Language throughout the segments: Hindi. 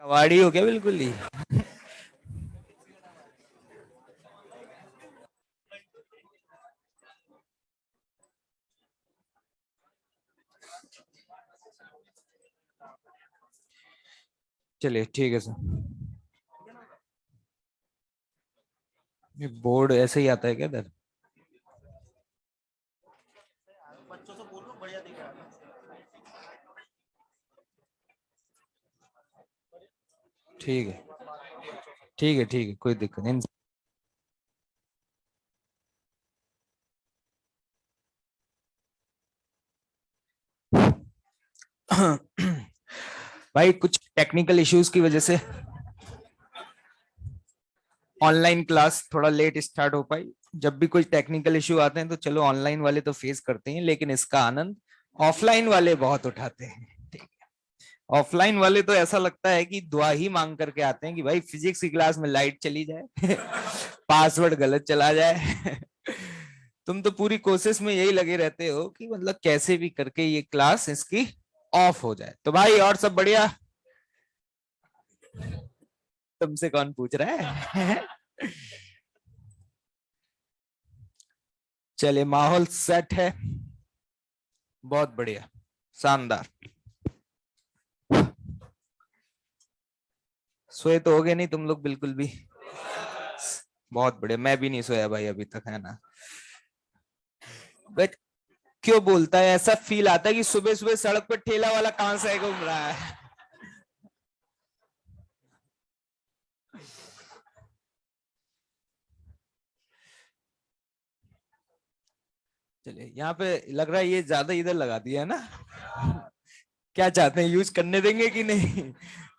कबाड़ी हो गया बिल्कुल ही। चलिए ठीक है सर। ये बोर्ड ऐसे ही आता है क्या इधर? ठीक है ठीक है ठीक है, कोई दिक्कत नहीं। भाई कुछ टेक्निकल इश्यूज की वजह से ऑनलाइन क्लास थोड़ा लेट स्टार्ट हो पाई। जब भी कोई टेक्निकल इश्यू आते हैं तो चलो ऑनलाइन वाले तो फेस करते हैं, लेकिन इसका आनंद ऑफलाइन वाले बहुत उठाते हैं। ठीक है, ऑफलाइन वाले तो ऐसा लगता है कि दुआ ही मांग करके आते हैं कि भाई फिजिक्स की क्लास में लाइट चली जाए, पासवर्ड गलत चला जाए। तुम तो पूरी कोशिश में यही लगे रहते हो कि मतलब कैसे भी करके ये क्लास इसकी ऑफ हो जाए। तो भाई और सब बढ़िया? तुमसे कौन पूछ रहा है? चलिए माहौल सेट है। बहुत बढ़िया, शानदार। सोए तो हो गए नहीं तुम लोग बिल्कुल भी? बहुत बढ़िया, मैं भी नहीं सोया भाई अभी तक, है ना। बट क्यों बोलता है, ऐसा फील आता है कि सुबह सुबह सड़क पर ठेला वाला कहां से घूम रहा है। चलिए यहाँ पे लग रहा है ये ज्यादा इधर लगा दिया है ना। क्या चाहते हैं, यूज करने देंगे कि नहीं?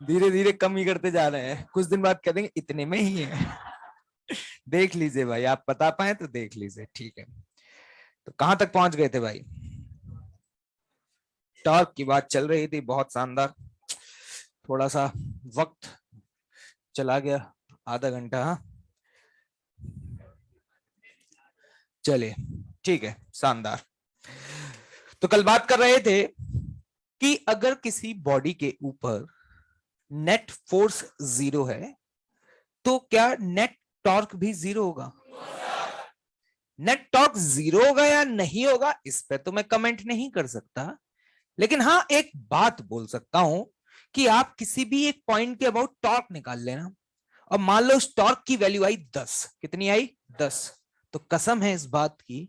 धीरे धीरे कम ही करते जा रहे हैं, कुछ दिन बाद कह देंगे इतने में ही है। देख लीजिए भाई, आप बता पाए तो देख लीजिए, ठीक है। तो कहां तक पहुंच गए थे भाई? टॉर्क की बात चल रही थी, बहुत शानदार। थोड़ा सा वक्त चला गया, आधा घंटा। हाँ चलिए ठीक है, शानदार। तो कल बात कर रहे थे कि अगर किसी बॉडी के ऊपर नेट फोर्स जीरो है तो क्या नेट टॉर्क भी जीरो होगा? नेट टॉर्क जीरो होगा या नहीं होगा इस पे तो मैं कमेंट नहीं कर सकता, लेकिन हाँ एक बात बोल सकता हूं कि आप किसी भी एक पॉइंट के अबाउट टॉर्क निकाल लेना। अब मान लो उस टॉर्क की वैल्यू आई 10, कितनी आई? 10। तो कसम है इस बात की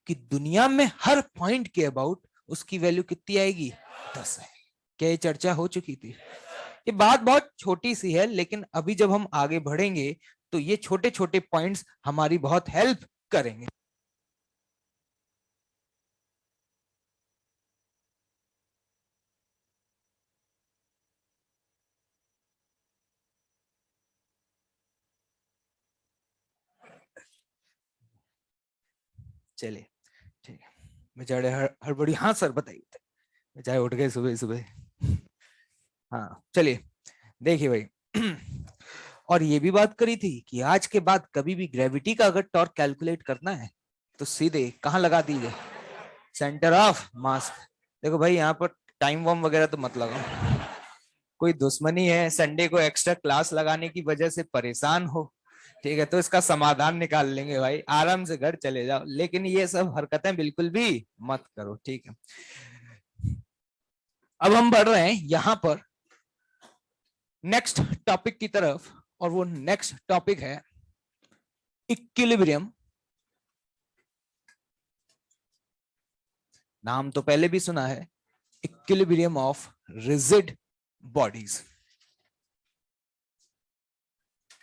कि दुनिया में हर पॉइंट के अबाउट उसकी वैल्यू कितनी आएगी? 10 है। क्या ये चर्चा हो चुकी थी? ये बात बहुत छोटी सी है, लेकिन अभी जब हम आगे बढ़ेंगे तो ये छोटे छोटे पॉइंट्स हमारी बहुत हेल्प करेंगे। चलिए ठीक है। बेचारे हड़बड़ी, हाँ सर बताइए। बेचारे उठ गए सुबह सुबह। हाँ चलिए, देखिए भाई। और ये भी बात करी थी कि आज के बाद कभी भी ग्रेविटी का अगर टॉर्क कैलकुलेट करना है तो सीधे कहाँ लगा दीजिए? Centre of mass. देखो भाई यहाँ पर टाइम बम वगैरह तो मत लगाओ। कोई दुश्मनी है संडे को एक्स्ट्रा क्लास लगाने की वजह से परेशान हो, ठीक है, तो इसका समाधान निकाल लेंगे भाई, आराम से घर चले जाओ, लेकिन ये सब हरकतें बिल्कुल भी मत करो, ठीक है। अब हम बढ़ रहे हैं यहां पर नेक्स्ट टॉपिक की तरफ, और वो नेक्स्ट टॉपिक है इक्विलिब्रियम। नाम तो पहले भी सुना है, इक्विलिब्रियम ऑफ रिजिड बॉडीज।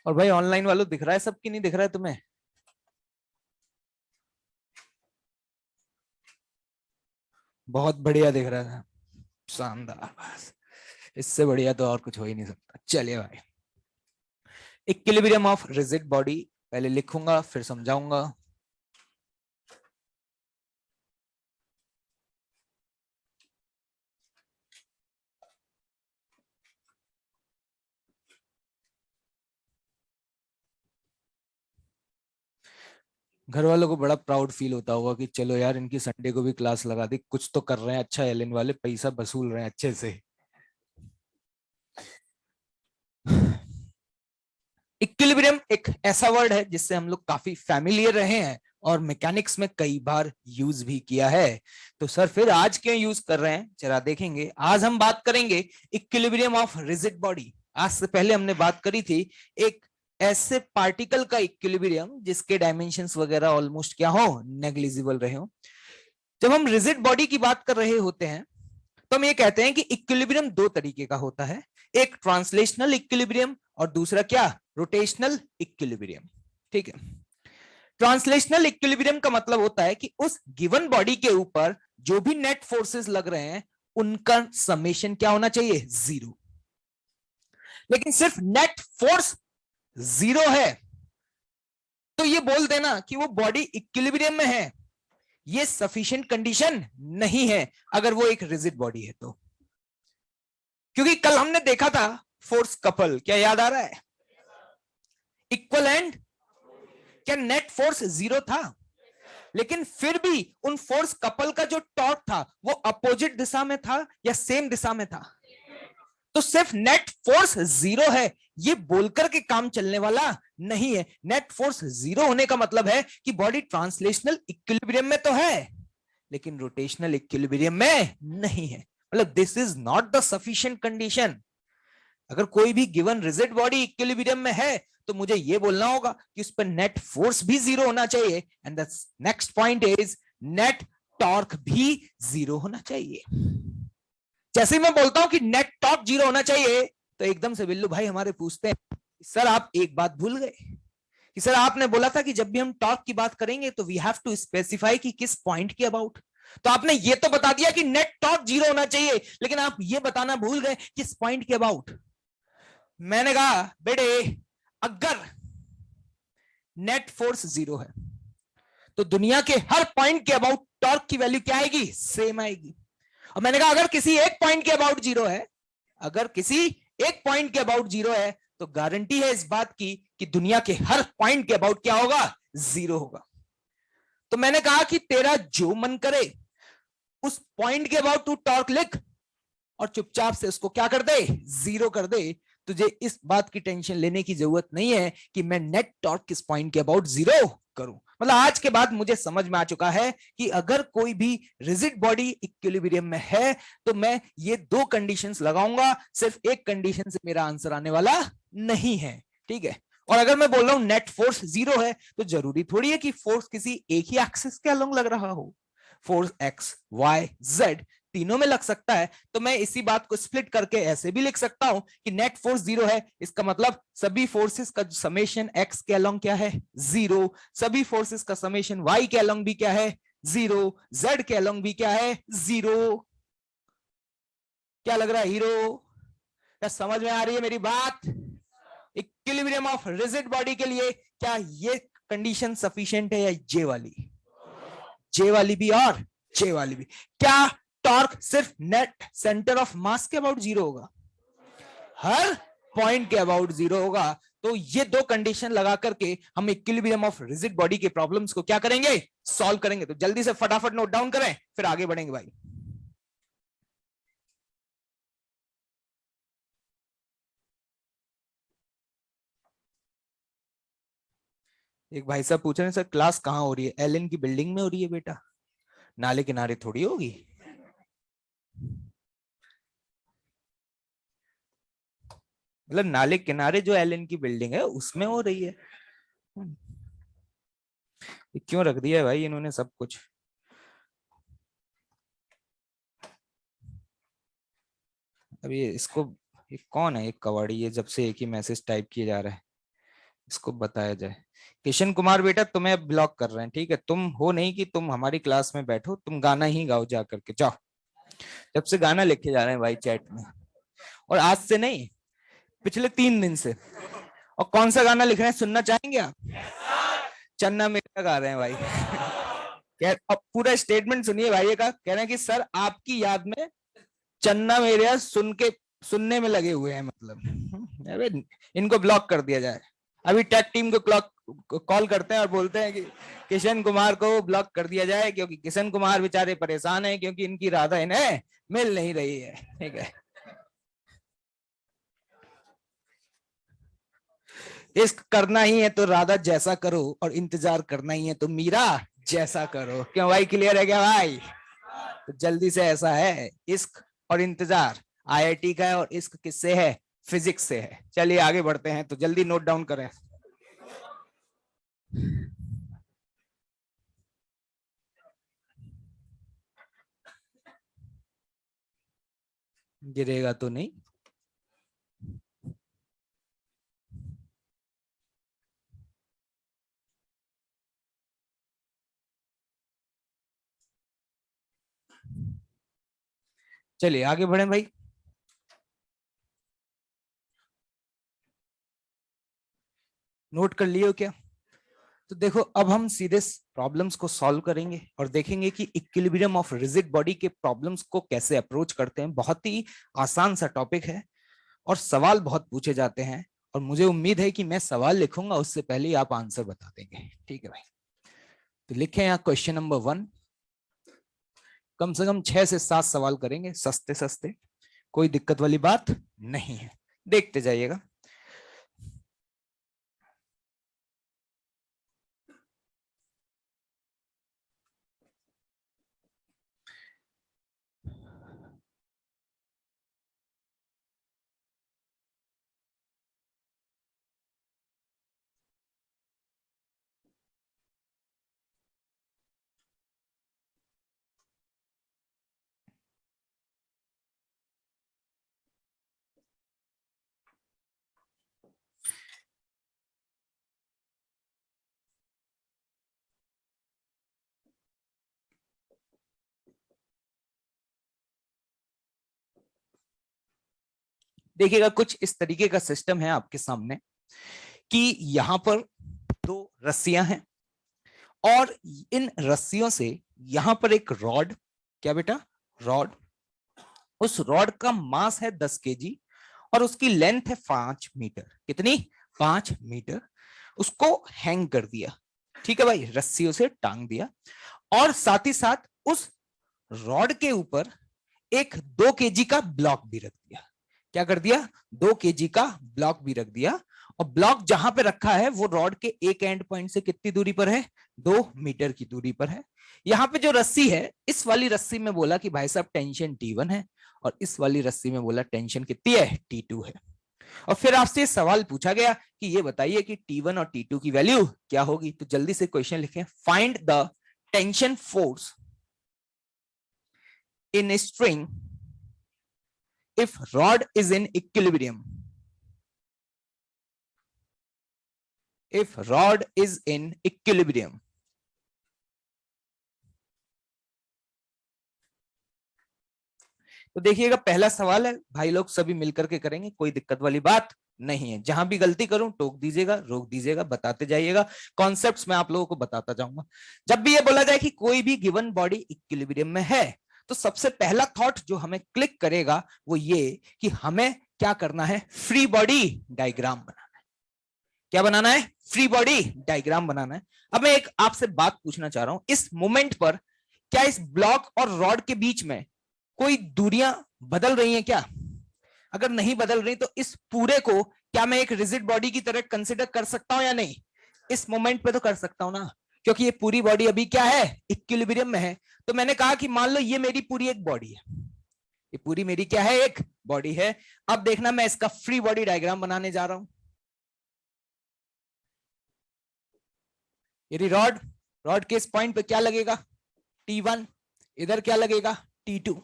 और भाई ऑनलाइन वालों दिख रहा है सबकी, नहीं दिख रहा है तुम्हें? बहुत बढ़िया दिख रहा है, शानदार। बस इससे बढ़िया तो और कुछ हो ही नहीं सकता। चलिए भाई, इक्विलिब्रियम ऑफ रिजिड बॉडी पहले लिखूंगा फिर समझाऊंगा। घर वालों को बड़ा प्राउड फील होता होगा कि चलो यार इनकी संडे को भी क्लास लगा दी, कुछ तो कर रहे हैं अच्छा, एलन वाले पैसा वसूल रहे हैं अच्छे से। इक्विलिब्रियम एक ऐसा वर्ड है जिससे हम लोग काफी फैमिलियर रहे हैं और मैकेनिक्स में कई बार यूज भी किया है। तो सर फिर आज क्यों यूज कर रहे हैं, जरा देखेंगे। आज हम बात करेंगे इक्विलिब्रियम ऑफ रिजिड बॉडी। आज से पहले हमने बात करी थी एक ऐसे पार्टिकल का इक्विलिब्रियम जिसके डायमेंशंस वगैरह ऑलमोस्ट क्या हो, नेग्लिजिबल रहे हो। जब हम रिजिड बॉडी की बात कर रहे होते हैं तो हम ये कहते हैं कि इक्विलिब्रियम दो तरीके का होता है, एक ट्रांसलेशनल इक्विलिब्रियम और दूसरा क्या, रोटेशनल इक्विलिब्रियम। ठीक है, ट्रांसलेशनल इक्विलिब्रियम का मतलब होता है कि उस गिवन बॉडी के ऊपर जो भी नेट फोर्सेस लग रहे हैं उनका समेशन क्या होना चाहिए, जीरो। लेकिन सिर्फ नेट फोर्स जीरो है तो ये बोल देना कि वो बॉडी इक्विलिब्रियम में है, ये सफिशिएंट कंडीशन नहीं है अगर वो एक रिजिड बॉडी है तो। क्योंकि कल हमने देखा था फोर्स कपल, क्या याद आ रहा है, इक्वल एंड क्या नेट फोर्स जीरो था, लेकिन फिर भी उन फोर्स कपल का जो टॉर्क था वो अपोजिट दिशा में था या सेम दिशा में था। तो सिर्फ नेट फोर्स जीरो है ये बोलकर के काम चलने वाला नहीं है। नेट फोर्स जीरो होने का मतलब है कि बॉडी ट्रांसलेशनल इक्विलिब्रियम में तो है लेकिन रोटेशनल इक्विलिब्रियम में नहीं है। मतलब this is not the sufficient condition. अगर कोई भी गिवन रिजिड बॉडी इक्विलिब्रियम में है तो मुझे ये बोलना होगा कि उस पर नेट फोर्स भी जीरो होना चाहिए and the next point is net torque भी जीरो होना चाहिए। जैसे मैं बोलता हूं कि नेट टॉर्क जीरो होना चाहिए तो एकदम से बिल्लू भाई हमारे पूछते हैं सर आप एक बात भूल गए कि सर आपने बोला था कि जब भी हम टॉर्क की बात करेंगे तो वी हैव टू स्पेसिफाई कि किस पॉइंट के अबाउट। तो आपने ये तो बता दिया कि नेट टॉर्क जीरो होना चाहिए लेकिन आप ये बताना भूल गए किस पॉइंट के अबाउट। मैंने कहा बेटे अगर नेट फोर्स जीरो है तो दुनिया के हर पॉइंट के अबाउट टॉर्क की वैल्यू क्या आएगी, सेम आएगी। और मैंने कहा अगर किसी एक पॉइंट के अबाउट जीरो है, अगर किसी एक पॉइंट के अबाउट जीरो है तो गारंटी है इस बात की कि दुनिया के हर पॉइंट के अबाउट क्या होगा, जीरो होगा। तो मैंने कहा कि तेरा जो मन करे उस पॉइंट के अबाउट तू टॉर्क लिख और चुपचाप से उसको क्या कर दे, जीरो कर दे। तुझे इस बात की टेंशन लेने की जरूरत नहीं है कि मैं नेट टॉर्क किस पॉइंट के अबाउट जीरो करूं। मतलब आज के बाद मुझे समझ में आ चुका है कि अगर कोई भी रिजिड बॉडी इक्विलिब्रियम में है तो मैं ये दो कंडीशंस लगाऊंगा, सिर्फ एक कंडीशन से मेरा आंसर आने वाला नहीं है। ठीक है, और अगर मैं बोल रहा हूं नेट फोर्स जीरो है तो जरूरी थोड़ी है कि फोर्स किसी एक ही एक्सिस के अलोंग लग रहा हो। फोर्स एक्स वाई जेड तीनों में लग सकता है। तो मैं इसी बात को स्प्लिट करके ऐसे भी लिख सकता हूं कि नेट फोर्स जीरो है, इसका मतलब सभी फोर्सेस का समेशन एक्स के अलोंग क्या है, जीरो। सभी फोर्सेस का समेशन वाई के अलोंग भी क्या है, जीरो। जेड के अलोंग भी क्या है, जीरो। क्या लग रहा है हीरो, क्या समझ में आ रही है मेरी बात? इक्विलिब्रियम ऑफ रिजिड बॉडी के लिए क्या ये कंडीशन सफिशिएंट है या जे वाली, जे वाली भी और जे वाली भी? क्या टॉर्क सिर्फ नेट सेंटर ऑफ मास के अबाउट जीरो होगा, हर पॉइंट के अबाउट जीरो होगा? तो ये दो कंडीशन लगा करके हम इक्विलिब्रियम ऑफ रिजिड बॉडी के प्रॉब्लम्स को क्या करेंगे, सॉल्व करेंगे। तो जल्दी से फटाफट नोट डाउन करें फिर आगे बढ़ेंगे भाई। एक भाई साहब पूछ रहे हैं सर क्लास कहां हो रही है? एलएन की बिल्डिंग में हो रही है बेटा, नाले किनारे थोड़ी होगी। मतलब नाले किनारे जो एलएन की बिल्डिंग है उसमें हो रही है। क्यों रख दिया है भाई इन्होंने सब कुछ? अभी इसको, ये कौन है एक कवाड़ी, ये जब से एक ही मैसेज टाइप किया जा रहा है, इसको बताया जाए। किशन कुमार बेटा तुम्हें ब्लॉक कर रहे हैं, ठीक है? तुम हो नहीं कि तुम हमारी क्लास में बैठो, तुम गाना ही गाओ जा करके जाओ। जब से गाना लिखे जा रहे हैं भाई चैट में, और आज से नहीं पिछले 3 दिन से। और कौन सा गाना लिख रहे हैं, सुनना चाहेंगे आप? चन्ना मेरा गा रहे हैं भाई। अब पूरा स्टेटमेंट सुनिए भाई का, कह रहे हैं कि सर आपकी याद में चन्ना मेरा सुनने में लगे हुए हैं। मतलब अरे इनको ब्लॉक कर दिया जाए। अभी टेक टीम को कॉल करते हैं और बोलते हैं कि किशन कुमार को ब्लॉक कर दिया जाए क्योंकि किशन कुमार बेचारे परेशान हैं क्योंकि इनकी राधा इन्हें मिल नहीं रही है। ठीक है, इश्क करना ही है तो राधा जैसा करो, और इंतजार करना ही है तो मीरा जैसा करो। क्यों भाई, क्लियर है क्या भाई? तो जल्दी से, ऐसा है इश्क और इंतजार आईआईटी का है, और इश्क किससे है? फिजिक्स से है। चलिए आगे बढ़ते हैं, तो जल्दी नोट डाउन करें। गिरेगा तो नहीं? चलिए आगे बढ़े भाई। नोट कर लियो क्या? तो देखो, अब हम सीधे प्रॉब्लम्स को सॉल्व करेंगे और देखेंगे कि इक्विलिब्रियम ऑफ रिजिड बॉडी के प्रॉब्लम्स को कैसे अप्रोच करते हैं। बहुत ही आसान सा टॉपिक है और सवाल बहुत पूछे जाते हैं, और मुझे उम्मीद है कि मैं सवाल लिखूंगा उससे पहले ही आप आंसर बता देंगे। ठीक है भाई, तो लिखें यहाँ क्वेश्चन नंबर 1। कम से कम 6 से 7 सवाल करेंगे, सस्ते सस्ते, कोई दिक्कत वाली बात नहीं है। देखते जाइएगा। देखिएगा, कुछ इस तरीके का सिस्टम है आपके सामने कि यहां पर 2 रस्सियां हैं, और इन रस्सियों से यहां पर एक रॉड, क्या बेटा, रॉड, उस रॉड का मास है 10 केजी और उसकी लेंथ है 5 मीटर। कितनी? 5 मीटर। उसको हैंग कर दिया, ठीक है भाई, रस्सियों से टांग दिया, और साथ ही साथ उस रॉड के ऊपर एक 2 केजी का ब्लॉक भी रख दिया। क्या कर दिया? 2 केजी का ब्लॉक भी रख दिया। और ब्लॉक जहां पे रखा है वो रॉड के एक एंड पॉइंट से कितनी दूरी पर है? 2 मीटर की दूरी पर है। यहाँ पे जो रस्सी है, इस वाली रस्सी में बोला कि भाई साहब टेंशन T1 है, और इस वाली रस्सी में बोला टेंशन कितनी है? T2 है। और फिर आपसे सवाल पूछा गया कि ये बताइए कि T1 और T2 की वैल्यू क्या होगी। तो जल्दी से क्वेश्चन लिखें, find the tension force in a string if rod is in equilibrium. If rod is in equilibrium. तो देखिएगा, पहला सवाल है भाई, लोग सभी मिलकर के करेंगे, कोई दिक्कत वाली बात नहीं है। जहां भी गलती करूं टोक दीजिएगा, रोक दीजिएगा, बताते जाइएगा। कॉन्सेप्ट्स मैं आप लोगों को बताता जाऊंगा। जब भी ये बोला जाए कि कोई भी गिवन बॉडी इक्विलिब्रियम में है, तो सबसे पहला थॉट जो हमें क्लिक करेगा वो ये कि हमें क्या करना है? फ्री बॉडी डायग्राम बनाना है। क्या बनाना है? फ्री बॉडी डायग्राम बनाना है। अब मैं एक आपसे बात पूछना चाह रहा हूं, इस मोमेंट पर क्या इस ब्लॉक और रॉड के बीच में कोई दूरियां बदल रही हैं क्या? अगर नहीं बदल रही तो इस पूरे को क्या मैं एक रिजिड बॉडी की तरह कंसिडर कर सकता हूं या नहीं? इस मोमेंट पे तो कर सकता हूं ना, क्योंकि ये पूरी बॉडी अभी क्या है? इक्विलिब्रियम में है। तो मैंने कहा कि मान लो ये मेरी पूरी एक बॉडी है, ये पूरी मेरी क्या है? एक बॉडी है। अब देखना, मैं इसका फ्री बॉडी डायग्राम बनाने जा रहा हूं। यदि रॉड, रॉड के इस पॉइंट पे क्या लगेगा? T1। इधर क्या लगेगा? T2।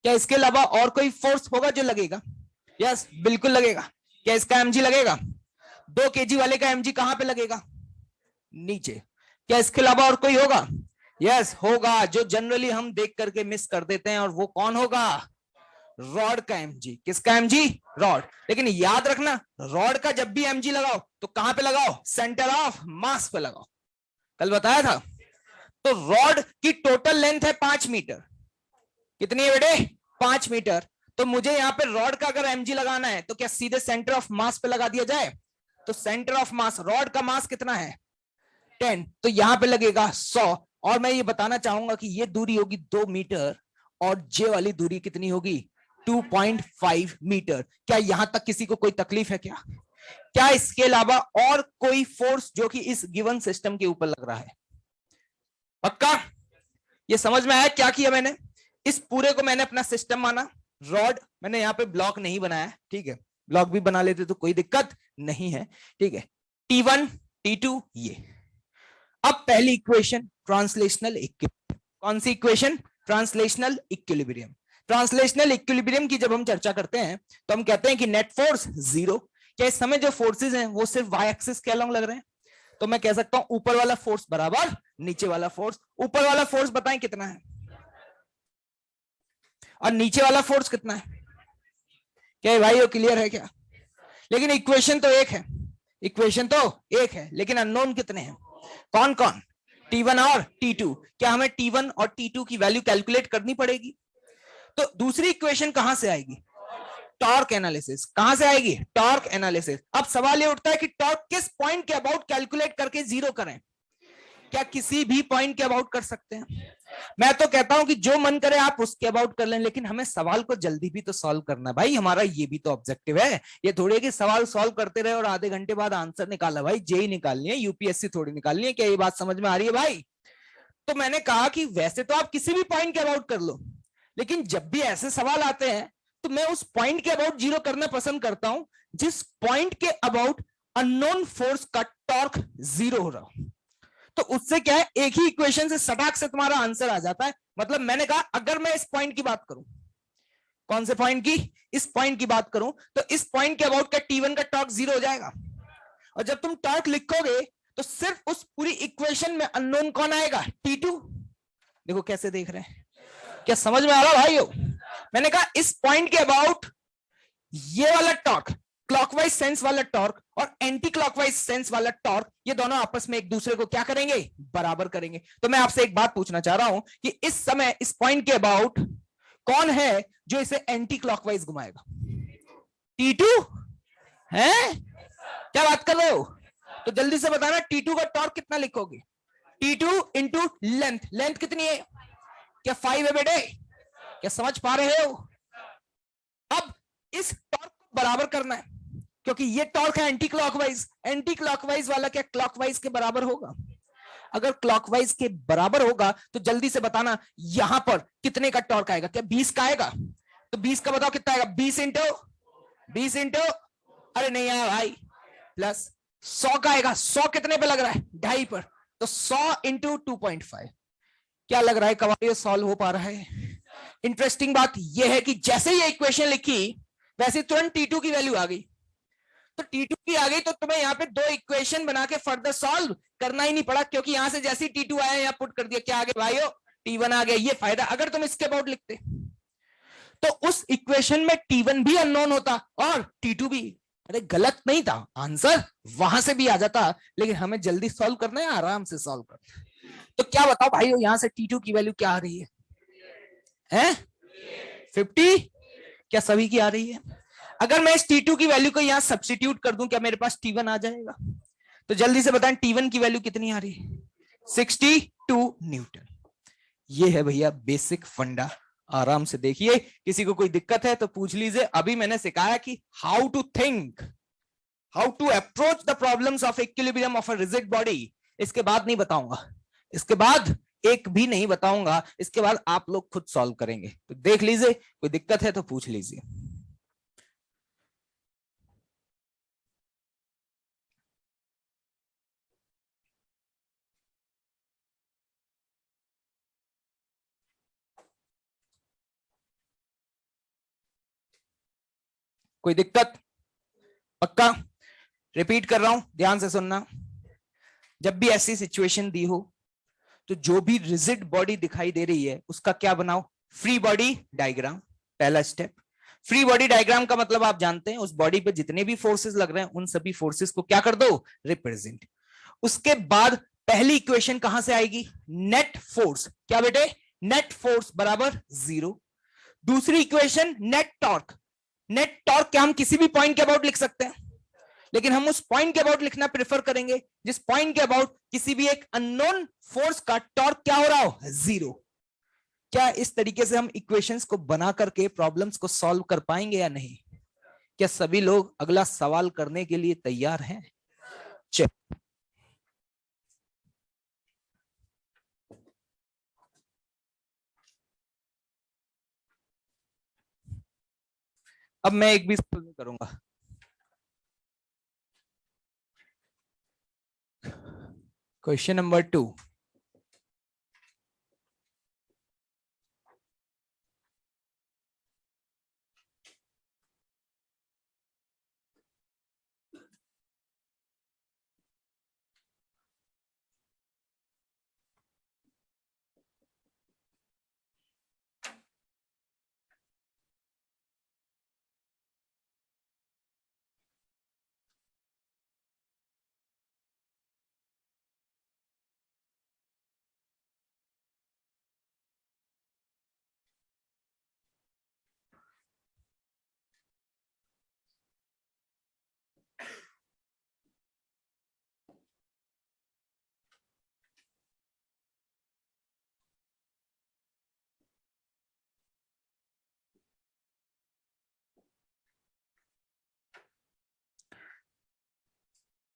क्या इसके अलावा और कोई फोर्स होगा जो लगेगा? यस, बिल्कुल लगेगा। क्या इसका mg लगेगा? 2 केजी वाले का mg कहां पे लगेगा? नीचे। क्या इसके अलावा और कोई होगा? यस, होगा, जो जनरली हम देख करके मिस कर देते हैं, और वो कौन होगा? रॉड का mg। किसका mg? रॉड। लेकिन याद रखना, रॉड का जब भी mg लगाओ तो कहां पे लगाओ? सेंटर ऑफ मास पे लगाओ। कल बताया था। तो रॉड की टोटल लेंथ है 5 मीटर। कितनी है बेटे? 5 मीटर। तो मुझे यहाँ पे रॉड का अगर mg लगाना है तो क्या सीधे सेंटर ऑफ मास पे लगा दिया जाए? तो सेंटर ऑफ मास, रॉड का मास कितना है? 10, तो यहां पे लगेगा 100। और मैं ये बताना चाहूंगा कि ये दूरी होगी 2 मीटर, और जे वाली दूरी कितनी होगी? 2.5 मीटर। क्या यहां तक किसी को कोई तकलीफ है क्या? क्या इसके अलावा और कोई फोर्स जो कि इस गिवन सिस्टम के ऊपर लग रहा है? पक्का? ये समझ में आया क्या किया मैंने? इस पूरे को मैंने अपना सिस्टम माना, रॉड मैंने यहाँ पे ब्लॉक नहीं बनाया, ठीक है, ब्लॉक भी बना लेते तो कोई दिक्कत नहीं है, ठीक है, T1 T2 ये। अब पहली इक्वेशन ट्रांसलेशनल इक्विलिब्रियम, कौन सी equation? Translational equilibrium. Translational equilibrium की जब हम चर्चा करते हैं तो हम कहते हैं कि नेट फोर्स जीरो। क्या इस समय जो फोर्सेस हैं वो सिर्फ वाई एक्सिस के अलॉन्ग लग रहे हैं? तो मैं कह सकता हूं ऊपर वाला फोर्स बराबर नीचे वाला फोर्स। ऊपर वाला फोर्स बताएं कितना है और नीचे वाला फोर्स कितना है? क्या भाई वो क्लियर है क्या? लेकिन इक्वेशन तो एक है, इक्वेशन तो एक है, लेकिन अननोन कितने हैं? कौन कौन? T1 और T2। क्या हमें T1 और T2 की वैल्यू कैलकुलेट करनी पड़ेगी? तो दूसरी इक्वेशन कहां से आएगी? Torque analysis. कहां से आएगी? Torque analysis. अब सवाल ये उठता है कि टॉर्क किस पॉइंट के अबाउट कैलकुलेट करके जीरो करें? क्या किसी भी पॉइंट के अबाउट कर सकते हैं? मैं तो कहता हूं कि जो मन करे आप उसके अबाउट कर लें, लेकिन हमें सवाल को जल्दी भी तो सॉल्व करना है भाई, हमारा ये भी तो ऑब्जेक्टिव है। ये थोड़ी कि सवाल सॉल्व करते रहे और आधे घंटे बाद आंसर निकाला। भाई जेई निकालनी है, यूपीएससी थोड़ी निकालनी है। क्या ये बात समझ में आ रही है भाई? तो मैंने कहा कि वैसे तो आप किसी भी पॉइंट के अबाउट कर लो, लेकिन जब भी ऐसे सवाल आते हैं तो मैं उस पॉइंट के अबाउट जीरो करना पसंद करता हूं जिस पॉइंट के अबाउट अननोन फोर्स का टॉर्क जीरो हो रहा हो। तो उससे क्या है, एक ही इक्वेशन से सटाक से तुम्हारा आंसर आ जाता है। मतलब मैंने कहा अगर मैं इस पॉइंट की बात करूं, कौन से पॉइंट की? इस पॉइंट की बात करूं तो इस पॉइंट के अबाउट का T1 का टॉर्क जीरो हो जाएगा। और जब तुम टॉर्क लिखोगे तो सिर्फ उस पूरी इक्वेशन में अननोन कौन आएगा? T2। देखो कैसे देख रहे हैं, क्या समझ में आ रहा भाइयों? मैंने कहा इस पॉइंट के अबाउट ये वाला टॉर्क, क्लॉकवाइज सेंस वाला टॉर्क और एंटी क्लॉकवाइज सेंस वाला टॉर्क, ये दोनों आपस में एक दूसरे को क्या करेंगे? बराबर करेंगे। तो मैं आपसे एक बात पूछना चाह रहा हूं कि इस समय इस पॉइंट के अबाउट कौन है जो इसे एंटी क्लॉकवाइज घुमाएगा? T2 है? क्या बात कर रहे हो? तो जल्दी से बताना T2 का टॉर्क कितना लिखोगे? T2 into length. लेंथ कितनी है? क्या 5 है बेटे? क्या समझ पा रहे हो? अब इस टॉर्क को बराबर करना है क्योंकि ये टॉर्क है एंटी क्लॉकवाइज। एंटी क्लॉकवाइज वाला क्या क्लॉकवाइज के बराबर होगा? अगर क्लॉकवाइज के बराबर होगा तो जल्दी से बताना यहां पर कितने का टॉर्क आएगा? क्या 20 का आएगा? तो 20 का बताओ कितना आएगा? 20 इंटू अरे नहीं यार भाई, प्लस 100 का आएगा। 100 कितने पे लग रहा है? 2.5 पर। तो 100 इंटू 2.5। क्या लग रहा है कवाली सॉल्व हो पा रहा है? इंटरेस्टिंग बात यह है कि जैसे ये इक्वेशन लिखी वैसे तुरंत T2 की वैल्यू आ गई। तो T2 की आ गई तो तुम्हें यहाँ पे दो इक्वेशन बना के फर्दर सॉल्व करना ही नहीं पड़ा, क्योंकि यहां से जैसे ही T2 आया यहाँ पुट कर दिया। क्या आ गया भाइयों? T1 आ गया। ये फायदा। अगर तुम इसके अबाउट लिखते तो उस इक्वेशन में T1 भी अननोन होता और T2 भी। अरे गलत नहीं था, आंसर वहां से भी आ जाता, लेकिन हमें जल्दी सॉल्व करना है, आराम से सॉल्व करना है। तो क्या बताओ भाइयों, यहां से T2 की वैल्यू क्या आ रही है? 50? क्या सभी की आ रही है? अगर मैं इस T2 की वैल्यू को यहां सब्स्टिट्यूट कर दूं, क्या मेरे पास T1 आ जाएगा? तो जल्दी से बताएं T1 की वैल्यू कितनी आ रही है? 62 न्यूटन। ये है भैया बेसिक फंडा। आराम से देखिए, किसी को कोई दिक्कत है तो पूछ लीजिए। अभी मैंने सिखाया कि how to think, how to approach the problems of equilibrium of a rigid body. इसके बाद नहीं बताऊंगा, इसके बाद एक भी नहीं बताऊंगा। इसके बाद आप लोग खुद सॉल्व करेंगे। तो देख लीजिए, कोई दिक्कत है तो पूछ लीजिए। कोई दिक्कत? पक्का? रिपीट कर रहा हूं, ध्यान से सुनना। जब भी ऐसी सिचुएशन दी हो तो जो भी रिजिड बॉडी दिखाई दे रही है उसका क्या बनाओ? Free body diagram. पहला स्टेप। फ्री बॉडी डायग्राम का मतलब आप जानते हैं, उस बॉडी पे जितने भी फोर्सेस लग रहे हैं उन सभी फोर्सेस को क्या कर दो? रिप्रेजेंट। उसके बाद पहली इक्वेशन कहां से आएगी? Net force. क्या बेटे? नेट फोर्स बराबर 0। दूसरी equation net torque. Net torque क्या हम किसी भी पॉइंट के अबाउट लिख सकते हैं, लेकिन हम उस पॉइंट के अबाउट लिखना प्रेफर करेंगे जिस पॉइंट के अबाउट किसी भी एक अननोन फोर्स का टॉर्क क्या हो रहा हो? 0। क्या इस तरीके से हम इक्वेशंस को बना करके प्रॉब्लम्स को सॉल्व कर पाएंगे या नहीं? क्या सभी लोग अगला सवाल करने के लिए तैयार हैं? चल, अब मैं एक भी सवाल नहीं करूंगा। Question number 2।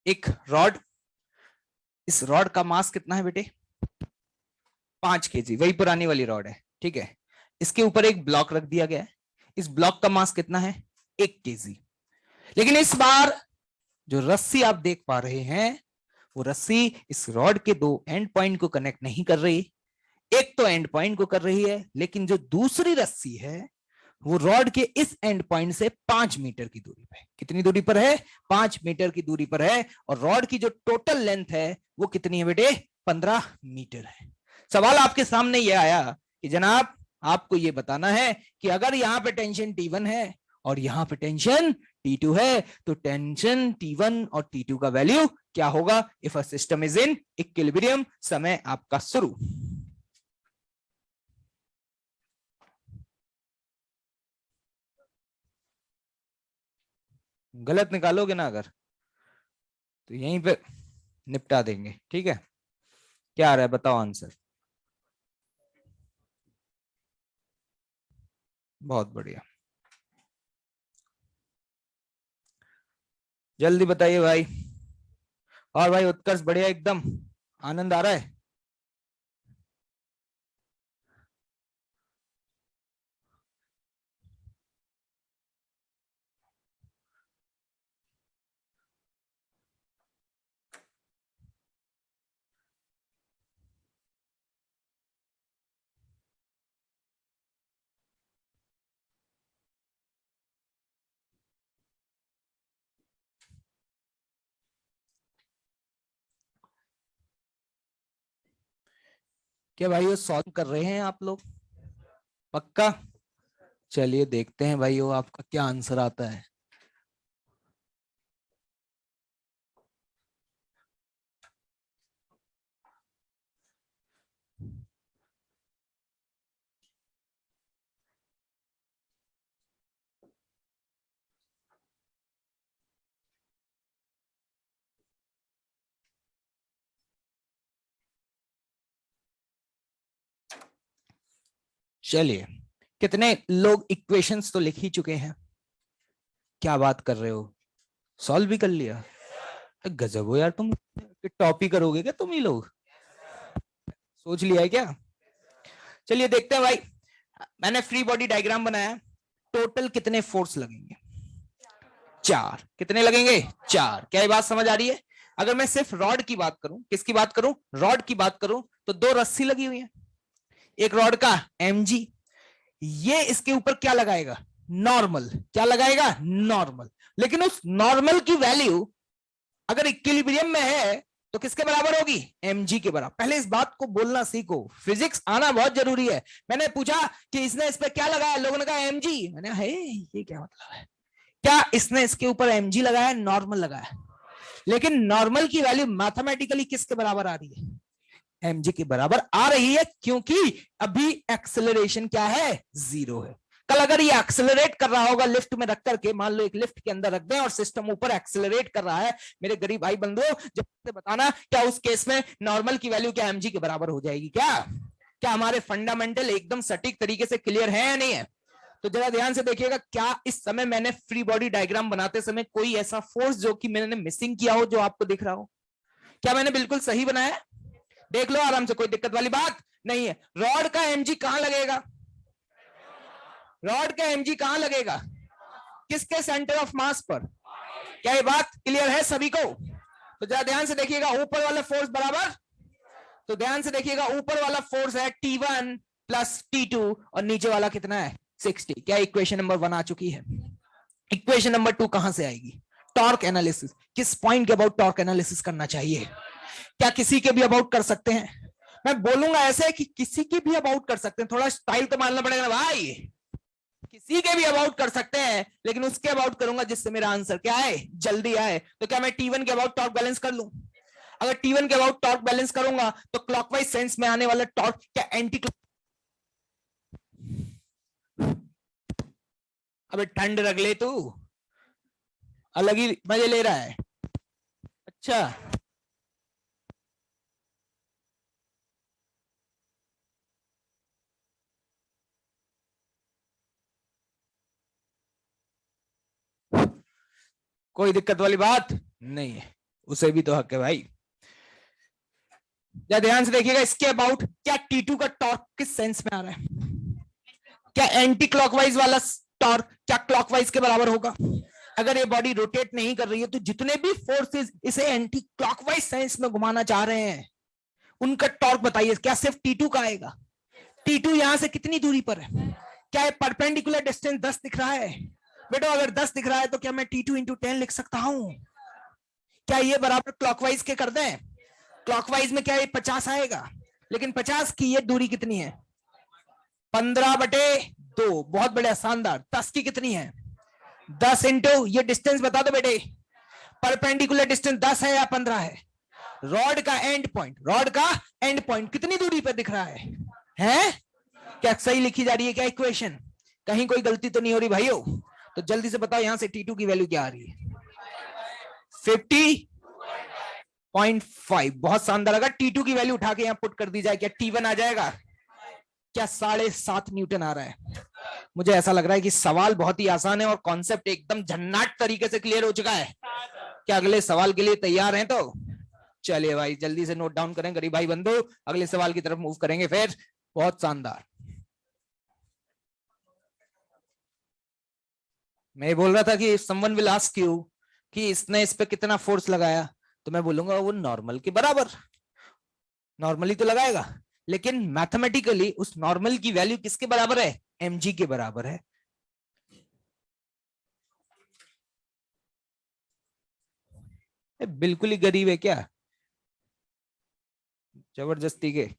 एक रॉड, इस रॉड का मास कितना है बेटे? 5 kg, वही पुरानी वाली रॉड है, ठीक है। इसके ऊपर एक ब्लॉक रख दिया गया है, इस ब्लॉक का मास कितना है? 1 kg। लेकिन इस बार जो रस्सी आप देख पा रहे हैं, वो रस्सी इस रॉड के 2 एंड पॉइंट को कनेक्ट नहीं कर रही। एक तो एंड पॉइंट को कर रही है, लेकिन जो दूसरी रस्सी है वो रॉड के इस एंड पॉइंट से 5 मीटर की दूरी पे, कितनी दूरी पर है? 5 मीटर की दूरी पर है। और रॉड की जो टोटल लेंथ है वो कितनी है बेटे? 15 मीटर है। सवाल आपके सामने ये आया कि जनाब आपको ये बताना है कि अगर यहाँ पे टेंशन T1 है और यहाँ पे टेंशन T2 है, तो टेंशन T1 और T2 का वैल्यू क्या होगा if a system is in equilibrium? समय आपका शुरू। गलत निकालोगे ना अगर, तो यहीं पे निपटा देंगे, ठीक है। क्या आ रहा है बताओ आंसर? बहुत बढ़िया, जल्दी बताइए भाई। और भाई उत्कर्ष बढ़िया, एकदम आनंद आ रहा है। क्या भाई वो सॉल्व कर रहे हैं आप लोग? पक्का? चलिए देखते हैं भाई वो आपका क्या आंसर आता है। चलिए, कितने लोग इक्वेशंस तो लिख ही चुके हैं? क्या बात कर रहे हो, सॉल्व भी कर लिया? गजब हो यार तुम, टॉप ही करोगे क्या तुम ही लोग? सोच लिया है क्या? चलिए देखते हैं भाई। मैंने फ्री बॉडी डायग्राम बनाया। टोटल कितने फोर्स लगेंगे? 4। कितने लगेंगे? 4। क्या ये बात समझ आ रही है? अगर मैं सिर्फ रॉड की बात करूं, किसकी बात करूं? रॉड की बात करूं, तो 2 रस्सी लगी हुई है। एक रॉड का mg, ये इसके ऊपर क्या लगाएगा? नॉर्मल। क्या लगाएगा? नॉर्मल। लेकिन उस नॉर्मल की वैल्यू अगर इक्विलिब्रियम में है तो किसके बराबर होगी? mg के बराबर। पहले इस बात को बोलना सीखो, फिजिक्स आना बहुत जरूरी है। मैंने पूछा कि इसने इस पे क्या लगाया, लोगों ने कहा mg। मैंने है ये क्या मतलब है? क्या इसने इसके ऊपर mg लगाया? नॉर्मल लगाया। लेकिन नॉर्मल की वैल्यू मैथमेटिकली किसके बराबर आ रही है? mg के बराबर आ रही है, क्योंकि अभी एक्सेलरेशन क्या है? 0 है। कल अगर ये एक्सेलरेट कर रहा होगा लिफ्ट में रख करके, मान लो एक लिफ्ट के अंदर रख दें और सिस्टम ऊपर एक्सेलरेट कर रहा है, मेरे गरीब भाई बंधुओं जब से बताना, क्या उस केस में नॉर्मल की वैल्यू क्या mg के बराबर हो जाएगी? क्या क्या हमारे फंडामेंटल एकदम सटीक तरीके से क्लियर है या नहीं है? तो जरा ध्यान से देखिएगा, क्या इस समय मैंने फ्री बॉडी डायग्राम बनाते समय कोई ऐसा फोर्स जो कि मैंने मिसिंग किया हो जो आपको दिख रहा हो? क्या मैंने बिल्कुल सही बनाया? देख लो आराम से, कोई दिक्कत वाली बात नहीं है। रॉड का mg कहां लगेगा? रॉड का mg कहां लगेगा? किसके सेंटर ऑफ मास पर? क्या ये बात क्लियर है सभी को? तो जरा ध्यान से देखिएगा, ऊपर वाला फोर्स बराबर, तो ध्यान से देखिएगा, ऊपर वाला फोर्स है T1 प्लस T2 और नीचे वाला कितना है? 60। क्या इक्वेशन नंबर 1 आ चुकी है? इक्वेशन नंबर 2 कहां से आएगी? Torque analysis. किस पॉइंट के अबाउट टॉर्क एनालिसिस करना चाहिए? क्या किसी के भी अबाउट कर सकते हैं? मैं बोलूंगा ऐसे कि किसी के भी अबाउट कर सकते हैं, थोड़ा स्टाइल तो मानना पड़ेगा ना भाई। किसी के भी अबाउट कर सकते हैं, लेकिन उसके अबाउट करूंगा जिससे मेरा आंसर क्या है, जल्दी आए। तो क्या मैं T1 के अबाउट टॉर्क बैलेंस कर लूं? अगर T1 के अबाउट टॉर्क बैलेंस करूंगा तो क्लॉकवाइज सेंस में आने वाला टॉर्क क्या एंटी क्लॉक? अबे ठंड रख ले तू, अलग ही मजे ले रहा है। अच्छा, कोई दिक्कत वाली बात नहीं है, उसे भी तो हक है भाई। या ध्यान से देखिएगा, इसके अबाउट क्या T2 का टॉर्क किस सेंस में आ रहा है? क्या एंटी क्लॉकवाइज वाला टॉर्क क्या क्लॉकवाइज के बराबर होगा? अगर ये बॉडी रोटेट नहीं कर रही है तो जितने भी फोर्सेस इसे एंटी क्लॉकवाइज सेंस में घुमाना चाह रहे हैं उनका टॉर्क बताइए, क्या सिर्फ T2 का आएगा? T2 यहां से कितनी दूरी पर है? क्या परपेंडिकुलर डिस्टेंस 10 दिख रहा है? बेटो अगर 10 दिख रहा है तो क्या मैं T2 इंटू 10 लिख सकता हूं? क्या ये बराबर क्लॉकवाइज के कर दें? क्लॉकवाइज में क्या ये 50 आएगा? लेकिन 50 की ये दूरी कितनी है? 15/2। बहुत बढ़िया, शानदार। 10 की कितनी है? 10 इंटू ये डिस्टेंस बता दो बेटे, परपेंडिकुलर डिस्टेंस 10 है या 15 है? रॉड का एंड पॉइंट, रॉड का एंड पॉइंट कितनी दूरी पर दिख रहा है? हैं? क्या सही लिखी जा रही है क्या इक्वेशन? कहीं कोई गलती तो नहीं हो रही भाइयों? तो जल्दी से बताओ यहां से T2 की वैल्यू क्या आ रही है? 50.5। बहुत शानदार। अगर T2 की वैल्यू उठा के यहां पुट कर दी जाए, क्या T1 आ जाएगा? क्या 7.5 न्यूटन आ रहा है? मुझे ऐसा लग रहा है कि सवाल बहुत ही आसान है और कॉन्सेप्ट एकदम झन्नाट तरीके से क्लियर हो चुका है। क्या अगले सवाल के लिए तैयार हैं? तो चलिए भाई जल्दी से नोट डाउन करें गरीब भाई बंधु, अगले सवाल की तरफ मूव करेंगे फिर। बहुत शानदार। मैं बोल रहा था कि समवन विल आस्क यू कि इसने इस पे कितना फोर्स लगाया, तो मैं बोलूंगा वो नॉर्मल के बराबर, नॉर्मली तो लगाएगा, लेकिन मैथमेटिकली उस नॉर्मल की वैल्यू किसके बराबर है? mg के बराबर है। बिल्कुल ही गरीब है क्या, जबरदस्ती के?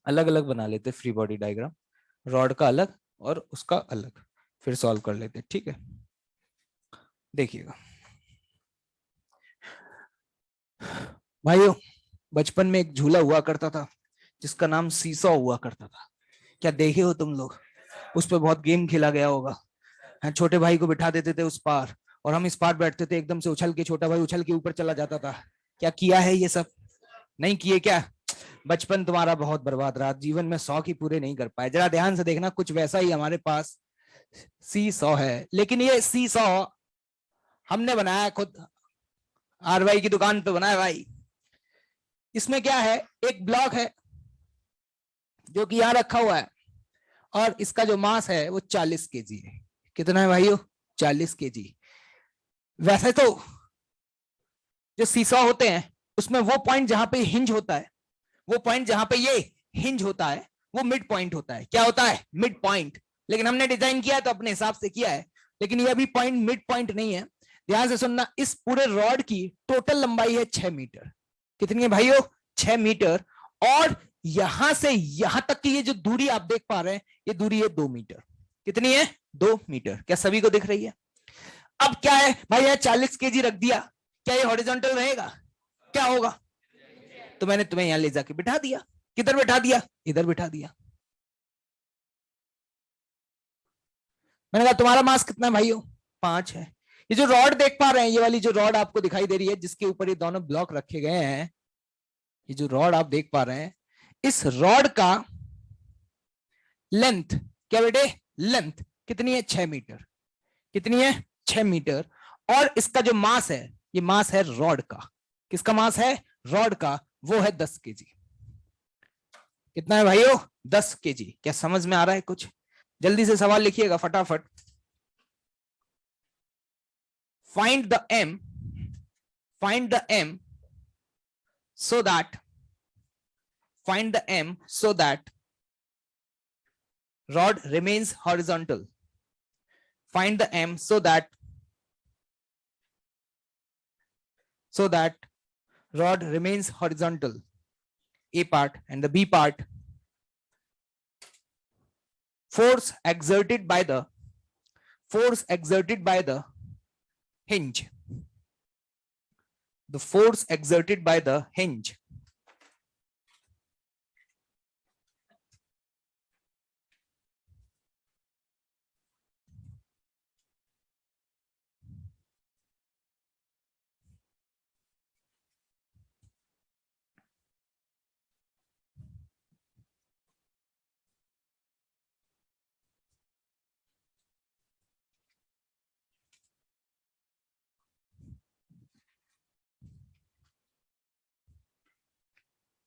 अलग अलग बना लेते फ्री बॉडी डायग्राम, रॉड का अलग और उसका अलग, फिर सॉल्व कर लेते। ठीक है, देखिएगा भाइयों, बचपन में एक झूला हुआ करता था जिसका नाम सीसॉ हुआ करता था। क्या देखे हो तुम लोग? उस पर बहुत गेम खेला गया होगा। छोटे भाई को बिठा देते थे उस पार और हम इस पार बैठते थे, एकदम से उछल के छोटा भाई उछल के ऊपर चला जाता था। क्या किया है ये सब? नहीं किए क्या? बचपन तुम्हारा बहुत बर्बाद रहा, जीवन में शौक ही पूरे नहीं कर पाए। जरा ध्यान से देखना, कुछ वैसा ही हमारे पास सी सॉ है, लेकिन ये सी सॉ हमने बनाया खुद, आर भाई की दुकान पे बनाया भाई। इसमें क्या है, एक ब्लॉक है जो कि यहां रखा हुआ है और इसका जो मास है वो 40 kg है। कितना है भाइयों? 40 kg। वैसे तो जो सीसॉ होते हैं उसमें वो पॉइंट जहां पे हिंज होता है, वो पॉइंट जहां पे ये हिंज होता है वो मिड पॉइंट होता है। क्या होता है? Mid point. लेकिन हमने डिजाइन किया है तो अपने हिसाब से किया है, लेकिन ये अभी पॉइंट मिड पॉइंट नहीं है। ध्यान से सुनना, इस पूरे रॉड की टोटल लंबाई है 6 मीटर। कितनी है भाइयों? 6 मीटर। और यहां से यहां तक की ये जो दूरी आप देख पा रहे हैं, ये दूरी है 2 मीटर। कितनी है? 2 मीटर। क्या सभी को दिख रही है? अब क्या है भाई, यह 40 kg रख दिया, क्या ये हॉरिजॉन्टल रहेगा? क्या होगा? तो मैंने तुम्हें यहां ले जाके बिठा दिया। किधर बिठा दिया? इधर बिठा दिया। मैंने कहा तुम्हारा मास कितना है भाइयों? 5 है। ये जो रॉड देख पा रहे हैं, ये वाली जो रॉड आपको दिखाई दे रही है जिसके ऊपर ये दोनों ब्लॉक रखे गए हैं, ये जो रॉड आप देख पा रहे हैं, इस रॉड का लेंथ, क्या बेटे, लेंथ कितनी है, 6 मीटर। कितनी है, 6 मीटर। और इसका जो मास है, ये मास है रॉड का। किसका मास है, रॉड का, वो है 10 केजी। कितना है भाइयों, 10 केजी। क्या समझ में आ रहा है कुछ? जल्दी से सवाल लिखिएगा फटाफट। Find the M, find the M so that, find the m so that rod remains horizontal. Find the m so that rod remains horizontal. A part. And the B part, force exerted by the hinge. The force exerted by the hinge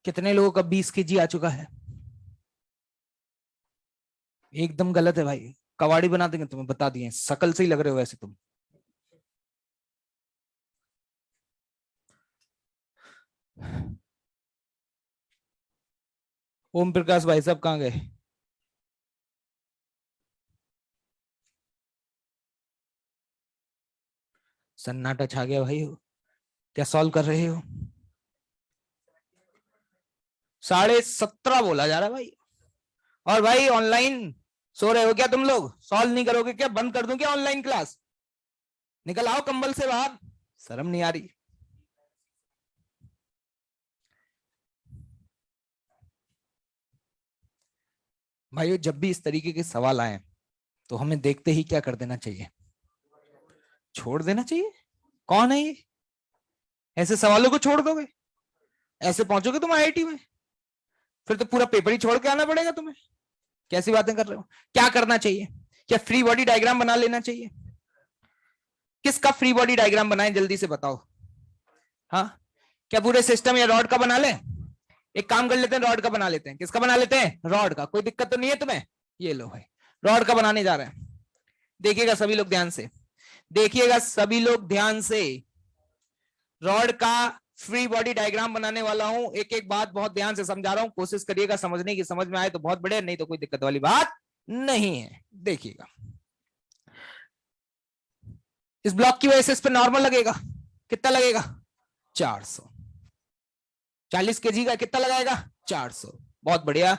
कितने लोगों का 20 केजी आ चुका है? एकदम गलत है भाई, कवाड़ी बना देंगे तुम्हें, बता दिए, शकल से ही लग रहे हो वैसे तुम। ओम प्रकाश भाई साहब कहां गए? सन्नाटा छा गया भाई। क्या सॉल्व कर रहे हो? 17.5 बोला जा रहा है भाई। और भाई ऑनलाइन सो रहे हो क्या तुम लोग? सॉल्व नहीं करोगे क्या? बंद कर दूं क्या ऑनलाइन क्लास? निकल आओ कंबल से बाहर, शर्म नहीं आ रही? भाइयों जब भी इस तरीके के सवाल आए तो हमें देखते ही क्या कर देना चाहिए, छोड़ देना चाहिए। कौन है ये? ऐसे सवालों को छोड़ दोगे? ऐसे पहुंचोगे तुम आईआईटी में, फिर तो पूरा पेपर ही छोड़ के आना पड़ेगा तुम्हें। कैसी बातें कर रहे हो? क्या करना चाहिए? क्या फ्री बॉडी डायग्राम बना लेना चाहिए? किसका फ्री बॉडी डायग्राम बनाए जल्दी से बताओ। हाँ, क्या पूरे सिस्टम या रॉड का बना ले? एक काम कर लेते हैं, रॉड का बना लेते हैं। किसका बना लेते हैं? रॉड का। कोई दिक्कत तो नहीं है तुम्हें? ये लो भाई, रॉड का बनाने जा रहे हैं। देखिएगा सभी लोग ध्यान से, देखिएगा सभी लोग ध्यान से। रॉड का फ्री बॉडी डायग्राम बनाने वाला हूं। एक एक बात बहुत ध्यान से समझा रहा हूं, कोशिश करिएगा समझने की। समझ में आए तो बहुत बढ़िया, नहीं तो कोई दिक्कत वाली बात नहीं है। देखिएगा, इस ब्लॉक की वजह से इस पर नॉर्मल लगेगा। कितना लगेगा? 400। 40 केजी का कितना लगाएगा? 400। बहुत बढ़िया।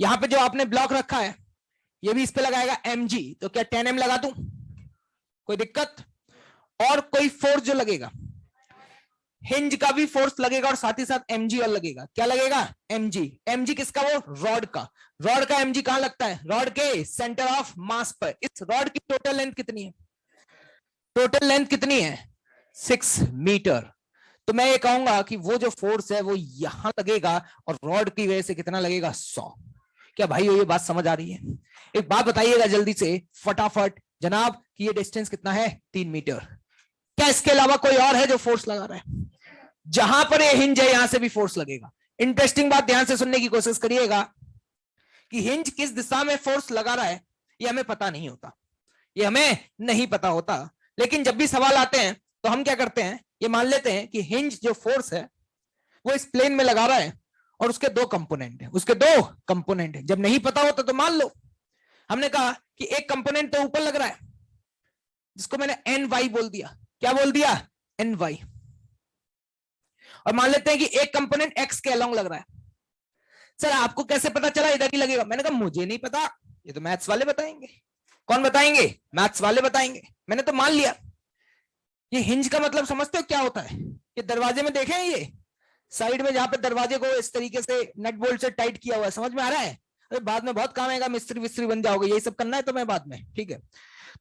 यहां पे जो आपने ब्लॉक रखा है, ये भी इस पे लगाएगा mg, तो क्या 10m लगा दूं? कोई दिक्कत? और कोई फोर्स जो लगेगा, हिंज का भी फोर्स लगेगा और साथ ही साथ mg और लगेगा। क्या लगेगा? mg। mg किसका? वो रॉड का। रॉड का mg कहां लगता है? रॉड के सेंटर ऑफ मास पर। इस रॉड की टोटल लेंथ कितनी है? टोटल लेंथ कितनी है? 6 मीटर। तो मैं ये कहूंगा कि वो जो फोर्स है वो यहां लगेगा और रॉड की वजह से कितना लगेगा? 100। क्या भाई ये बात समझ आ रही है? एक बात बताइएगा जल्दी से फटाफट जनाब, कि ये डिस्टेंस कितना है? 3 मीटर। क्या इसके अलावा कोई और है जो फोर्स लगा रहा है? जहां पर ये हिंज है यहां से भी फोर्स लगेगा। इंटरेस्टिंग बात ध्यान से सुनने की कोशिश करिएगा कि हिंज किस दिशा में फोर्स लगा रहा है ये हमें पता नहीं होता, ये हमें नहीं पता होता। लेकिन जब भी सवाल आते हैं तो हम क्या करते हैं, ये मान लेते हैं कि हिंज जो फोर्स है वो इस प्लेन में लगा रहा है और उसके 2 कंपोनेंट है, उसके 2 कंपोनेंट है। जब नहीं पता होता तो मान लो हमने कहा कि एक कंपोनेंट तो ऊपर लग रहा है, जिसको मैंने एन वाई बोल दिया। क्या बोल दिया? N Y. और मान लेते हैं कि एक कंपोनेंट एक्स के अलोंग लग रहा है। सर आपको कैसे पता चला इधर ही लगेगा? मैंने कहा मुझे नहीं पता, ये तो मैथ्स वाले बताएंगे। कौन बताएंगे? मैथ्स वाले बताएंगे। मैंने तो मान लिया। ये हिंज का मतलब समझते हो क्या होता है? ये दरवाजे में देखें, ये साइड में जहां पे दरवाजे को इस तरीके से नट बोल्ट से टाइट किया हुआ है, समझ में आ रहा है? बाद में बहुत काम आएगा, मिस्त्री विस्त्री बन जाओगे, यही सब करना है तो मैं बाद में, ठीक है।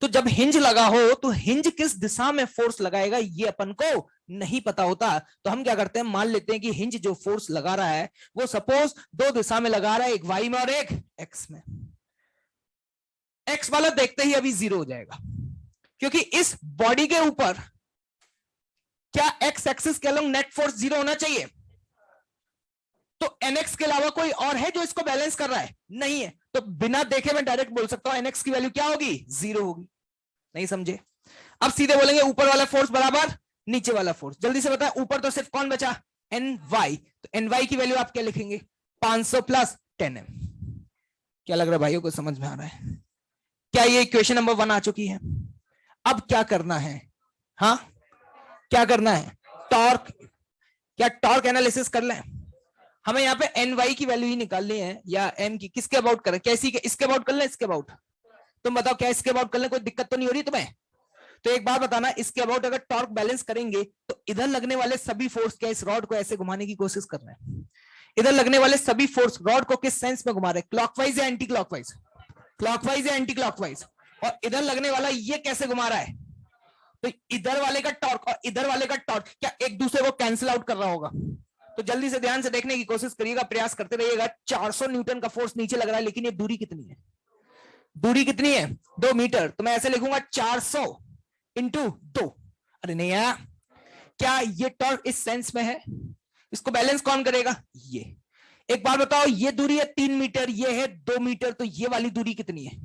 तो जब हिंज लगा हो तो हिंज किस दिशा में फोर्स लगाएगा ये अपन को नहीं पता होता, तो हम क्या करते हैं, मान लेते हैं कि हिंज जो फोर्स लगा रहा है वो सपोज दो दिशा में लगा रहा है, एक वाई में और एक एक्स में। एक्स वाला देखते ही अभी जीरो हो जाएगा, क्योंकि इस बॉडी के ऊपर क्या एक्स एक्सिस के अलोंग नेट फोर्स जीरो होना चाहिए, तो एनएक्स के अलावा कोई और है जो इसको बैलेंस कर रहा है, नहीं है, तो बिना देखे मैं डायरेक्ट बोल सकता हूं एनएक्स की वैल्यू क्या होगी, जीरो होगी। नहीं समझे? अब सीधे बोलेंगे ऊपर वाला फोर्स बराबर नीचे वाला फोर्स, जल्दी से बताएं, ऊपर तो सिर्फ कौन बचा, एन वाई, तो एन वाई की वैल्यू आप क्या लिखेंगे, 500 प्लस 10m। क्या लग रहा है भाइयों को समझ में आ रहा है? क्या ये इक्वेशन नंबर 1 आ चुकी है? अब क्या करना है, हाँ क्या करना है, टॉर्क, क्या टॉर्क एनालिसिस कर लें? हमें यहाँ पे एन वाई की वैल्यू ही निकालनी है, या एम की, किसके अबाउट करें, कैसी के, इसके अबाउट कर लें, इसके अबाउट, तुम बताओ क्या इसके अबाउट कर लें, कोई दिक्कत तो नहीं हो रही तुम्हें? तो एक बात बताना, इसके अबाउट अगर टॉर्क बैलेंस करेंगे तो इधर लगने वाले सभी फोर्स क्या इस रॉड को ऐसे घुमाने की कोशिश कर रहे हैं, इधर लगने वाले सभी फोर्स रॉड को किस सेंस में घुमा रहे हैं, क्लॉकवाइज या एंटी क्लॉकवाइज, क्लॉकवाइज या एंटी क्लॉकवाइज, और इधर लगने वाला ये कैसे घुमा रहा है, तो इधर वाले का टॉर्क और इधर वाले का टॉर्क क्या एक दूसरे को कैंसिल आउट कर रहा होगा? तो जल्दी से ध्यान से देखने की कोशिश करिएगा, प्रयास करते रहिएगा। 400 न्यूटन का फोर्स नीचे लग रहा है, लेकिन ये दूरी कितनी है, दूरी कितनी है, 2 मीटर, तो मैं ऐसे लिखूंगा 400 इंटू 2। अरे नहीं यार, क्या ये टॉर्क इस सेंस में है, इसको बैलेंस कौन करेगा, ये। एक बार बताओ, ये दूरी है 3 मीटर, ये है 2 मीटर, तो ये वाली दूरी कितनी है?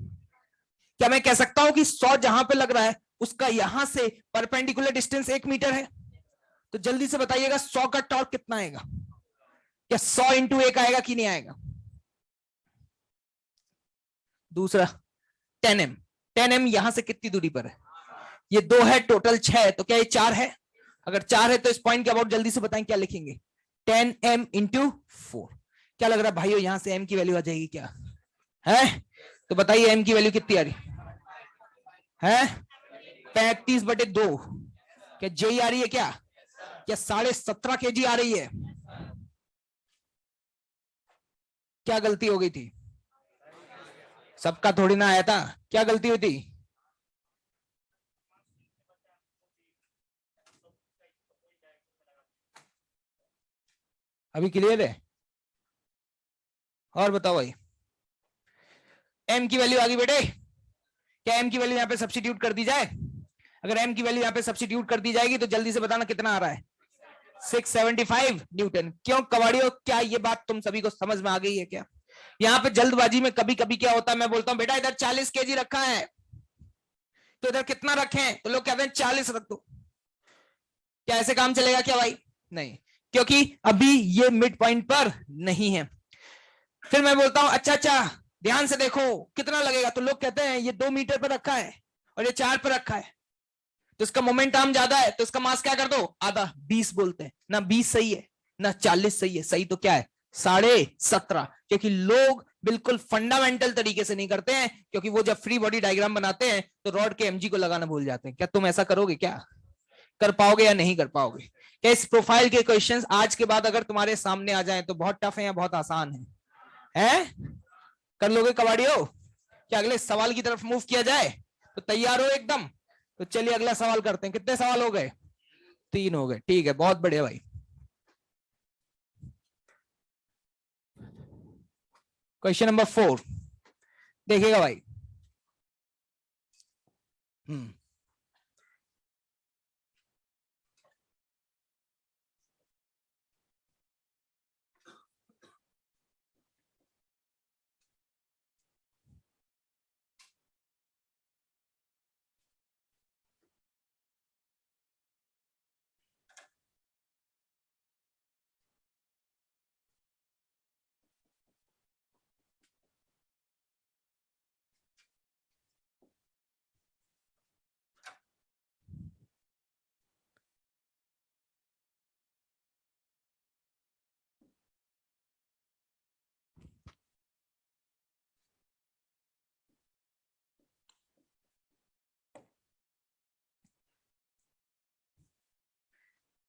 क्या मैं कह सकता हूं कि 100 जहां पे लग रहा है उसका यहां से परपेंडिकुलर डिस्टेंस 1 मीटर है? तो जल्दी से बताइएगा 100 का टॉर्क कितना आएगा, क्या 100 इंटू 1 आएगा कि नहीं आएगा? दूसरा 10m, 10m यहां से कितनी दूरी पर है, ये 2 है, टोटल 6 है, तो क्या ये 4 है? अगर 4 है तो इस पॉइंट के अबाउट जल्दी से बताएं क्या लिखेंगे, 10m इंटू 4। क्या लग रहा है भाइयों, यहां से m की वैल्यू आ जाएगी क्या है? तो बताइए m की वैल्यू कितनी आ रही है, 35/2। क्या जेई आ रही है क्या 17.5 kg आ रही है? क्या गलती हो गई थी, सबका थोड़ी ना आया था, क्या गलती हुई थी? अभी क्लियर है? और बताओ भाई, m की वैल्यू आ गई बेटे, क्या m की वैल्यू यहाँ पे सब्स्टिट्यूट कर दी जाए? अगर m की वैल्यू यहाँ पे सब्स्टिट्यूट कर दी जाएगी तो जल्दी से बताना कितना आ रहा है, 675 न्यूटन। क्यों कबाड़ियों, क्या ये बात तुम सभी को समझ में आ गई है क्या? यहाँ पे जल्दबाजी में कभी कभी क्या होता है, मैं बोलता हूँ बेटा इधर 40 kg रखा है, तो इधर कितना रखें, तो लोग कहते हैं 40 रख दो। क्या ऐसे काम चलेगा क्या भाई? नहीं, क्योंकि अभी ये मिड पॉइंट पर नहीं है। फिर मैं बोलता हूं अच्छा अच्छा ध्यान से देखो कितना लगेगा, तो लोग कहते हैं ये 2 मीटर पर रखा है और ये 4 पर रखा है, तो इसका मोमेंट आर्म ज्यादा है, तो इसका मास क्या कर दो, आधा, 20 बोलते हैं ना, 20 सही है ना 40 सही है, सही तो क्या है 17.5, क्योंकि लोग बिल्कुल फंडामेंटल तरीके से नहीं करते हैं, क्योंकि वो जब फ्री बॉडी डायग्राम बनाते हैं तो रॉड के एमजी को लगाना भूल जाते हैं। क्या तुम ऐसा करोगे, क्या कर पाओगे या नहीं कर पाओगे? क्या इस प्रोफाइल के क्वेश्चंस आज के बाद अगर तुम्हारे सामने आ जाएं तो बहुत टफ है या बहुत आसान है? कर लोगे कबाड़ियों? क्या अगले सवाल की तरफ मूव किया जाए, तो तैयार हो एकदम? तो चलिए अगला सवाल करते हैं। कितने सवाल हो गए, 3 हो गए, ठीक है, बहुत बढ़िया भाई। क्वेश्चन नंबर 4 देखिएगा भाई।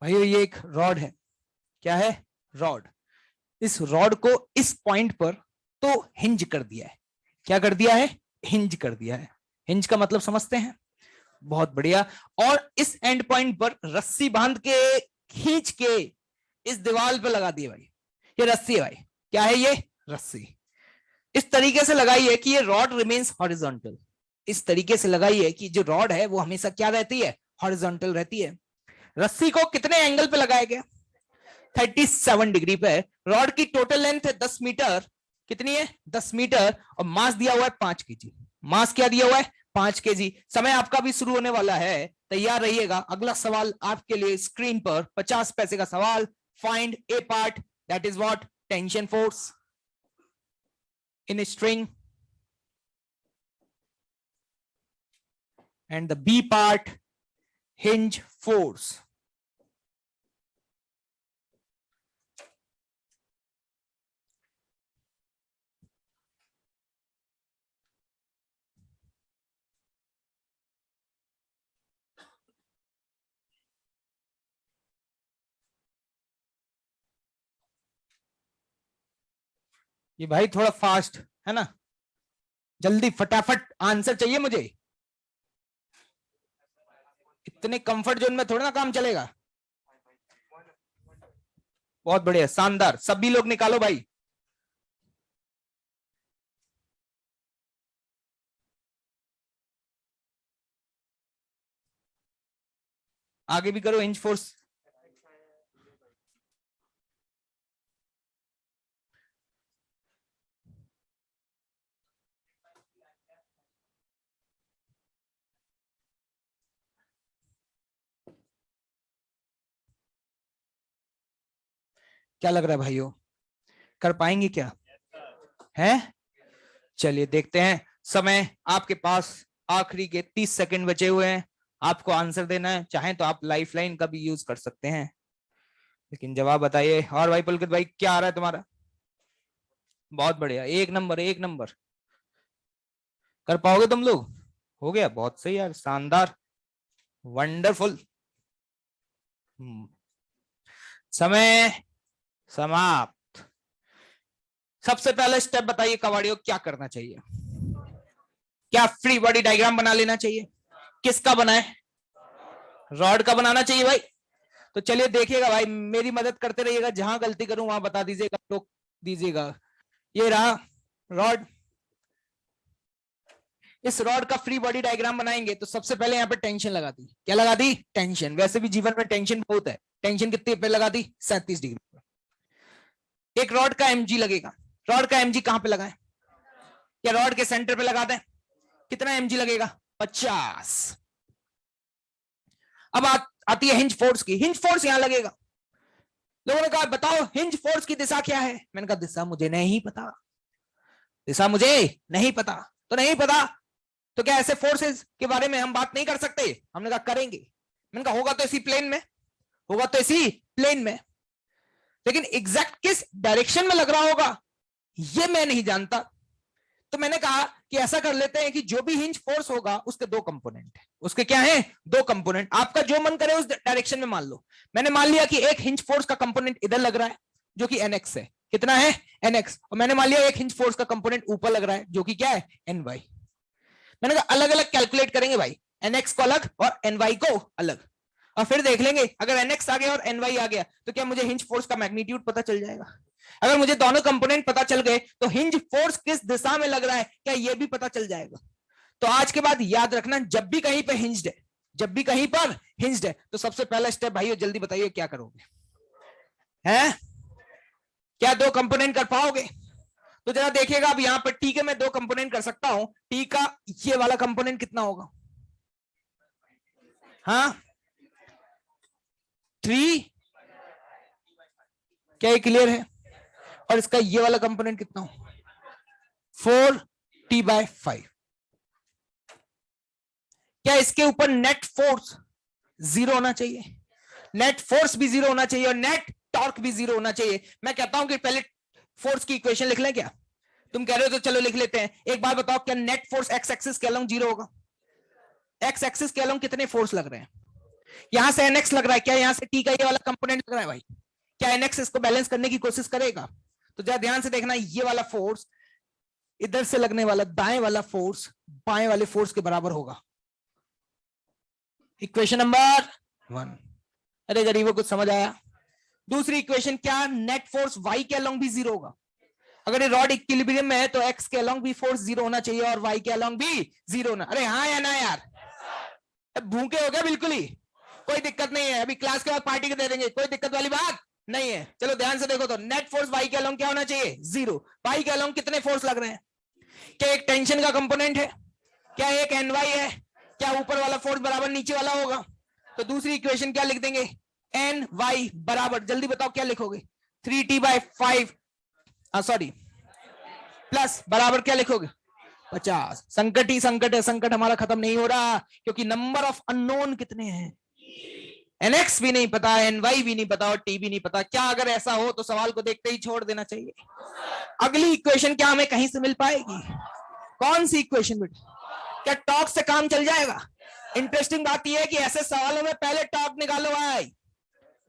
भाई ये एक रॉड है, क्या है, रॉड। इस रॉड को इस पॉइंट पर तो हिंज कर दिया है। क्या कर दिया है? हिंज कर दिया है। हिंज का मतलब समझते हैं? बहुत बढ़िया। और इस एंड पॉइंट पर रस्सी बांध के खींच के इस दीवार पे लगा दिए भाई। ये रस्सी है भाई। क्या है ये? रस्सी। इस तरीके से लगाई है कि ये रॉड रिमेन्स हॉरिजॉन्टल। इस तरीके से लगाई है कि जो रॉड है वो हमेशा क्या रहती है? हॉरिजॉन्टल रहती है। रस्सी को कितने एंगल पे लगाया गया? 37 डिग्री पे। रॉड की टोटल लेंथ है 10 मीटर। कितनी है? 10 मीटर। और मास दिया हुआ है 5 केजी। मास क्या दिया हुआ है? 5 केजी। समय आपका भी शुरू होने वाला है, तैयार रहिएगा। अगला सवाल आपके लिए स्क्रीन पर 50 पैसे का सवाल। Find A part that is what? Tension force in a string, and the B part, hinge force. ये भाई थोड़ा फास्ट है ना, जल्दी फटाफट आंसर चाहिए मुझे। इतने कंफर्ट जोन में थोड़ा ना काम चलेगा। बहुत बढ़िया, शानदार। सभी लोग निकालो भाई। आगे भी करो हिंज फोर्स। क्या लग रहा है भाइयों, कर पाएंगे क्या? है? चलिए देखते हैं। समय आपके पास आखिरी के 30 सेकंड बचे हुए हैं। आपको आंसर देना है, चाहें तो आप लाइफलाइन का भी यूज कर सकते हैं, लेकिन जवाब बताइए। और भाई पुलकित भाई क्या आ रहा है तुम्हारा? बहुत बढ़िया, एक नंबर, एक नंबर। कर पाओगे तुम लोग? हो गया, बहुत सही यार, शानदार, वंडरफुल। समय समाप्त। सबसे पहले स्टेप बताइए कबाड़ियों, क्या करना चाहिए? क्या फ्री बॉडी डायग्राम बना लेना चाहिए? किसका बनाए? रॉड का बनाना चाहिए भाई। तो चलिए देखिएगा भाई, मेरी मदद करते रहिएगा, जहां गलती करूं वहां बता दीजिएगा, टोक दीजिएगा। ये रहा रॉड। इस रॉड का फ्री बॉडी डायग्राम बनाएंगे तो सबसे पहले यहाँ पे टेंशन लगा दी। क्या लगा दी? टेंशन। वैसे भी जीवन में टेंशन बहुत है। टेंशन कितने पे लगा दी? 37 डिग्री पे। एक रॉड का एमजी लगेगा। रॉड का एमजी कहां पे लगाएं? या रॉड के सेंटर पे लगा दें? कितना एमजी लगेगा? 50। अब आती है हिंज फोर्स की। हिंज फोर्स यहां लगेगा। लोगों ने कहा बताओ हिंज फोर्स की दिशा क्या है? मैंने कहा दिशा मुझे नहीं पता। दिशा मुझे नहीं पता। तो नहीं पता तो क्या ऐसे फोर्सेस के बारे में हम बात नहीं कर सकते? हमने कहा करेंगे। मैंने कहा होगा तो इसी प्लेन में, होगा तो इसी प्लेन में, लेकिन एग्जैक्ट किस डायरेक्शन में लग रहा होगा ये मैं नहीं जानता। तो मैंने कहा कि ऐसा कर लेते हैं कि जो भी हिंज फोर्स होगा उसके दो कंपोनेंट है। उसके क्या है? दो कंपोनेंट। आपका जो मन करे उस डायरेक्शन में मान लो। मैंने मान लिया कि एक हिंज फोर्स का कंपोनेंट इधर लग रहा है जो कि NX है। कितना है? NX। और मैंने मान लिया एक हिंज फोर्स का कंपोनेंट ऊपर लग रहा है जो कि क्या है? NY। मैंने कहा अलग अलग कैलकुलेट करेंगे भाई, NX को अलग और NY को अलग, और फिर देख लेंगे अगर NX आ गया और NY आ गया तो क्या मुझे हिंज फोर्स का मैग्नीट्यूड पता चल जाएगा। अगर मुझे दोनों कंपोनेंट पता चल गए तो हिंज फोर्स किस दिशा में लग रहा है क्या ये भी पता चल जाएगा। तो आज के बाद याद रखना, जब भी कहीं पे हिंज्ड है, जब भी कहीं पर हिंज्ड है, तो सबसे पहला स्टेप भाइयों जल्दी बताइए क्या करोगे? हैं? क्या दो कंपोनेंट कर पाओगे? तो जरा देखिएगा, अब यहां पर टी के मैं दो कंपोनेंट कर सकता हूं। टी का ये वाला कंपोनेंट कितना होगा? हाँ, 3। क्या ये क्लियर है? और इसका ये वाला कंपोनेंट कितना हो? 4T/5। क्या इसके ऊपर नेट फोर्स 0 होना चाहिए? नेट फोर्स भी 0 होना चाहिए और नेट टॉर्क भी 0 होना चाहिए। मैं कहता हूं कि पहले फोर्स की इक्वेशन लिख लें क्या? तुम कह रहे हो तो चलो लिख लेते हैं। एक बात बताओ, क्या नेट फोर्स एक्स एक्सिस के अलोंग 0 होगा? एक्स एक्सिस के अलोंग कितने फोर्स लग रहे हैं? यहां से NX लग रहा है, क्या यहां से T का ये वाला कंपोनेंट लग रहा है भाई? क्या NX इसको बैलेंस करने की कोशिश करेगा? तो जरा ध्यान से देखना, ये वाला फोर्स इधर से लगने वाला दाएं वाला फोर्स बाएं वाले फोर्स के बराबर होगा। Equation number 1। अरे गरीबों कुछ समझ आया? दूसरी इक्वेशन क्या, नेट फोर्स y के अलोंग भी 0 होगा। अगर ये रॉड इक्विलिब्रियम में है तो x के अलोंग भी फोर्स 0 होना चाहिए और y के अलोंग भी 0 होना। अरे हाँ या ना यार? भूखे हो गया बिल्कुल ही? कोई दिक्कत नहीं है, अभी क्लास के बाद पार्टी के दे देंगे, कोई दिक्कत वाली बात नहीं है। चलो ध्यान से देखो तो नेट फोर्स y के अलोंग क्या होना चाहिए, 0। y के अलोंग कितने फोर्स लग रहे हैं? क्या एक टेंशन का कंपोनेंट है? क्या एक ny है? क्या ऊपर वाला फोर्स बराबर नीचे वाला होगा? तो दूसरी इक्वेशन क्या लिख देंगे, ny बराबर, जल्दी बताओ क्या लिखोगे, 3t/5 सॉरी प्लस बराबर क्या लिखोगे, 50। संकट ही संकट है, संकट हमारा खत्म नहीं हो रहा, क्योंकि नंबर ऑफ अननोन कितने हैं, nx भी नहीं पता, ny भी नहीं पता और t भी नहीं पता। क्या अगर ऐसा हो तो सवाल को देखते ही छोड़ देना चाहिए? अगली इक्वेशन क्या हमें कहीं से मिल पाएगी? कौन सी इक्वेशन बेटा? क्या टॉर्क से काम चल जाएगा? इंटरेस्टिंग बात यह है कि ऐसे सवालों में पहले टॉर्क निकालो भाई।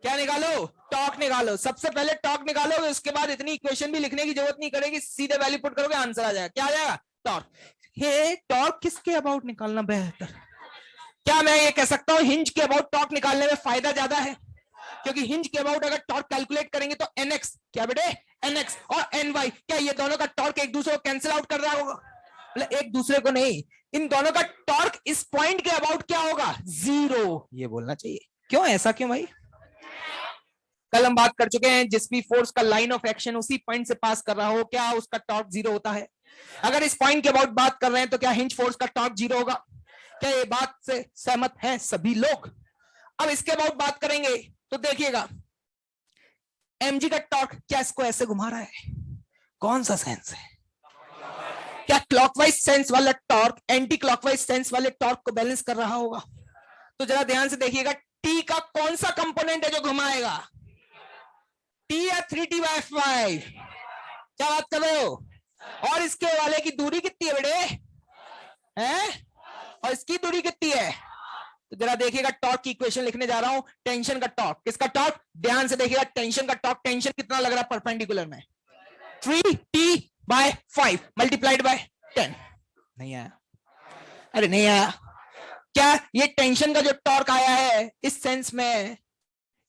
क्या निकालो? टॉर्क निकालो। सबसे पहले टॉर्क निकालोगे, उसके बाद इतनी इक्वेशन भी लिखने की जरूरत नहीं करेगी, सीधे वैल्यू पुट करोगे, आंसर आ जाएगा। क्या आ जाएगा? टॉर्क। हे टॉर्क किसके अबाउट निकालना बेहतर? क्या मैं ये कह सकता हूं हिंज के अबाउट टॉर्क निकालने में फायदा ज्यादा है? क्योंकि हिंज के अबाउट अगर टॉर्क कैलकुलेट करेंगे तो nx, क्या बेटे, nx और ny, क्या ये दोनों का टॉर्क एक दूसरे को कैंसिल आउट कर रहा होगा? मतलब एक दूसरे को नहीं, इन दोनों का टॉर्क इस पॉइंट के अबाउट क्या होगा, 0, ये बोलना चाहिए। क्यों, ऐसा क्यों भाई? कल हम बात कर चुके हैं, जिस भी फोर्स का लाइन ऑफ एक्शन उसी पॉइंट से पास कर रहा हो, क्या उसका टॉर्क 0 होता है? अगर इस पॉइंट के अबाउट बात कर रहे हैं तो क्या हिंज फोर्स का टॉर्क 0 होगा? क्या ये बात से सहमत हैं सभी लोग? अब इसके अबाउट बात करेंगे तो देखिएगा, mg का टॉर्क, क्या इसको ऐसे घुमा रहा है? कौन सा सेंस है? क्या क्लॉकवाइज सेंस वाला टॉर्क एंटी क्लॉकवाइज सेंस वाले टॉर्क को बैलेंस कर रहा होगा? तो जरा ध्यान से देखिएगा, t का कौन सा कंपोनेंट है जो घुमाएगा, t या 3t/5? क्या बात कर रहे हो? और इसके वाले की दूरी कितनी है बेटे, हैं? और इसकी दूरी कितनी है? तो जरा देखिएगा, टॉर्क की इक्वेशन लिखने जा रहा हूं, टेंशन का टॉर्क। किसका टॉर्क? ध्यान से देखिएगा, टेंशन का टॉर्क। टेंशन कितना लग रहा है परपेंडिकुलर में? 3t/5 multiplied by 10। नहीं आया? अरे नहीं आया? क्या ये टेंशन का जो टॉर्क आया है इस सेंस में,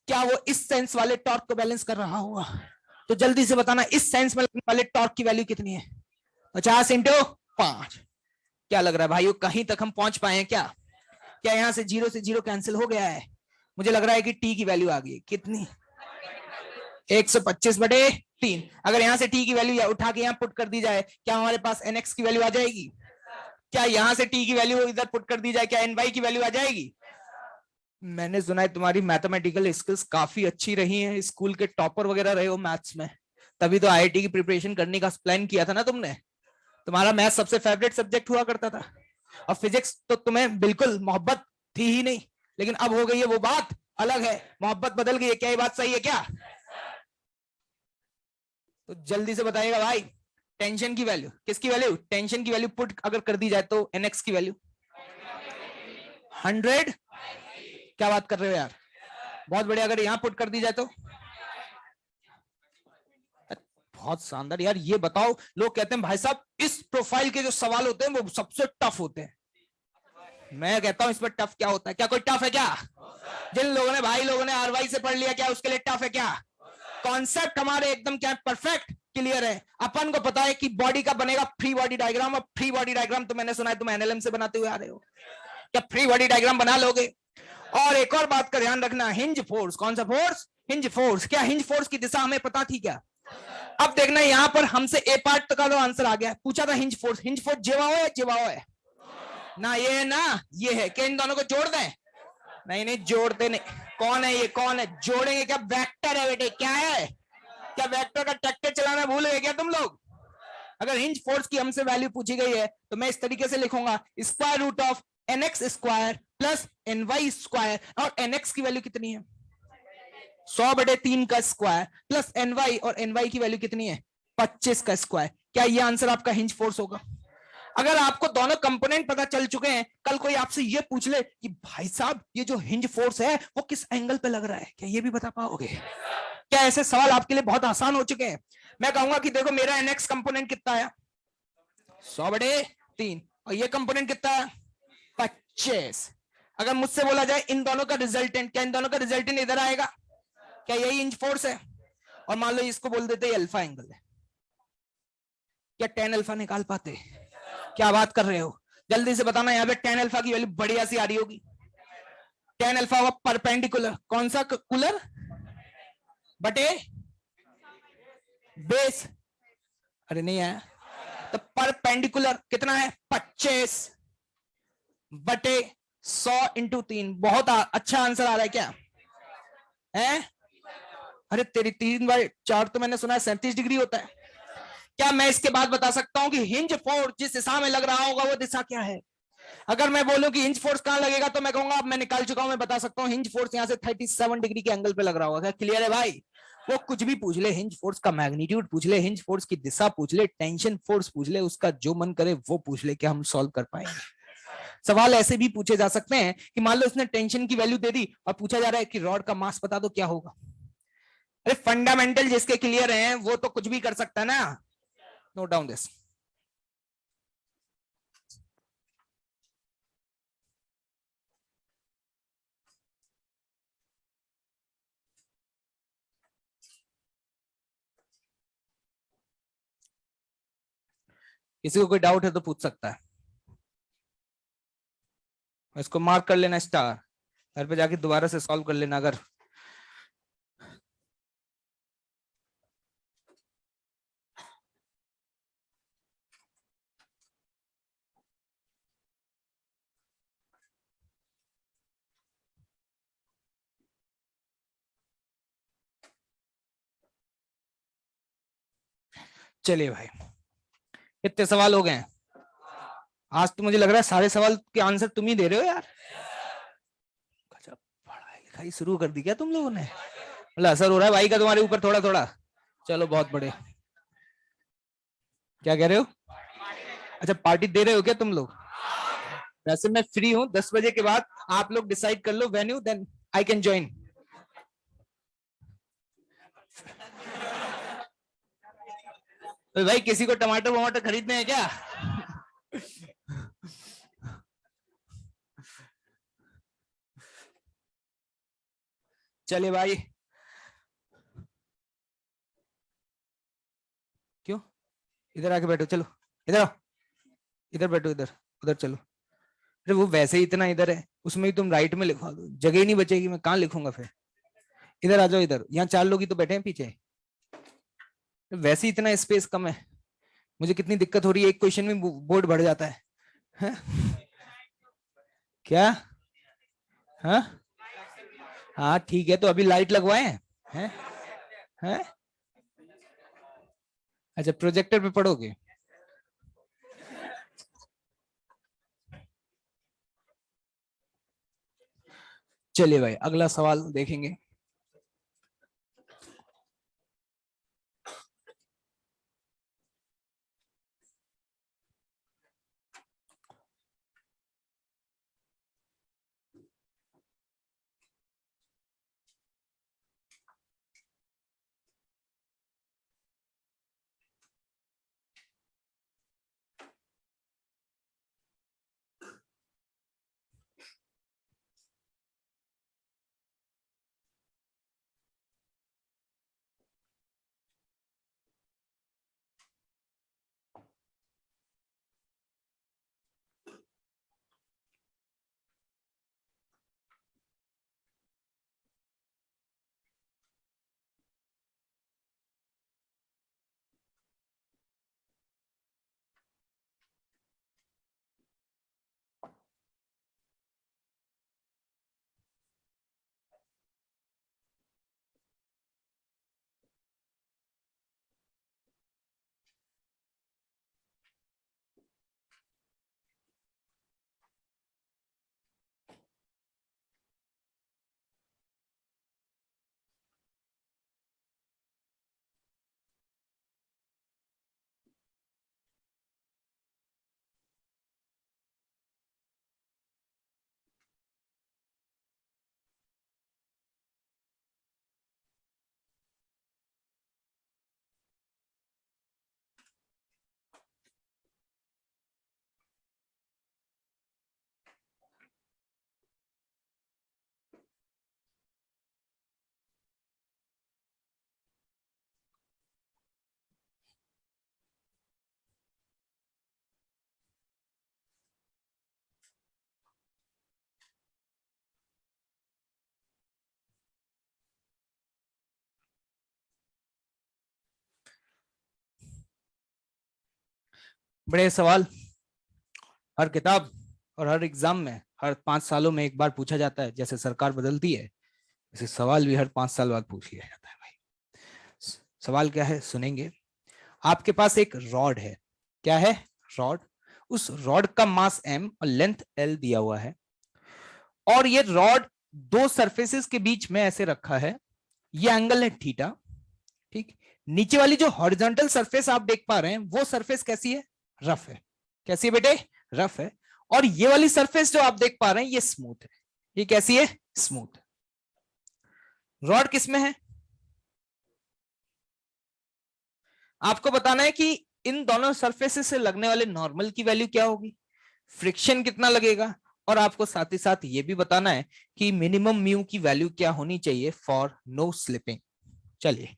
क्या वो इस सेंस वाले टॉर्क को बैलेंस कर रहा होगा? तो जल्दी से बताना, इस सेंस में वाले टॉर्क की वैल्यू कितनी है? 50 × 5। क्या लग रहा है भाइयों, कहीं तक हम पहुंच पाए हैं क्या? क्या यहां से 0 से 0 कैंसिल हो गया है? मुझे लग रहा है कि t की वैल्यू आ गई। कितनी? 125/3। अगर यहां से t की वैल्यू उठा के यहां पुट कर दी जाए, क्या हमारे पास nx की वैल्यू आ जाएगी? क्या यहां से t की वैल्यू इधर पुट कर दी जाए, क्या ny की वैल्यू आ जाएगी? मैंने सुना है तुम्हारी मैथमेटिकल स्किल्स काफी अच्छी रही हैं, स्कूल के टॉपर वगैरह रहे हो मैथ्स में, तभी तो आईआईटी की प्रिपरेशन करने का प्लान किया था ना तुमने। तुम्हारा मैथ सबसे फेवरेट सब्जेक्ट हुआ करता था, और फिजिक्स तो तुम्हें बिल्कुल मोहब्बत थी ही नहीं, लेकिन अब हो गई है वो बात अलग है, मोहब्बत बदल गई है। क्या ये बात सही है क्या? तो जल्दी से बताइएगा भाई, टेंशन की वैल्यू, किसकी वैल्यू? टेंशन की वैल्यू पुट अगर कर दी जाए तो nx की वैल्यू 100। क्या बात कर रहे हो यार? बहुत बढ़िया। अगर यहां पुट कर दी जाए तो बहुत शानदार। यार ये बताओ, लोग कहते हैं भाई साहब इस प्रोफाइल के जो सवाल होते हैं वो सबसे टफ होते हैं। मैं कहता हूं इसमें टफ क्या होता है? क्या कोई टफ है क्या? जिन लोगों ने, भाई लोगों ने आरवाई से पढ़ लिया, क्या उसके लिए टफ है क्या? कॉन्सेप्ट हमारे एकदम क्या परफेक्ट क्लियर है। अपन को पता है कि बॉडी का बनेगा फ्री बॉडी डायग्राम, और फ्री बॉडी डायग्राम तो मैंने सुना है तुम एनएलएम से बनाते हुए आ रहे हो। क्या फ्री बॉडी डायग्राम बना लोगे? और एक और बात का ध्यान रखना, हिंज फोर्स। कौन सा फोर्स? Hinge force. क्या हिंज फोर्स की दिशा हमें पता थी क्या? अब देखना, यहां पर हमसे ए पार्ट का तो आंसर आ गया। पूछा था हिंज फोर्स, हिंज फोर्स जेवाओ है, जेवाओ है ना, ये है ना, ये है। क्या इन दोनों को जोड़ दें? नहीं नहीं, जोड़ते नहीं। कौन है ये? कौन है? जोड़ेंगे क्या? वेक्टर है बेटे। क्या है? क्या वेक्टर का ट्रैक्टर चलाना भूल गए क्या तुम लोग? अगर हिंज फोर्स की हमसे वैल्यू पूछी गई है तो मैं इस तरीके से लिखूंगा, square root of nx square plus ny square. और nx की वैल्यू कितनी है? 100/3 का स्क्वायर प्लस ny, और ny की वैल्यू कितनी है? 25 का स्क्वायर। क्या ये आंसर आपका हिंज फोर्स होगा? अगर आपको दोनों कंपोनेंट पता चल चुके हैं, कल कोई आपसे ये पूछ ले कि भाई साहब ये जो हिंज फोर्स है वो किस एंगल पे लग रहा है, क्या ये भी बता पाओगे? क्या ऐसे सवाल आपके लिए बहुत आसान हो चुके हैं? मैं कहूंगा कि देखो मेरा nx कंपोनेंट कितना है, 100/3। और ये कंपोनेंट कितना है? 25। अगर मुझसे बोला जाए इन दोनों का रिजल्टेंट, क्या इन दोनों का रिजल्टेंट इधर आएगा? क्या यही इंच फोर्स है? और मान लो इसको बोल देते अल्फा एंगल है, क्या tan अल्फा निकाल पाते? क्या बात कर रहे हो? जल्दी से बताना, यहाँ पे tan अल्फा की वैल्यू बढ़िया सी आ रही होगी। tan अल्फा हुआ परपेंडिकुलर, कौन सा कुलर बटे बेस? अरे नहीं आया तो परपेंडिकुलर कितना है? 25/100 × 3। बहुत अच्छा आंसर आ रहा है क्या है? अरे तेरी 3/4 तो मैंने सुना है 37 डिग्री होता है। क्या मैं इसके बाद बता सकता हूं कि हिंज फोर्स जिस दिशा में लग रहा होगा वो दिशा क्या है? अगर मैं बोलूं कि हिंज फोर्स कहां लगेगा तो मैं कहूंगा अब मैं निकाल चुका हूं, मैं बता सकता हूं हिंज फोर्स यहां से 37 डिग्री के एंगल पे लग रहा होगा। क्या क्लियर है भाई? वो कुछ भी पूछ ले, हिंज फोर्स का मैग्नीट्यूड पूछ ले, हिंज फोर्स की दिशा पूछ ले, टेंशन फोर्स पूछ ले, उसका जो मन करे वो पूछ ले, क्या हम सॉल्व कर पाएंगे? सवाल ऐसे भी पूछे जा सकते हैं कि मान लो उसने टेंशन की वैल्यू दे दी और पूछा जा रहा है कि रॉड का मास बता दो क्या होगा। अरे फंडामेंटल जिसके क्लियर हैं वो तो कुछ भी कर सकता है ना। Note down this. किसी को कोई डाउट है तो पूछ सकता है। इसको मार्क कर लेना स्टार, घर पे जाके दोबारा से सॉल्व कर लेना अगर चलिए भाई, कितने सवाल हो गए हैं? आज तो मुझे लग रहा है सारे सवाल के आंसर तुम ही दे रहे हो यार। गजब, पढ़ाई लिखाई शुरू कर दी क्या तुम लोगों ने? मतलब असर हो रहा है भाई का तुम्हारे ऊपर थोड़ा थोड़ा। चलो बहुत बढ़िया। क्या कह रहे हो? अच्छा पार्टी दे रहे हो क्या तुम लोग? वैसे मैं फ्री हूँ 10 बजे के बाद, आप लोग डिसाइड कर लो venue, then I can join. तो भाई किसी को टमाटर वमाटर खरीदने हैं क्या? चलिए भाई। क्यों? इधर आके बैठो, चलो इधर आओ, इधर बैठो, इधर उधर चलो। अरे वो वैसे ही इतना इधर है, उसमें ही तुम राइट में लिखवा दो, जगह ही नहीं बचेगी, मैं कहाँ लिखूंगा फिर। इधर आ जाओ, इधर, यहाँ 4 लोग ही तो बैठे हैं पीछे, वैसे ही इतना स्पेस कम है। मुझे कितनी दिक्कत हो रही है, एक क्वेश्चन में बोर्ड भर जाता है? क्या? हाँ हाँ ठीक है, तो अभी लाइट लगवाए हैं? हैं? अच्छा प्रोजेक्टर पे पढ़ोगे? चलिए भाई अगला सवाल देखेंगे। बड़े सवाल हर किताब और हर एग्जाम में हर 5 सालों में एक बार पूछा जाता है। जैसे सरकार बदलती है, ऐसे सवाल भी हर 5 साल बाद पूछ लिया जाता है भाई। सवाल क्या है सुनेंगे। आपके पास एक रॉड है, क्या है? रॉड। उस रॉड का मास m और लेंथ l दिया हुआ है, और ये रॉड दो सरफेसेस के बीच में ऐसे रखा है। ये एंगल है थीटा, ठीक। नीचे वाली जो हॉरिजॉन्टल सरफेस आप देख पा रहे हैं, वो सरफेस कैसी है? रफ है। कैसी है बेटे? रफ है। और ये वाली सरफेस जो आप देख पा रहे हैं, ये स्मूथ है। ये कैसी है? स्मूथ। रॉड किस में है? आपको बताना है कि इन दोनों सरफेसेस से लगने वाले नॉर्मल की वैल्यू क्या होगी, फ्रिक्शन कितना लगेगा, और आपको साथ ही साथ ये भी बताना है कि मिनिमम म्यू की वैल्यू क्या होनी चाहिए फॉर नो स्लिपिंग। चलिए,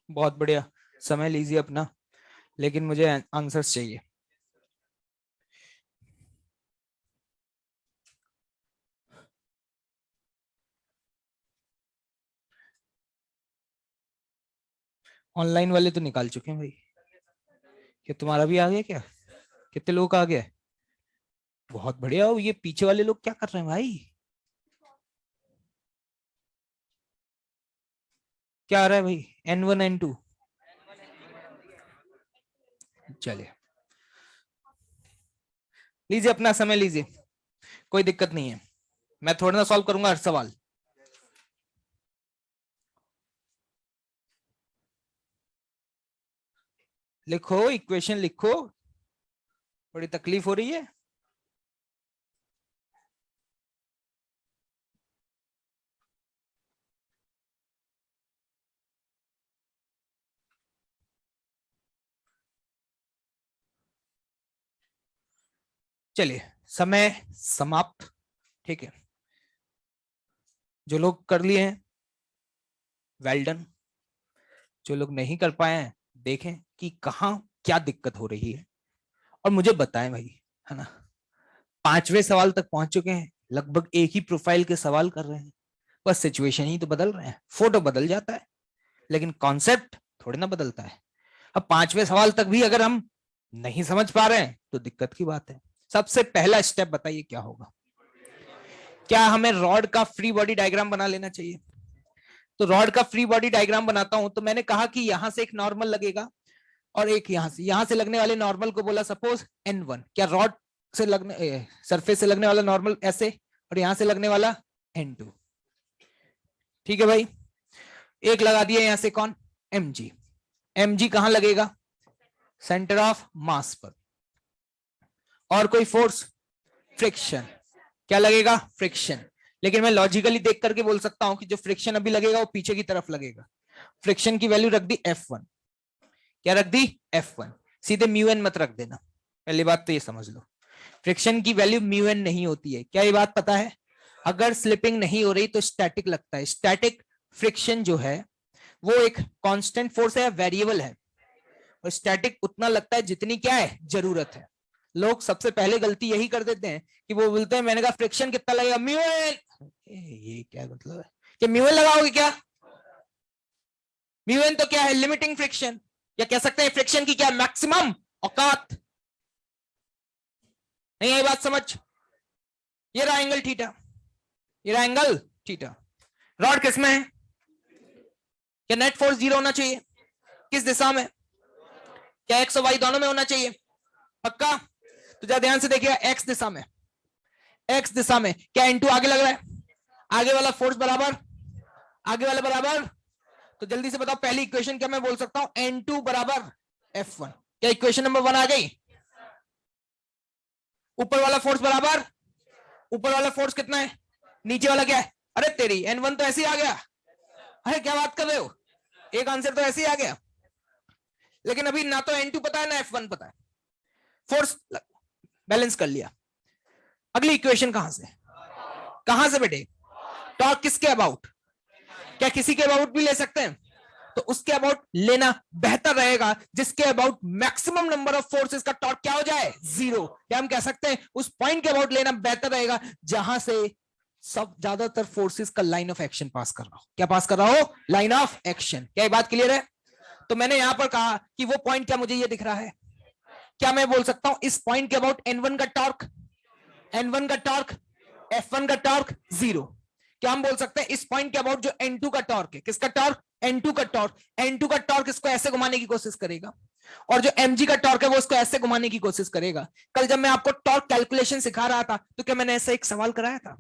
बहुत बढ़िया। समय लीजिए अपना, लेकिन मुझे आंसर्स चाहिए। ऑनलाइन वाले तो निकाल चुके हैं भाई। क्या तुम्हारा भी आ गया क्या? कितने लोग आ गया? बहुत बढ़िया। ये पीछे वाले लोग क्या कर रहे हैं भाई? क्या आ रहा है भाई? N1 N2? चलिए, लीजिए अपना समय लीजिए, कोई दिक्कत नहीं है। मैं थोड़ा ना सॉल्व करूंगा हर सवाल। लिखो, इक्वेशन लिखो। बड़ी तकलीफ हो रही है। चलिए, समय समाप्त। ठीक है, जो लोग कर लिए हैं वेल डन। जो लोग नहीं कर पाए हैं, देखें कि कहाँ क्या दिक्कत हो रही है और मुझे बताएं भाई, है ना। 5वें सवाल तक पहुंच चुके हैं, लगभग एक ही प्रोफाइल के सवाल कर रहे हैं। बस सिचुएशन ही तो बदल रहे हैं, फोटो बदल जाता है, लेकिन कॉन्सेप्ट थोड़ी ना बदलता है। अब 5वें सवाल तक भी अगर हम नहीं समझ पा रहे हैं तो दिक्कत की बात है। सबसे पहला स्टेप बताइए क्या होगा? क्या हमें रॉड का फ्री बॉडी डायग्राम बना लेना चाहिए? तो रॉड का फ्री बॉडी डायग्राम बनाता हूं, तो मैंने कहा कि यहां से एक नॉर्मल लगेगा और एक यहां से लगने वाले नॉर्मल को बोला सपोज N1। क्या रॉड से लगने सरफेस से लगने वाला नॉर्मल ऐसे, और यहां से लगने वाला N2। ठीक है भाई, एक लगा दिया यहां से कौन? mg। mg कहां लगेगा? सेंटर ऑफ मास पर। और कोई फोर्स? फ्रिक्शन। क्या लगेगा? फ्रिक्शन। लेकिन मैं लॉजिकली देख करके बोल सकता हूं कि जो फ्रिक्शन अभी लगेगा वो पीछे की तरफ लगेगा। फ्रिक्शन की वैल्यू रख दी F1। क्या रख दी? F1। सीधे म्यू एन मत रख देना, पहली बात तो ये समझ लो। फ्रिक्शन की वैल्यू म्यू एन नहीं होती है, क्या ये बात पता है? अगर स्लिपिंग नहीं हो रही तो स्टैटिक लगता है। स्टैटिक फ्रिक्शन जो है वो एक कांस्टेंट फोर्स है या वेरिएबल है, और स्टैटिक उतना लगता है जितनी क्या है जरूरत है। लोग सबसे पहले गलती यही कर देते हैं कि वो बोलते हैं मैंने कहा फ्रिक्शन कितना लगेगा? Mu N. ये क्या मतलब है कि म्यू एन लगाओगे क्या? म्यू एन तो क्या है? लिमिटिंग फ्रिक्शन, या कह सकते हैं फ्रिक्शन की क्या मैक्सिमम औकात। नहीं आई बात समझ? ये रहा एंगल थीटा, ये रहा एंगल थीटा। रॉड किस में है? क्या नेट फोर्स 0 होना चाहिए? किस दिशा में? क्या एक्स और वाई दोनों में होना चाहिए? पक्का? तो जरा ध्यान से देखिएगा, एक्स दिशा में, एक्स दिशा में क्या N2 आगे लग रहा है, आगे वाला फोर्स बराबर, आगे वाला बराबर। तो जल्दी से बताओ पहली इक्वेशन क्या मैं बोल सकता हूं, N2 बराबर F1। क्या इक्वेशन नंबर 1 आ गई? ऊपर वाला फोर्स बराबर, ऊपर वाला फोर्स कितना है, नीचे वाला क्या है, अरे तेरी N1 तो ऐसे ही आ गया। अरे क्या बात कर रहे हो, एक आंसर तो ऐसे ही आ गया। लेकिन अभी ना तो N2 पता है ना F1 पता है, फोर्स बैलेंस कर लिया। अगली इक्वेशन कहां से बेटे, टॉर्क किसके अबाउट, क्या किसी के अबाउट भी ले सकते हैं? तो उसके अबाउट लेना बेहतर रहेगा जिसके about maximum number of forces का टॉर्क क्या हो जाए, 0। या हम कह सकते हैं उस पॉइंट के अबाउट लेना बेहतर रहेगा जहां से सब ज्यादातर फोर्सेस का लाइन ऑफ एक्शन पास कर रहा हो। क्या पास कर रहा हो, लाइन ऑफ एक्शन। क्या ये बात क्लियर है? तो मैंने यहां पर कहा कि वो पॉइंट क्या मुझे ये दिख रहा है, क्या मैं बोल सकता हूं इस पॉइंट के अबाउट N1 का टॉर्क, N1 का टॉर्क, F1 का टॉर्क 0। क्या हम बोल सकते हैं इस पॉइंट के अबाउट जो N2 का टॉर्क है, किसका टॉर्क, N2 का टॉर्क, N2 का टॉर्क इसको ऐसे घुमाने की कोशिश करेगा और जो mg का टॉर्क है वो इसको ऐसे घुमाने की कोशिश करेगा। कल जब मैं आपको टॉर्क कैलकुलेशन सिखा रहा था तो क्या मैंने ऐसा एक सवाल कराया था?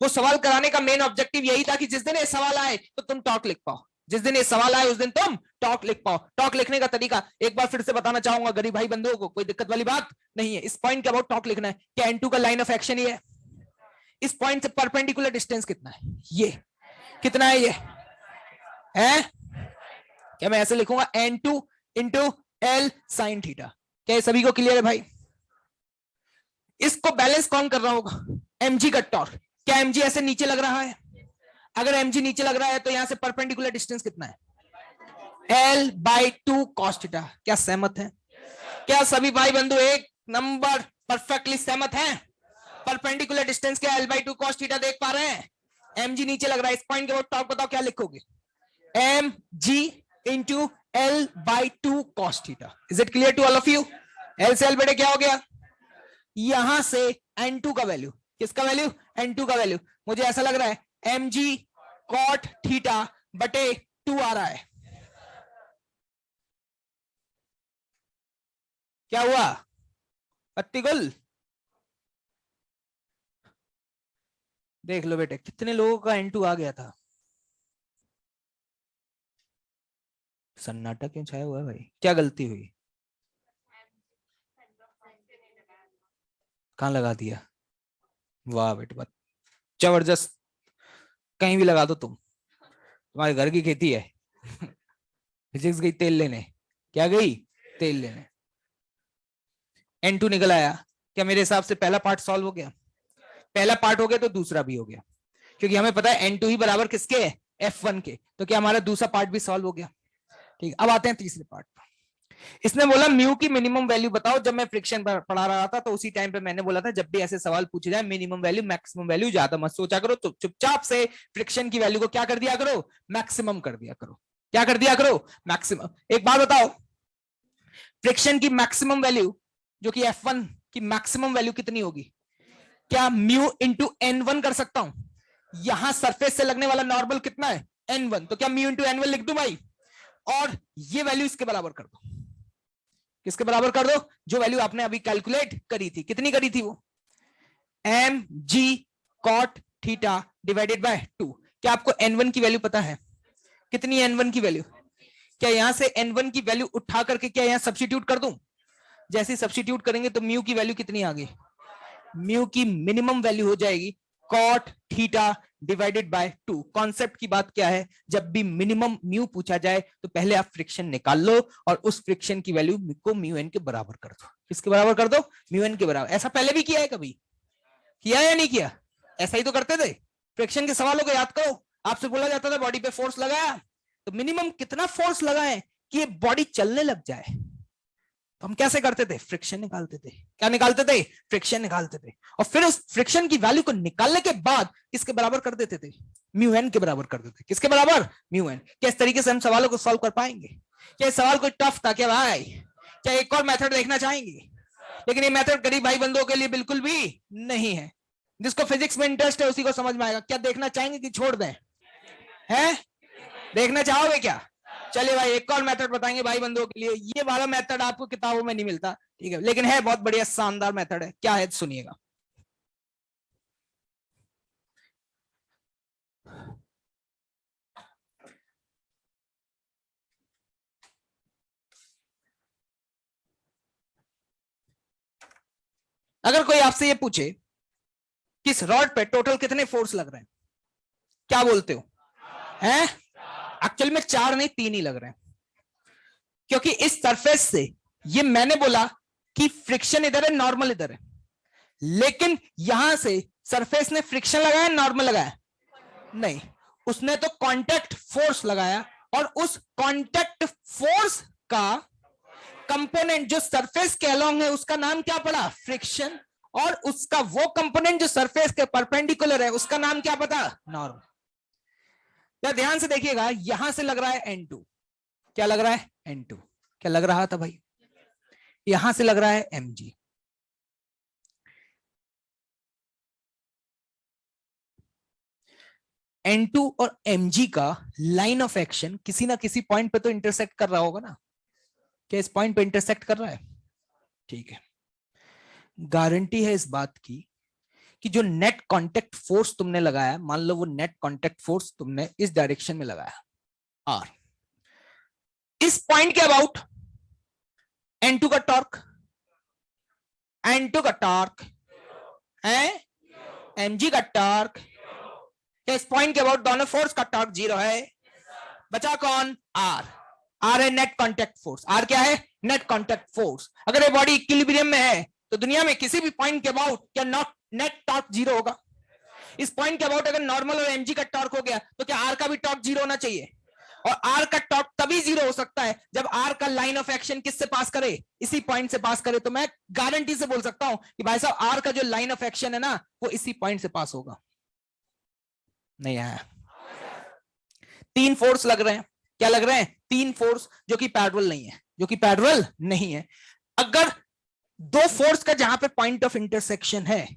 वो सवाल कराने का मेन ऑब्जेक्टिव यही था कि जिस दिन ये सवाल आए तो तुम टॉर्क लिख पाओ, जिस दिन ये सवाल आए उस दिन तुम टॉर्क लिख पाओ। टॉर्क लिखने का तरीका एक बार फिर से बताना चाहूंगा गरीब भाई बंधुओं को, कोई दिक्कत वाली बात नहीं है। इस पॉइंट के अबाउट टॉर्क लिखना है। क्या N2 का लाइन ऑफ एक्शन ये है, इस पॉइंट से परपेंडिकुलर डिस्टेंस कितना है, ये कितना है, ये है, क्या मैं ऐसे लिखूंगा N2 into L sine theta. क्या ये सभी को क्लियर है भाई? इसको बैलेंस कौन कर रहा होगा, mg का टॉर्क। क्या mg ऐसे नीचे लग रहा है? अगर mg नीचे लग रहा है तो यहां से परपेंडिकुलर डिस्टेंस कितना है, L/2 cos थीटा। क्या सहमत है? क्या सभी भाई बंधु एक नंबर परफेक्टली सहमत हैं? परपेंडिकुलर डिस्टेंस क्या L/2 cos थीटा देख पा रहे हैं? mg नीचे लग रहा है, इस पॉइंट के बाद टॉर्क बताओ क्या लिखोगे, mg into L/2 cos theta. Is it clear to all of you? L से L बेटे क्या हो गया, यहां से N2 का वैल्यू, किसका वैल्यू, N2 का वैल्यू मुझे ऐसा लग रहा है mg cot थीटा बटे 2 आ रहा है। क्या हुआ पत्तीगुल? देख लो बेटे कितने लोगों का N2 आ गया था। सन्नाटा क्यों छाया हुआ है भाई, क्या गलती हुई, कहां लगा दिया? वाह बेटे बात जबरदस्त, कहीं भी लगा दो तुम, तुम्हारे घर की खेती है। फिजिक्स गई तेल लेने, क्या गई, तेल लेने। N2 निकल आया। क्या मेरे हिसाब से पहला पार्ट सॉल्व हो गया? पहला पार्ट हो गया तो दूसरा भी हो गया, क्योंकि हमें पता है N2 ही बराबर किसके है, F1 के। तो क्या हमारा दूसरा पार्ट भी सॉल्व हो गया? ठीक, अब आते हैं तीसरे पार्ट पर। इसने बोला म्यू की मिनिमम वैल्यू बताओ। जब मैं फ्रिक्शन पढ़ा रहा था तो उसी टाइम पे मैंने बोला था जब भी ऐसे सवाल पूछे जाए मिनिमम वैल्यू मैक्सिमम वैल्यू ज्यादा मत सोचा करो, तो चुपचाप से फ्रिक्शन की वैल्यू को क्या कर दिया करो, मैक्सिमम कर दिया करो। क्या कर दिया करो, मैक्सिमम। एक बात बताओ, फ्रिक्शन की मैक्सिमम वैल्यू जो कि F1 की मैक्सिमम वैल्यू कितनी होगी? क्या म्यू इंटू N1 कर सकता हूं? यहां सरफेस से लगने वाला नॉर्मल कितना है, N1। तो क्या म्यू इंटू N1 लिख दूं भाई, और ये वैल्यू इसके बराबर कर दो। किसके बराबर कर दो, जो वैल्यू आपने अभी कैलकुलेट करी थी। कितनी करी थी वो, mg cot theta divided by 2। क्या आपको N1 की वैल्यू पता है? कितनी है N1 की वैल्यू? क्या यहां से N1 की वैल्यू उठा करके क्या यहां सब्स्टिट्यूट कर दूं? जैसे सब्स्टिट्यूट करेंगे तो म्यू की वैल्यू कितनी आ गई, म्यू की मिनिमम वैल्यू हो जाएगी cot theta divided by 2। Concept की बात क्या है, जब भी मिनिमम म्यू पूछा जाए तो पहले आप फ्रिक्शन निकाल लो और उस फ्रिक्शन की वैल्यू को म्यू एन के बराबर कर दो। किसके बराबर कर दो, म्यू एन के बराबर। ऐसा पहले भी किया है, कभी किया या नहीं किया? ऐसा ही तो करते थे। फ्रिक्शन के सवालों को याद करो, आपसे बोला जाता था बॉडी पे फोर्स लगाया तो मिनिमम कितना फोर्स लगाएं कि ये बॉडी चलने लग जाए। तो हम कैसे करते थे, फ्रिक्शन निकालते थे। क्या निकालते थे, फ्रिक्शन निकालते थे। और फिर उस फ्रिक्शन की वैल्यू को निकालने के बाद किसके बराबर कर देते थे, म्यू एन के बराबर कर देते। किसके बराबर, म्यू एन। क्या इस तरीके से हम सवालों को सॉल्व कर पाएंगे? क्या इस सवाल कोई टफ था क्या भाई? क्या एक और मेथड देखना चाहेंगे? लेकिन ये मेथड गरीब भाई बंधुओं के लिए बिल्कुल भी नहीं है। जिसको फिजिक्स में इंटरेस्ट है उसी को समझ में आएगा। क्या देखना चाहेंगे कि छोड़ दें? हैं देखना चाहोगे क्या? चलिए भाई एक और मेथड बताएंगे भाई बंधुओं के लिए। ये वाला मेथड आपको किताबों में नहीं मिलता, ठीक है, लेकिन है बहुत बढ़िया शानदार मेथड है। क्या है सुनिएगा। अगर कोई आपसे ये पूछे कि इस रॉड पे टोटल कितने फोर्स लग रहे हैं, क्या बोलते हो? हैं? एक्चुअली में 4 नहीं 3 ही लग रहे हैं, क्योंकि इस सरफेस से, ये मैंने बोला कि फ्रिक्शन इधर है नॉर्मल इधर है, लेकिन यहां से सरफेस ने फ्रिक्शन लगाया नॉर्मल लगाया? नहीं, उसने तो कांटेक्ट फोर्स लगाया, और उस कांटेक्ट फोर्स का कंपोनेंट जो सरफेस के अलोंग है उसका नाम क्या पड़ा? फ्रिक्शन। और उसका वो कंपोनेंट जो सरफेस के परपेंडिकुलर है उसका नाम क्या पता? नॉर्मल। या ध्यान से देखिएगा, यहां से लग रहा है N2, क्या लग रहा है? N2। क्या लग रहा था भाई? यहां से लग रहा है mg। N2 और mg का लाइन ऑफ एक्शन किसी ना किसी पॉइंट पे तो इंटरसेक्ट कर रहा होगा ना? क्या इस पॉइंट पे इंटरसेक्ट कर रहा है? ठीक है। गारंटी है इस बात की कि जो नेट कांटेक्ट फोर्स तुमने लगाया, मान लो वो नेट कांटेक्ट फोर्स तुमने इस डायरेक्शन में लगाया R, इस पॉइंट के अबाउट N2 का टॉर्क, N2 का टॉर्क है, mg का टॉर्क, इस पॉइंट के अबाउट दोनों फोर्स का टॉर्क 0 है। बचा कौन? R। R है नेट कांटेक्ट फोर्स। R क्या है? Net contact force. अगर ये बॉडी इक्विलिब्रियम में है तो दुनिया में किसी भी पॉइंट के अबाउट क्या नेट टॉर्क 0 होगा? इस पॉइंट के अबाउट अगर नॉर्मल और mg का टॉर्क हो गया तो क्या R का भी टॉर्क 0 होना चाहिए? और R का टॉर्क तभी 0 हो सकता है जब R का लाइन ऑफ एक्शन किससे पास करे? इसी पॉइंट से पास करे। तो मैं गारंटी से बोल सकता हूं कि भाई साहब R का जो लाइन ऑफ एक्शन है ना वो इसी पॉइंट से पास होगा। नहीं आया? 3 फोर्स लग रहे हैं। क्या लग रहे हैं? 3 फोर्स, जो कि पैरेलल नहीं है, जो कि पैरेलल नहीं है। अगर 2 फोर्स का जहां पे पॉइंट ऑफ इंटरसेक्शन है,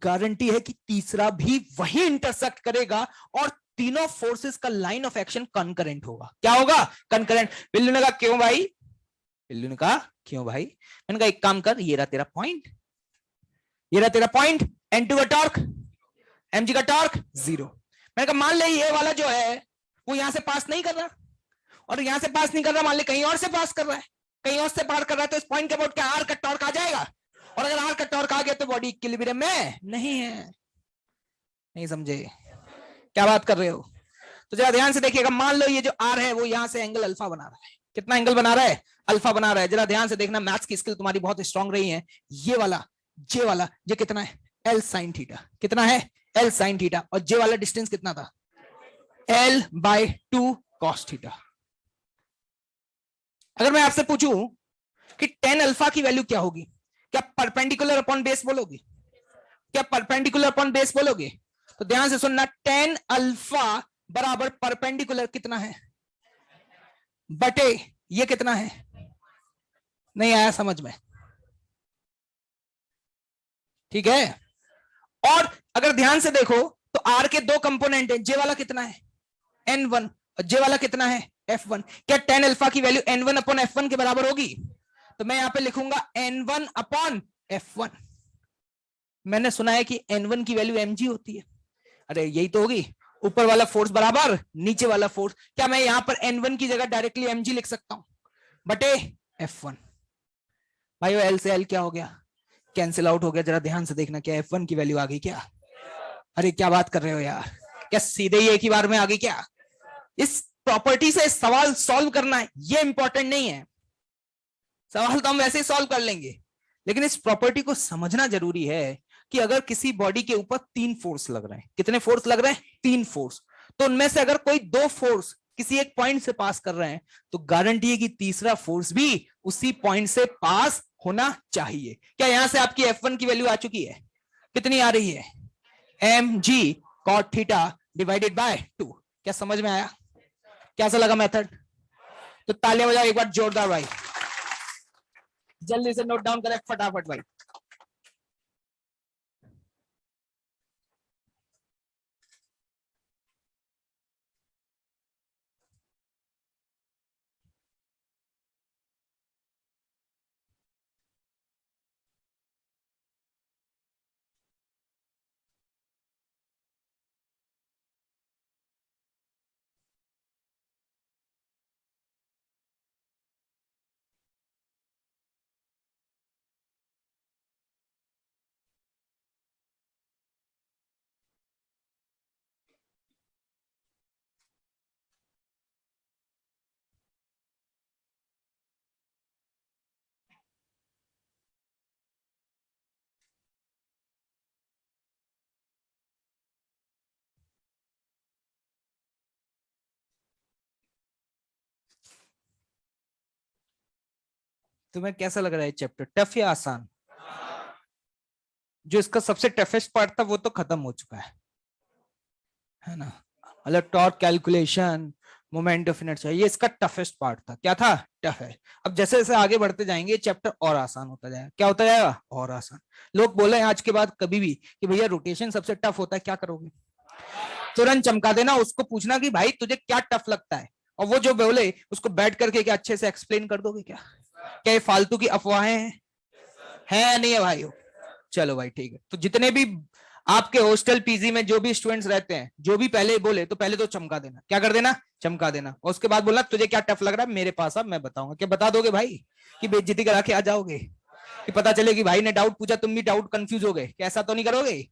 गारंटी है कि तीसरा भी वही इंटरसेक्ट करेगा और तीनों फोर्सेस का लाइन ऑफ एक्शन कॉन्करेंट होगा। क्या होगा? कॉन्करेंट। बिल्लू ने कहा क्यों भाई? बिल्लू ने कहा क्यों भाई? मैंने कहा एक काम कर, ये रहा तेरा पॉइंट, ये रहा तेरा पॉइंट, N2 का टॉर्क, mg का टॉर्क 0। मैंने कहा मान ले ये वाला जो है वो यहां से पास नहीं कर रहा, और यहां से पास नहीं कर रहा, मान ले कहीं और से पास कर रहा है, कहीं और से पार कर रहा है, तो इस पॉइंट के अबाउट क्या R का टॉर्क आ जाएगा? और अगर R का टॉर्क आ गया तो बॉडी इक्विलिब्रियम में नहीं है। नहीं समझे क्या बात कर रहे हो? तो जरा ध्यान से देखिएगा, मान लो ये जो R है वो यहां से एंगल अल्फा बना रहा है। कितना एंगल बना रहा है? अल्फा बना रहा है। जरा ध्यान से देखना, मैथ्स की स्किल तुम्हारी बहुत स्ट्रांग रही है। ये वाला जे वाला ये कितना है? L sin theta. कितना है? L sin theta. और जे वाला डिस्टेंस कितना था? L/2 cos theta. अगर मैं आपसे पूछूं कि tan अल्फा की वैल्यू क्या होगी, क्या परपेंडिकुलर अपॉन बेस बोलोगे? क्या परपेंडिकुलर अपॉन बेस बोलोगे? तो ध्यान से सुनना, tan अल्फा बराबर परपेंडिकुलर कितना है बटे ये कितना है? नहीं आया समझ में? ठीक है। और अगर ध्यान से देखो तो R के 2 कंपोनेंट है, जे वाला कितना है? N1, और जे वाला कितना है? F1। क्या tan अल्फा की वैल्यू N1 अपॉन F1 के बराबर होगी? तो मैं यहां पे लिखूंगा N1 अपॉन F1। मैंने सुना है कि N1 की वैल्यू mg होती है। अरे यही तो होगी, ऊपर वाला फोर्स बराबर नीचे वाला फोर्स। क्या मैं यहां पर N1 की जगह डायरेक्टली mg लिख सकता हूं बटे F1? भाई एल से एल क्या हो गया? कैंसिल आउट हो गया। जरा ध्यान से देखना, क्या F1 की वैल्यू आ गई क्या? अरे क्या बात कर रहे हो यार, क्या सीधे ही एक ही बार में आ गई क्या? इस प्रॉपर्टी से सवाल सॉल्व करना है ये इंपॉर्टेंट नहीं है। सवाल तो हम वैसे ही सॉल्व कर लेंगे, लेकिन इस प्रॉपर्टी को समझना जरूरी है कि अगर किसी बॉडी के ऊपर 3 फोर्स लग रहे हैं, कितने फोर्स लग रहे हैं? 3 फोर्स। तो उनमें से अगर कोई 2 फोर्स किसी एक पॉइंट से पास कर रहे हैं तो गारंटी है कि तीसरा फोर्स भी उसी पॉइंट से पास होना चाहिए। क्या यहां से आपकी F1 की वैल्यू आ चुकी है? कितनी आ रही है? mg cot theta divided by 2। क्या समझ में आया? कैसा लगा मेथड? तो तालियां बजाओ एक बार जोरदार भाई। जल्दी से नोट डाउन करें फटाफट भाई। तुम्हें कैसा लग रहा है चैप्टर, टफ या आसान? जो इसका सबसे टफेस्ट पार्ट था वो तो खत्म हो चुका है ना? मतलब torque calculation, moment of inertia, ये इसका टफेस्ट पार्ट था। क्या था? टफ है। अब जैसे जैसे आगे बढ़ते जाएंगे चैप्टर और आसान होता जाएगा। क्या होता जाएगा? और आसान। लोग बोले आज के बाद कभी भी कि भैया रोटेशन सबसे टफ होता है, क्या करोगे? तुरंत चमका देना, उसको पूछना कि भाई तुझे क्या टफ लगता है, और वो जो बोले उसको बैठ करके क्या अच्छे से एक्सप्लेन कर दोगे क्या? क्या ये फालतू की अफवाहें हैं? है या नहीं है भाई? चलो भाई ठीक है। तो जितने भी आपके हॉस्टल पीजी में जो भी स्टूडेंट्स रहते हैं, जो भी पहले बोले तो पहले तो चमका देना। क्या कर देना? चमका देना। और उसके बाद बोलना तुझे क्या टफ लग रहा है मेरे पास अब मैं बताऊंगा। क्या बता दोगे भाई कि बेइज्जती करा के आ जाओगे? कि पता चले कि भाई ने डाउट पूछा तुम भी डाउट कंफ्यूज हो गए? कैसा तो नहीं करोगे?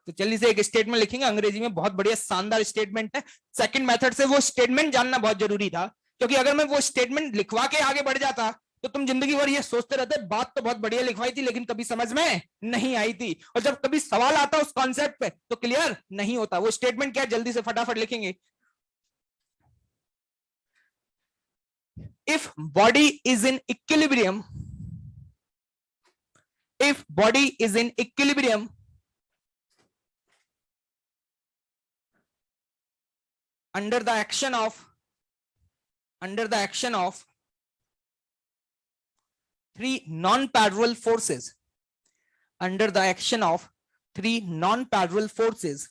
तो जल्दी से एक स्टेटमेंट लिखेंगे अंग्रेजी में, बहुत बढ़िया शानदार स्टेटमेंट है। सेकंड मेथड से वो स्टेटमेंट जानना बहुत जरूरी था, क्योंकि अगर मैं वो स्टेटमेंट लिखवा के आगे बढ़ जाता तो तुम जिंदगी भर ये सोचते रहते बात तो बहुत बढ़िया लिखवाई थी लेकिन कभी समझ में नहीं आई थी, और जब कभी सवाल आता उस कॉन्सेप्ट पे तो क्लियर नहीं होता। वो स्टेटमेंट क्या है जल्दी से फटाफट लिखेंगे। If body is in equilibrium, if body is in equilibrium under the action of three non-parallel forces, under the action of three non-parallel forces,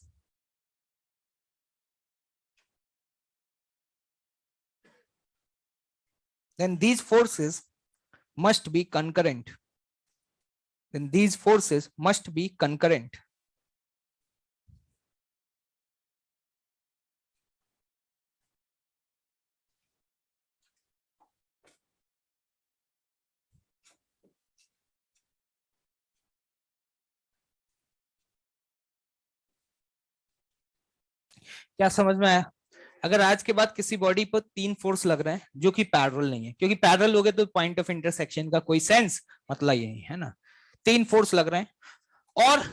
then these forces must be concurrent. Then these forces must be concurrent. क्या समझ में आया? अगर आज के बाद किसी बॉडी पर तीन फोर्स लग रहे हैं जो कि पैरेलल नहीं है, क्योंकि पैरेलल हो गए तो पॉइंट ऑफ इंटरसेक्शन का कोई सेंस मतलब यही है ना। तीन फोर्स लग रहे हैं और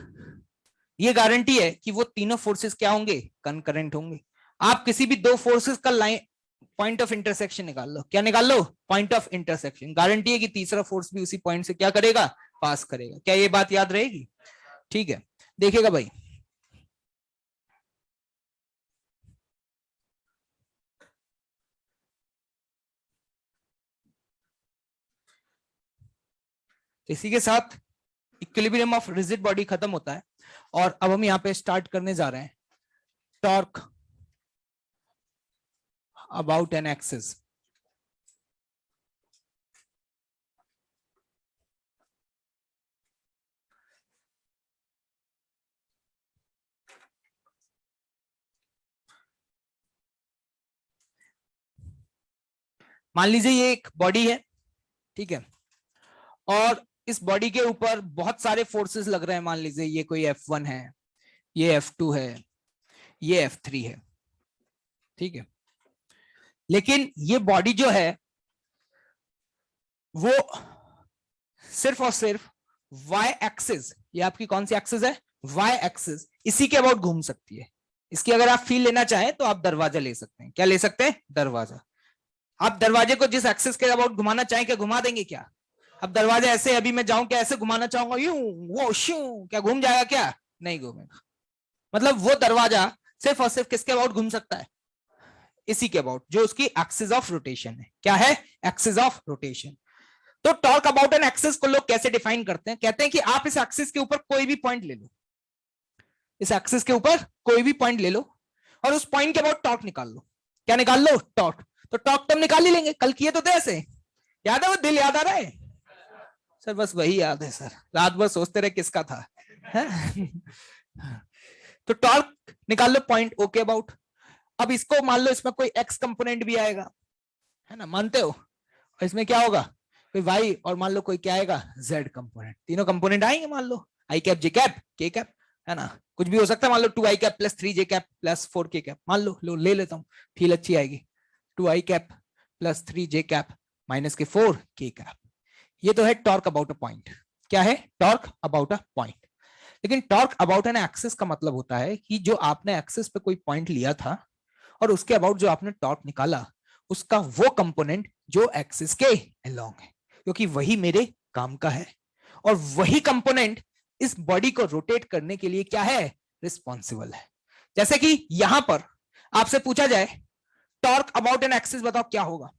ये गारंटी है कि वो तीनों फोर्सेस क्या होंगे? कंकरेंट होंगे। आप किसी भी दो फोर्सेस का लाइन पॉइंट ऑफ इंटरसेक्शन निकाल लो। क्या निकाल लो? Point of intersection. गारंटी है कि तीसरा फोर्स भी उसी पॉइंट से क्या करेगा? पास करेगा। क्या ये बात याद रहेगी? ठीक है, देखिएगा भाई। इसी के साथ इक्विलिब्रियम ऑफ रिजिड बॉडी खत्म होता है और अब हम यहाँ पे स्टार्ट करने जा रहे हैं टॉर्क अबाउट एन एक्सिस। मान लीजिए ये एक बॉडी है, ठीक है, और इस बॉडी के ऊपर बहुत सारे फोर्सेस लग रहे हैं। मान लीजिए ये कोई F1 है, ये F2 है, ये F3 है, ठीक है। लेकिन ये बॉडी जो है वो सिर्फ और सिर्फ y एक्सिस, ये आपकी कौन सी एक्सिस है? y एक्सिस, इसी के अबाउट घूम सकती है। इसकी अगर आप फील लेना चाहें तो आप दरवाजा ले सकते हैं। क्या ले सकते हैं? दरवाजा। आप दरवाजे को जिस एक्सिस के अबाउट घुमाना चाहें क्या घुमा देंगे क्या? अब दरवाजा ऐसे, अभी मैं जाऊं क्या ऐसे घुमाना चाहूंगा यूं वो शू, क्या घूम जाएगा? क्या नहीं घूमेगा। मतलब वो दरवाजा सिर्फ और सिर्फ किसके अबाउट घूम सकता है? इसी के अबाउट, जो उसकी एक्सिस ऑफ रोटेशन है। क्या है? Axis of rotation. तो टॉर्क अबाउट एन एक्सिस को लोग कैसे डिफाइन करते हैं? कहते हैं कि आप इस एक्सिस के ऊपर कोई भी पॉइंट ले लो, इस एक्सिस के ऊपर कोई भी पॉइंट ले लो और उस पॉइंट के अबाउट टॉर्क निकाल लो। क्या निकाल लो? टॉर्क। तो टॉर्क तो हम निकाल ही लेंगे, कल किए तो थे ऐसे। याद है वो दिल याद आ रहा है? सर बस वही याद है सर, रात भर सोचते रहे किसका था। तो टॉर्क निकाल लो पॉइंट ओके अबाउट। अब इसको मान लो इसमें कोई एक्स कंपोनेंट भी आएगा, है ना, मानते हो? और इसमें क्या होगा? कोई वाई और मान लो कोई क्या आएगा? Z component. तीनों कंपोनेंट आएंगे, मान लो आई कैप जे कैप के कैप, है ना, कुछ भी हो सकता है। मान लो 2 आई कैप प्लस 3 जे कैप प्लस 4 के कैप, मान लो ले लेता हूँ, फील अच्छी आएगी। 2 आई कैप प्लस 3 जे कैप माइनस के 4 के कैप। ये तो है टॉर्क अबाउट अ पॉइंट। क्या है? Torque about a point. लेकिन टॉर्क अबाउट एन एक्सिस का मतलब होता है कि जो आपने एक्सिस पे कोई पॉइंट लिया था और उसके अबाउट जो आपने टॉर्क निकाला, उसका वो कंपोनेंट जो एक्सिस के अलोंग है। क्योंकि वही मेरे काम का है और वही कंपोनेंट इस बॉडी को रोटेट करने के लिए क्या है, रिस्पॉन्सिबल है। जैसे कि यहां पर आपसे पूछा जाए टॉर्क अबाउट एन एक्सिस बताओ क्या होगा,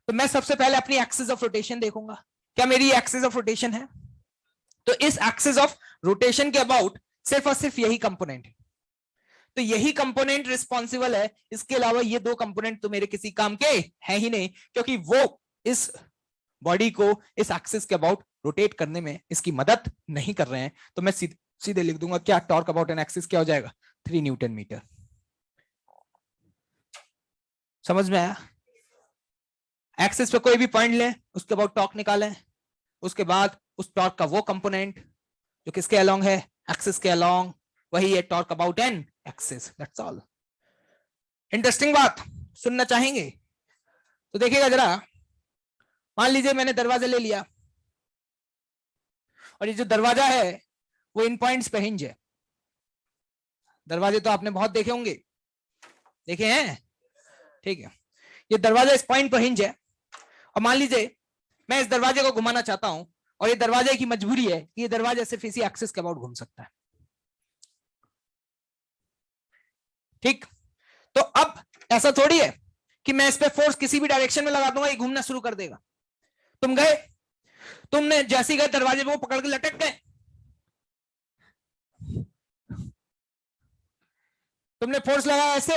तो मैं सबसे पहले अपनी एक्सिस ऑफ रोटेशन देखूंगा, क्या मेरी एक्सिस ऑफ रोटेशन है, तो इस एक्सिस ऑफ रोटेशन के अबाउट सिर्फ और सिर्फ यही कंपोनेंट है, तो यही कंपोनेंट रिस्पॉन्सिबल है, इसके अलावा ये दो कंपोनेंट तो मेरे किसी काम के हैं ही नहीं, क्योंकि वो इस बॉडी को इस एक्सिस के अबाउट रोटेट करने में इसकी मदद नहीं कर रहे हैं। तो मैं सीधे लिख दूंगा क्या, टॉर्क अबाउट एन एक्सिस क्या हो जाएगा, 3 न्यूटन मीटर। समझ में आया? एक्सिस पे कोई भी पॉइंट लें, उसके अबाउट टॉर्क निकालें, उसके बाद उस टॉर्क का वो कंपोनेंट जो किसके अलोंग है, एक्सिस के अलोंग, वही है torque about an axis, that's all. Interesting बात सुनना चाहेंगे तो देखिएगा जरा, मान लीजिए मैंने दरवाजा ले लिया और ये जो दरवाजा है वो इन पॉइंट्स पे हिंज है। दरवाजे तो आपने बहुत देखे होंगे, देखे हैं, ठीक है। ये दरवाजा इस पॉइंट पर हिंज है और मान लीजिए मैं इस दरवाजे को घुमाना चाहता हूं और ये दरवाजे की मजबूरी है कि ये दरवाजा सिर्फ इसी एक्सिस के अबाउट घूम सकता है, ठीक। तो अब ऐसा थोड़ी है कि मैं इस पे फोर्स किसी भी डायरेक्शन में लगा दूंगा ये घूमना शुरू कर देगा। तुम गए, तुमने जैसे ही गए दरवाजे पे वो पकड़ के लटक गए, तुमने फोर्स लगाया ऐसे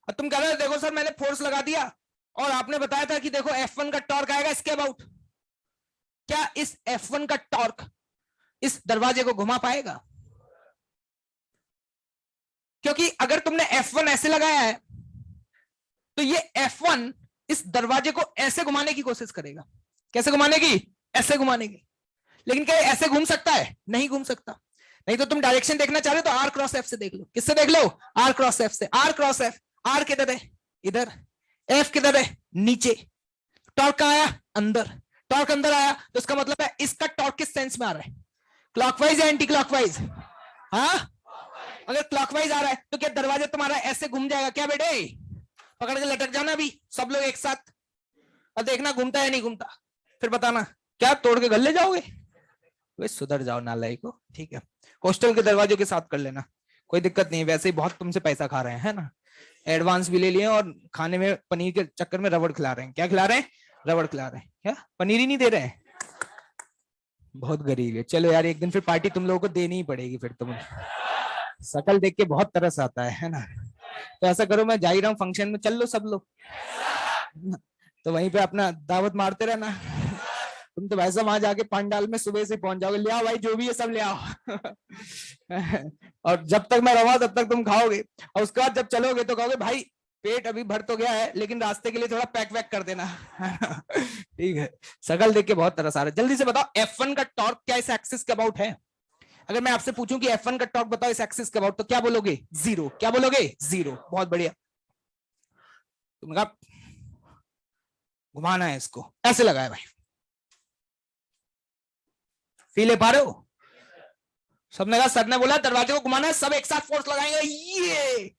और तुम कह रहे हो देखो सर मैंने फोर्स लगा दिया और आपने बताया था कि देखो F1 का टॉर्क आएगा इसके अबाउट, क्या इस F1 का टॉर्क इस दरवाजे को घुमा पाएगा? क्योंकि अगर तुमने F1 ऐसे लगाया है तो ये F1 इस दरवाजे को ऐसे घुमाने की कोशिश करेगा। कैसे घुमाने की? ऐसे घुमाने की। लेकिन क्या ऐसे घूम सकता है? नहीं घूम सकता। नहीं तो तुम डायरेक्शन देखना चाह रहे हो तो R क्रॉस F से देख लो। किससे देख लो? R क्रॉस F से। R क्रॉस F, R किधर है? इधर। F किधर है? नीचे। टॉर्क कहां आया? अंदर। टॉर्क अंदर आया तो इसका मतलब है इसका टॉर्क किस सेंस में आ रहा है? क्लॉकवाइज या एंटी क्लॉकवाइज? हाँ, अगर क्लॉकवाइज आ रहा है तो क्या दरवाजा तुम्हारा ऐसे घूम जाएगा क्या बेटे? पकड़ के लटक जाना भी सब लोग एक साथ और देखना घूमता है नहीं घूमता, फिर बताना। क्या तोड़ के घर ले जाओगे? वे सुधर जाओ नालायक को, ठीक है। हॉस्टल के दरवाजों के साथ कर लेना, कोई दिक्कत नहीं, वैसे ही बहुत तुमसे पैसा खा रहे हैं, है ना। एडवांस भी ले लिए और खाने में पनीर के चक्कर में रबड़ खिला रहे हैं। क्या खिला रहे हैं? रबड़ खिला रहे हैं। क्या पनीर ही नहीं दे रहे हैं? बहुत गरीब है। चलो यार एक दिन फिर पार्टी तुम लोगों को देनी ही पड़ेगी फिर। तुम शकल देख के बहुत तरस आता है ना। तो ऐसा करो मैं जा ही रहा हूँ फंक्शन में, चल लो सब लोग, तो वहीं पे अपना दावत मारते रहना। तुम तो वैसा वहां जाके पंडाल में सुबह से पहुंच जाओगे, ले आओ भाई जो भी है सब ले आओ। और जब तक मैं रहा तब तक तुम खाओगे और उसके बाद जब चलोगे तो कहोगे भाई पेट अभी भर तो गया है लेकिन रास्ते के लिए थोड़ा पैक वैक कर देना। ठीक है। शकल देख के बहुत तरस आ रहा है। जल्दी से बताओ F1 का टॉर्क क्या इस एक्सिस के अबाउट है? अगर मैं आपसे पूछूं कि F1 का टॉर्क बताओ इस एक्सिस के अबाउट तो क्या बोलोगे? 0। क्या बोलोगे? 0। बहुत बढ़िया। तुमने कहा घुमाना है इसको, ऐसे लगाया भाई, फील ले पा रहे हो? सबने कहा, सर ने बोला दरवाजे को घुमाना है, सब एक साथ फोर्स लगाएंगे, ये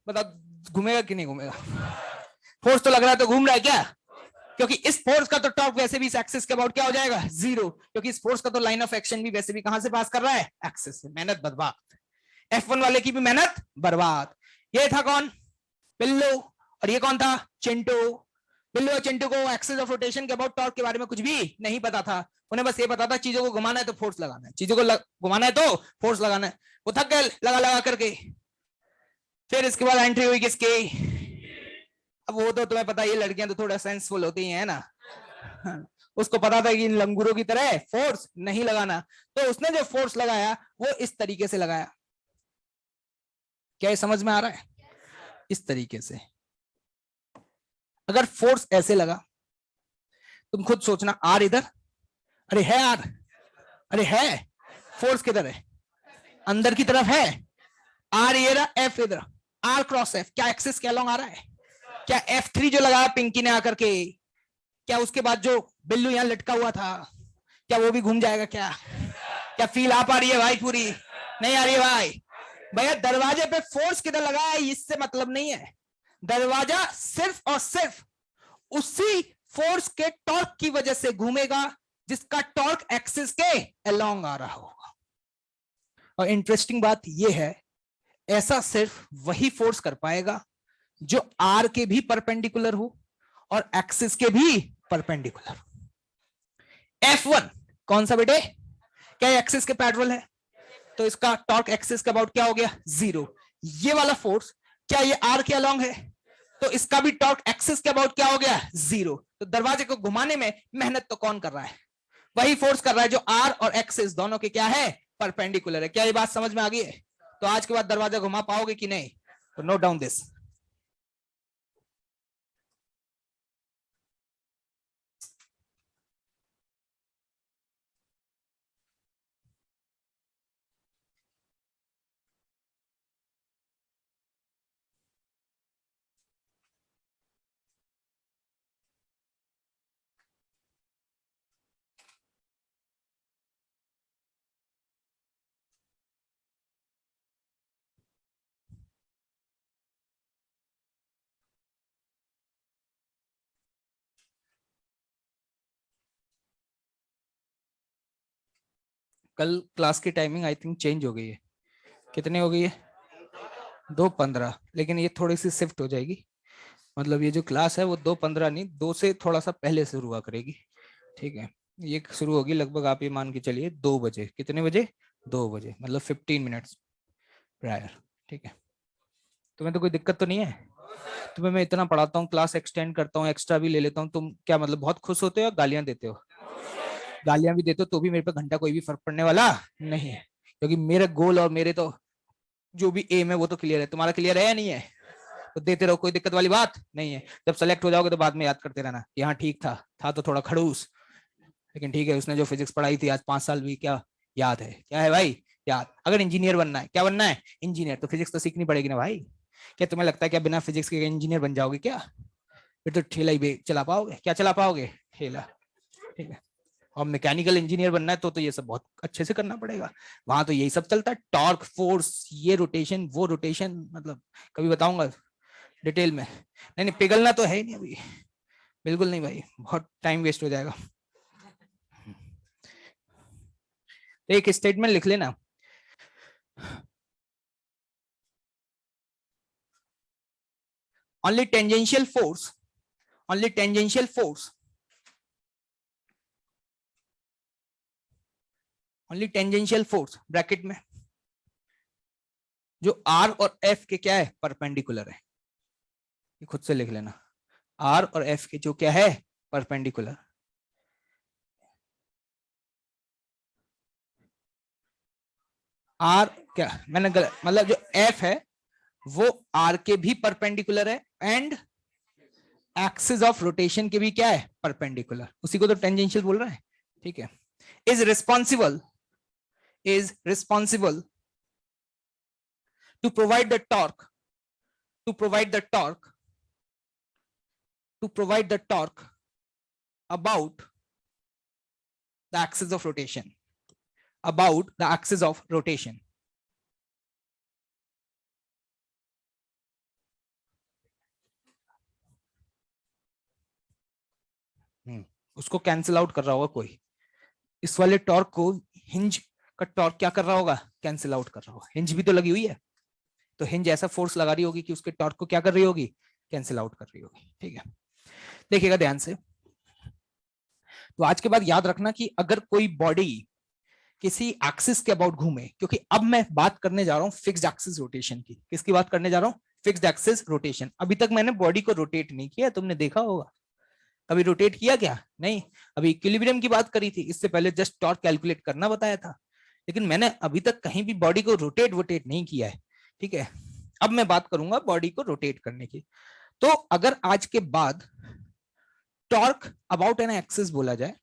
बताओ घूमेगा कि नहीं घूमेगा? फोर्स तो लग रहा है तो घूम रहा है क्या? क्योंकि इस फोर्स का तो टॉर्क वैसे भी इस एक्सिस के अबाउट क्या हो जाएगा? 0, क्योंकि इस फोर्स का तो लाइन ऑफ एक्शन भी वैसे भी कहां से पास कर रहा है? एक्सिस से। मेहनत बर्बाद, F1 वाले की भी मेहनत बर्बाद। ये था कौन? बिल्लू। और ये कौन था? चिंटू। बिल्लू और चिंटू को एक्सिस ऑफ रोटेशन के अबाउट टॉर्क के बारे में कुछ भी नहीं पता था। उन्हें बस ये पता था चीजों को घुमाना है तो फोर्स लगाना है, चीजों को घुमाना है तो फोर्स लगाना है। वो थक गए लगा लगा करके। फिर इसके बाद एंट्री हुई किसकी? अब वो तो तुम्हें पता है, ये लड़कियां तो थोड़ा सेंसफुल होती हैं ना, उसको पता था कि इन लंगूरों की तरह फोर्स नहीं लगाना, तो उसने जो फोर्स लगाया वो इस तरीके से लगाया। क्या ये समझ में आ रहा है? इस तरीके से। अगर फोर्स ऐसे लगा, तुम खुद सोचना, आर इधर, अरे है आर, अरे है, फोर्स किधर है? अंदर की तरफ है। आर ये रहा, एफ इधर, आर क्रॉस एफ, क्या एक्सिस के अलोंग आ रहा है? क्या F3 जो लगाया पिंकी ने आकर के, क्या उसके बाद जो बिल्लू यहां लटका हुआ था, क्या वो भी घूम जाएगा? क्या क्या फील आ पा रही है भाई? पूरी नहीं आ रही है भाई? भैया दरवाजे पे फोर्स किधर लगाया है इससे मतलब नहीं है, दरवाजा सिर्फ और सिर्फ उसी फोर्स के टॉर्क की वजह से घूमेगा जिसका टॉर्क एक्सिस के अलोंग आ रहा होगा। और इंटरेस्टिंग बात यह है, ऐसा सिर्फ वही फोर्स कर पाएगा जो आर के भी परपेंडिकुलर हो और एक्सिस के भी परपेंडिकुलर। F1 कौन सा बेटे, क्या एक्सिस के पैरेलल है, तो इसका टॉर्क एक्सिस के अबाउट क्या हो गया, 0। ये वाला फोर्स क्या ये आर के अलोंग है, तो इसका भी टॉर्क एक्सिस के अबाउट क्या हो गया, 0। तो दरवाजे को घुमाने में मेहनत तो कौन कर रहा है, वही फोर्स कर रहा है जो आर और एक्सिस दोनों के क्या है, परपेंडिकुलर है। क्या ये बात समझ में आ गई है? तो आज के बाद दरवाजा घुमा पाओगे कि नहीं, तो नोट डाउन दिस। कल क्लास की टाइमिंग आई थिंक चेंज हो गई है, कितनी हो गई है, 2:15, लेकिन ये थोड़ी सी शिफ्ट हो जाएगी। मतलब ये जो क्लास है वो 2:15 नहीं, 2 से थोड़ा सा पहले शुरू हुआ करेगी, ठीक है। ये शुरू होगी लगभग आप ये मान के चलिए 2 बजे। कितने बजे, 2 बजे, मतलब 15 मिनट्स प्रायर, ठीक है। तुम्हें तो कोई दिक्कत तो नहीं है? तुम्हें मैं इतना पढ़ाता हूँ, क्लास एक्सटेंड करता हूँ, एक्स्ट्रा भी ले लेता हूँ, तुम क्या मतलब बहुत खुश होते हो या गालियां देते हो? गालियां भी देते हो तो भी मेरे पे घंटा कोई भी फर्क पड़ने वाला नहीं है, क्योंकि मेरा गोल और मेरे तो जो भी एम है वो तो क्लियर है। तुम्हारा क्लियर है या नहीं है? तो देते रहो, कोई दिक्कत वाली बात नहीं है। जब सेलेक्ट हो जाओगे तो बाद में याद करते रहना कि हाँ ठीक था तो थोड़ा खड़ूस, लेकिन ठीक है, उसने जो फिजिक्स पढ़ाई थी आज 5 साल भी क्या याद है, क्या है भाई, याद। अगर इंजीनियर बनना है, क्या बनना है, इंजीनियर, तो फिजिक्स तो सीखनी पड़ेगी ना भाई। क्या तुम्हें लगता है क्या बिना फिजिक्स के इंजीनियर बन जाओगे क्या? फिर तो ठेला ही चला पाओगे, क्या चला पाओगे, ठेला, ठीक है। और मैकेनिकल इंजीनियर बनना है तो ये सब बहुत अच्छे से करना पड़ेगा। वहां तो यही सब चलता है, टॉर्क, फोर्स, ये रोटेशन, वो रोटेशन, मतलब कभी बताऊंगा डिटेल में। नहीं नहीं, पिघलना तो है ही नहीं अभी, बिल्कुल नहीं भाई, बहुत टाइम वेस्ट हो जाएगा। तो एक स्टेटमेंट लिख लेना, only tangential force, only tangential force, only tangential force bracket में जो R और F के क्या है, परपेंडिकुलर है। ये खुद से लिख लेना, R और F के जो क्या है, परपेंडिकुलर। R क्या मैंने मतलब जो F है वो R के भी परपेंडिकुलर है एंड एक्सिस ऑफ रोटेशन के भी क्या है, परपेंडिकुलर। उसी को तो टेंजेंशियल बोल रहा है, ठीक है। Is responsible to provide the torque to provide the torque to provide the torque about the axis of rotation, about the axis of rotation। उसको कैंसिल आउट कर रहा होगा कोई, इस वाले टॉर्क को हिंज का टॉर्क क्या कर रहा होगा, कैंसिल आउट कर रहा होगा। हिंज भी तो लगी हुई है, तो हिंज ऐसा फोर्स लगा रही होगी कि उसके टॉर्क को क्या कर रही होगी, कैंसिल आउट कर रही होगी, ठीक है। देखिएगा ध्यान से, तो आज के बाद याद रखना कि अगर कोई बॉडी किसी एक्सिस के अबाउट घूमे, क्योंकि अब मैं बात करने जा रहा हूं फिक्स्ड एक्सिस रोटेशन की। किसकी बात करने जा रहा हूं, फिक्स्ड एक्सिस रोटेशन। अभी तक मैंने बॉडी को रोटेट नहीं किया, तुमने देखा होगा, कभी रोटेट किया क्या, नहीं। अभी इक्विलिब्रियम की बात करी थी, इससे पहले जस्ट टॉर्क कैलकुलेट करना बताया था, लेकिन मैंने अभी तक कहीं भी बॉडी को रोटेट नहीं किया है, ठीक है। अब मैं बात करूंगा बॉडी को रोटेट करने की। तो अगर आज के बाद टॉर्क अबाउट एन एक्सिस बोला जाए,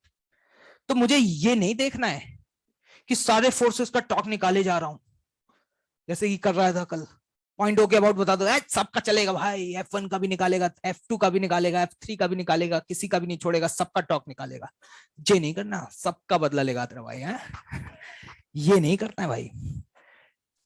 तो मुझे ये नहीं देखना है कि सारे फोर्सेस का टॉर्क निकाले जा रहा हूं जैसे कि कर रहा था कल। पॉइंट ओ के अबाउट बता दो, सबका चलेगा भाई, F1 का भी निकालेगा, F2 का भी निकालेगा, F3 का भी निकालेगा, किसी का भी नहीं छोड़ेगा, सबका टॉर्क निकालेगा। ये नहीं करना, सबका बदला लेगा तेरा भाई है, ये नहीं करना है भाई।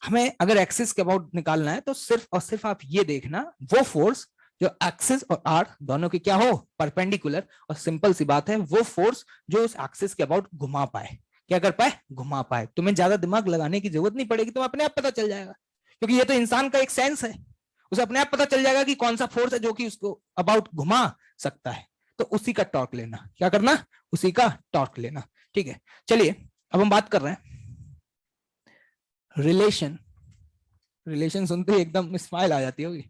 हमें अगर एक्सिस के अबाउट निकालना है तो सिर्फ और सिर्फ आप ये देखना वो फोर्स जो एक्सिस और आर दोनों के क्या हो, परपेंडिकुलर, और सिंपल सी बात है वो फोर्स जो उस एक्सिस के अबाउट घुमा पाए, क्या कर पाए, घुमा पाए। तुम्हें ज्यादा दिमाग लगाने की जरूरत नहीं पड़ेगी, तुम्हें अपने आप पता चल जाएगा, क्योंकि ये तो इंसान का एक सेंस है, उसे अपने आप पता चल जाएगा कि कौन सा फोर्स है जो कि उसको अबाउट घुमा सकता है। तो उसी का टॉर्क लेना, क्या करना, उसी का टॉर्क लेना। ठीक है, चलिए अब हम बात कर रहे हैं रिलेशन। रिलेशन सुनते ही एकदम स्माइल आ जाती होगी।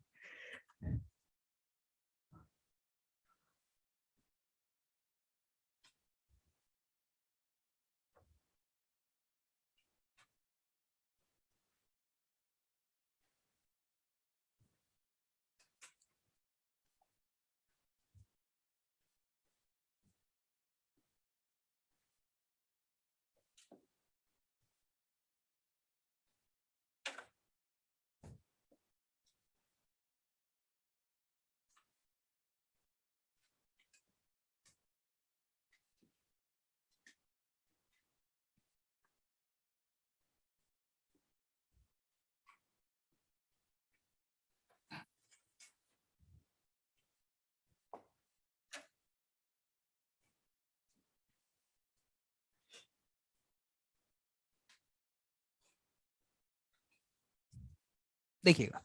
देखिएगा,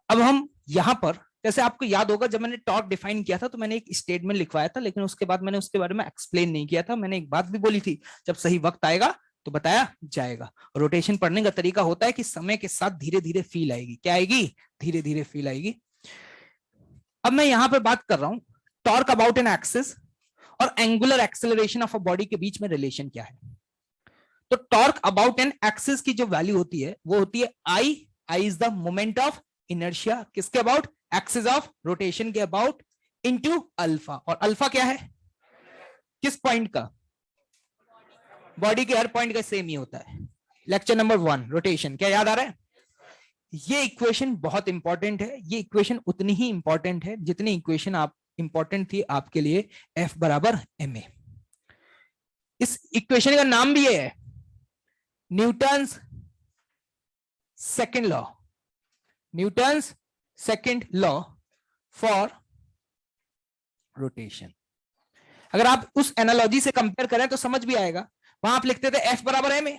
अब हम यहां पर, जैसे आपको याद होगा जब मैंने टॉर्क डिफाइन किया था तो मैंने एक स्टेटमेंट लिखवाया था, लेकिन उसके बाद मैंने उसके बारे में एक्सप्लेन नहीं किया था। मैंने एक बात भी बोली थी, जब सही वक्त आएगा तो बताया जाएगा। रोटेशन पढ़ने का तरीका होता है कि समय के साथ धीरे धीरे फील आएगी, क्या आएगी, धीरे धीरे फील आएगी। अब मैं यहां पर बात कर रहा हूं टॉर्क अबाउट एन एक्सिस और angular acceleration of a body के बीच में रिलेशन क्या है। तो टॉर्क अबाउट एन एक्सिस की जो वैल्यू होती है वो होती है I. I is the moment of inertia, किसके अबाउट, एक्सिस ऑफ रोटेशन के अबाउट, इनटू अल्फा। और अल्फा क्या है, किस पॉइंट का, बॉडी के हर पॉइंट का सेम ही होता है। लेक्चर नंबर 1 रोटेशन, क्या याद आ रहा है। ये इक्वेशन बहुत इंपॉर्टेंट है, ये इक्वेशन उतनी ही इंपॉर्टेंट है जितनी इक्वेशन आप इंपॉर्टेंट थी आपके लिए F बराबर ma। इस इक्वेशन का नाम भी ये है Newton's second law, Newton's second law for rotation. अगर आप उस एनालॉजी से कंपेयर करें तो समझ भी आएगा। वहां आप लिखते थे F बराबर m ए,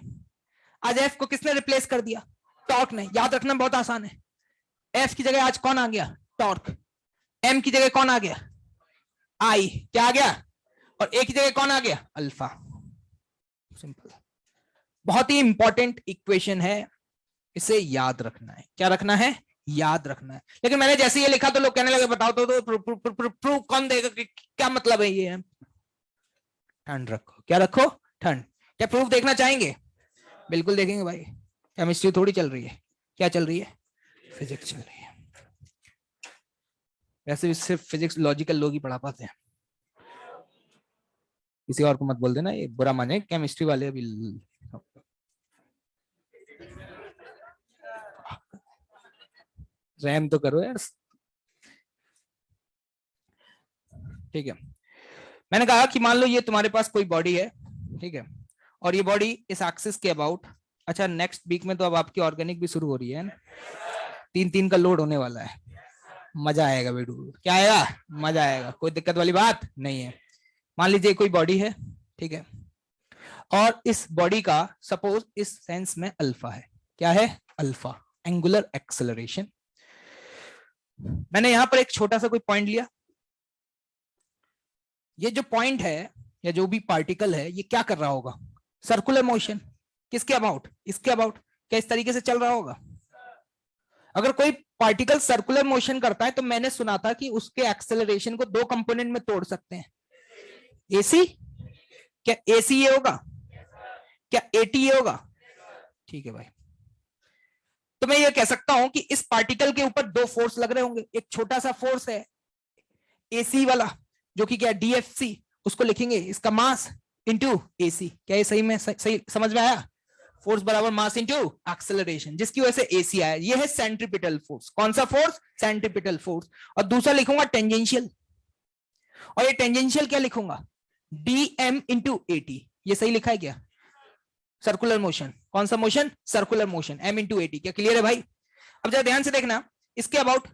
आज F को किसने रिप्लेस कर दिया, टॉर्क ने। याद रखना बहुत आसान है, F की जगह आज कौन आ गया, टॉर्क। M की जगह कौन आ गया, I, क्या आ गया, और A की जगह कौन आ गया, अल्फा। सिंपल, बहुत ही इंपॉर्टेंट इक्वेशन है, इसे याद रखना है। क्या रखना है, याद रखना है। लेकिन मैंने जैसे ये लिखा तो लोग कहने लगे बताओ तो प्रूफ कौन देगा, क्या मतलब है ये। ठंड रखो, क्या रखो, ठंड। क्या प्रूफ देखना चाहेंगे, बिल्कुल देखेंगे भाई। केमिस्ट्री थोड़ी चल रही है, क्या चल रही है, फिजिक्स चल रही है। वैसे भी सिर्फ फिजिक्स लॉजिकल लोग ही पढ़ा पाते हैं, किसी और को मत बोल देना, ये बुरा माने केमिस्ट्री वाले अभी। रैम तो करो यार। ठीक है, मैंने कहा कि मान लो ये तुम्हारे पास कोई बॉडी है, ठीक है, और ये बॉडी इस एक्सिस के अबाउट, अच्छा नेक्स्ट वीक में तो अब आपकी ऑर्गेनिक भी शुरू हो रही है ना, 3-3 का लोड होने वाला है, मजा आएगा बेटू, क्या आएगा, मजा आएगा, कोई दिक्कत वाली बात नहीं है। मान लीजिए कोई बॉडी है, ठीक है, और इस बॉडी का सपोज इस सेंस में अल्फा है, क्या है, अल्फा, एंगुलर एक्सेलरेशन। मैंने यहां पर एक छोटा सा कोई पॉइंट लिया, ये जो पॉइंट है या जो भी पार्टिकल है ये क्या कर रहा होगा, सर्कुलर मोशन, किसके अबाउट, इसके अबाउट, क्या इस तरीके से चल रहा होगा। अगर कोई पार्टिकल सर्कुलर मोशन करता है तो मैंने सुना था कि उसके एक्सेलरेशन को 2 कंपोनेंट में तोड़ सकते हैं, एसी, क्या एसी ये होगा, क्या एटी ये होगा, ठीक है भाई। तो मैं ये कह सकता हूं कि इस पार्टिकल के ऊपर 2 फोर्स लग रहे होंगे, एक छोटा सा फोर्स है एसी वाला जो कि क्या डीएफसी, उसको लिखेंगे इसका मास इंटू एसी, क्या ये सही में सही समझ में आया, फोर्स बराबर मास इंटू एक्सेलरेशन, जिसकी वजह से एसी आया। ये है सेंट्रीपिटल फोर्स, कौन सा फोर्स, सेंट्रीपिटल फोर्स। और दूसरा लिखूंगा टेंजेंशियल, और ये टेंजेंशियल क्या लिखूंगा, डीएम इंटू एटी, ये सही लिखा है क्या, सर्कुलर मोशन, कौन सा motion, circular motion, M into AT, क्या क्लियर है भाई। अब जरा ध्यान से देखना, इसके अबाउट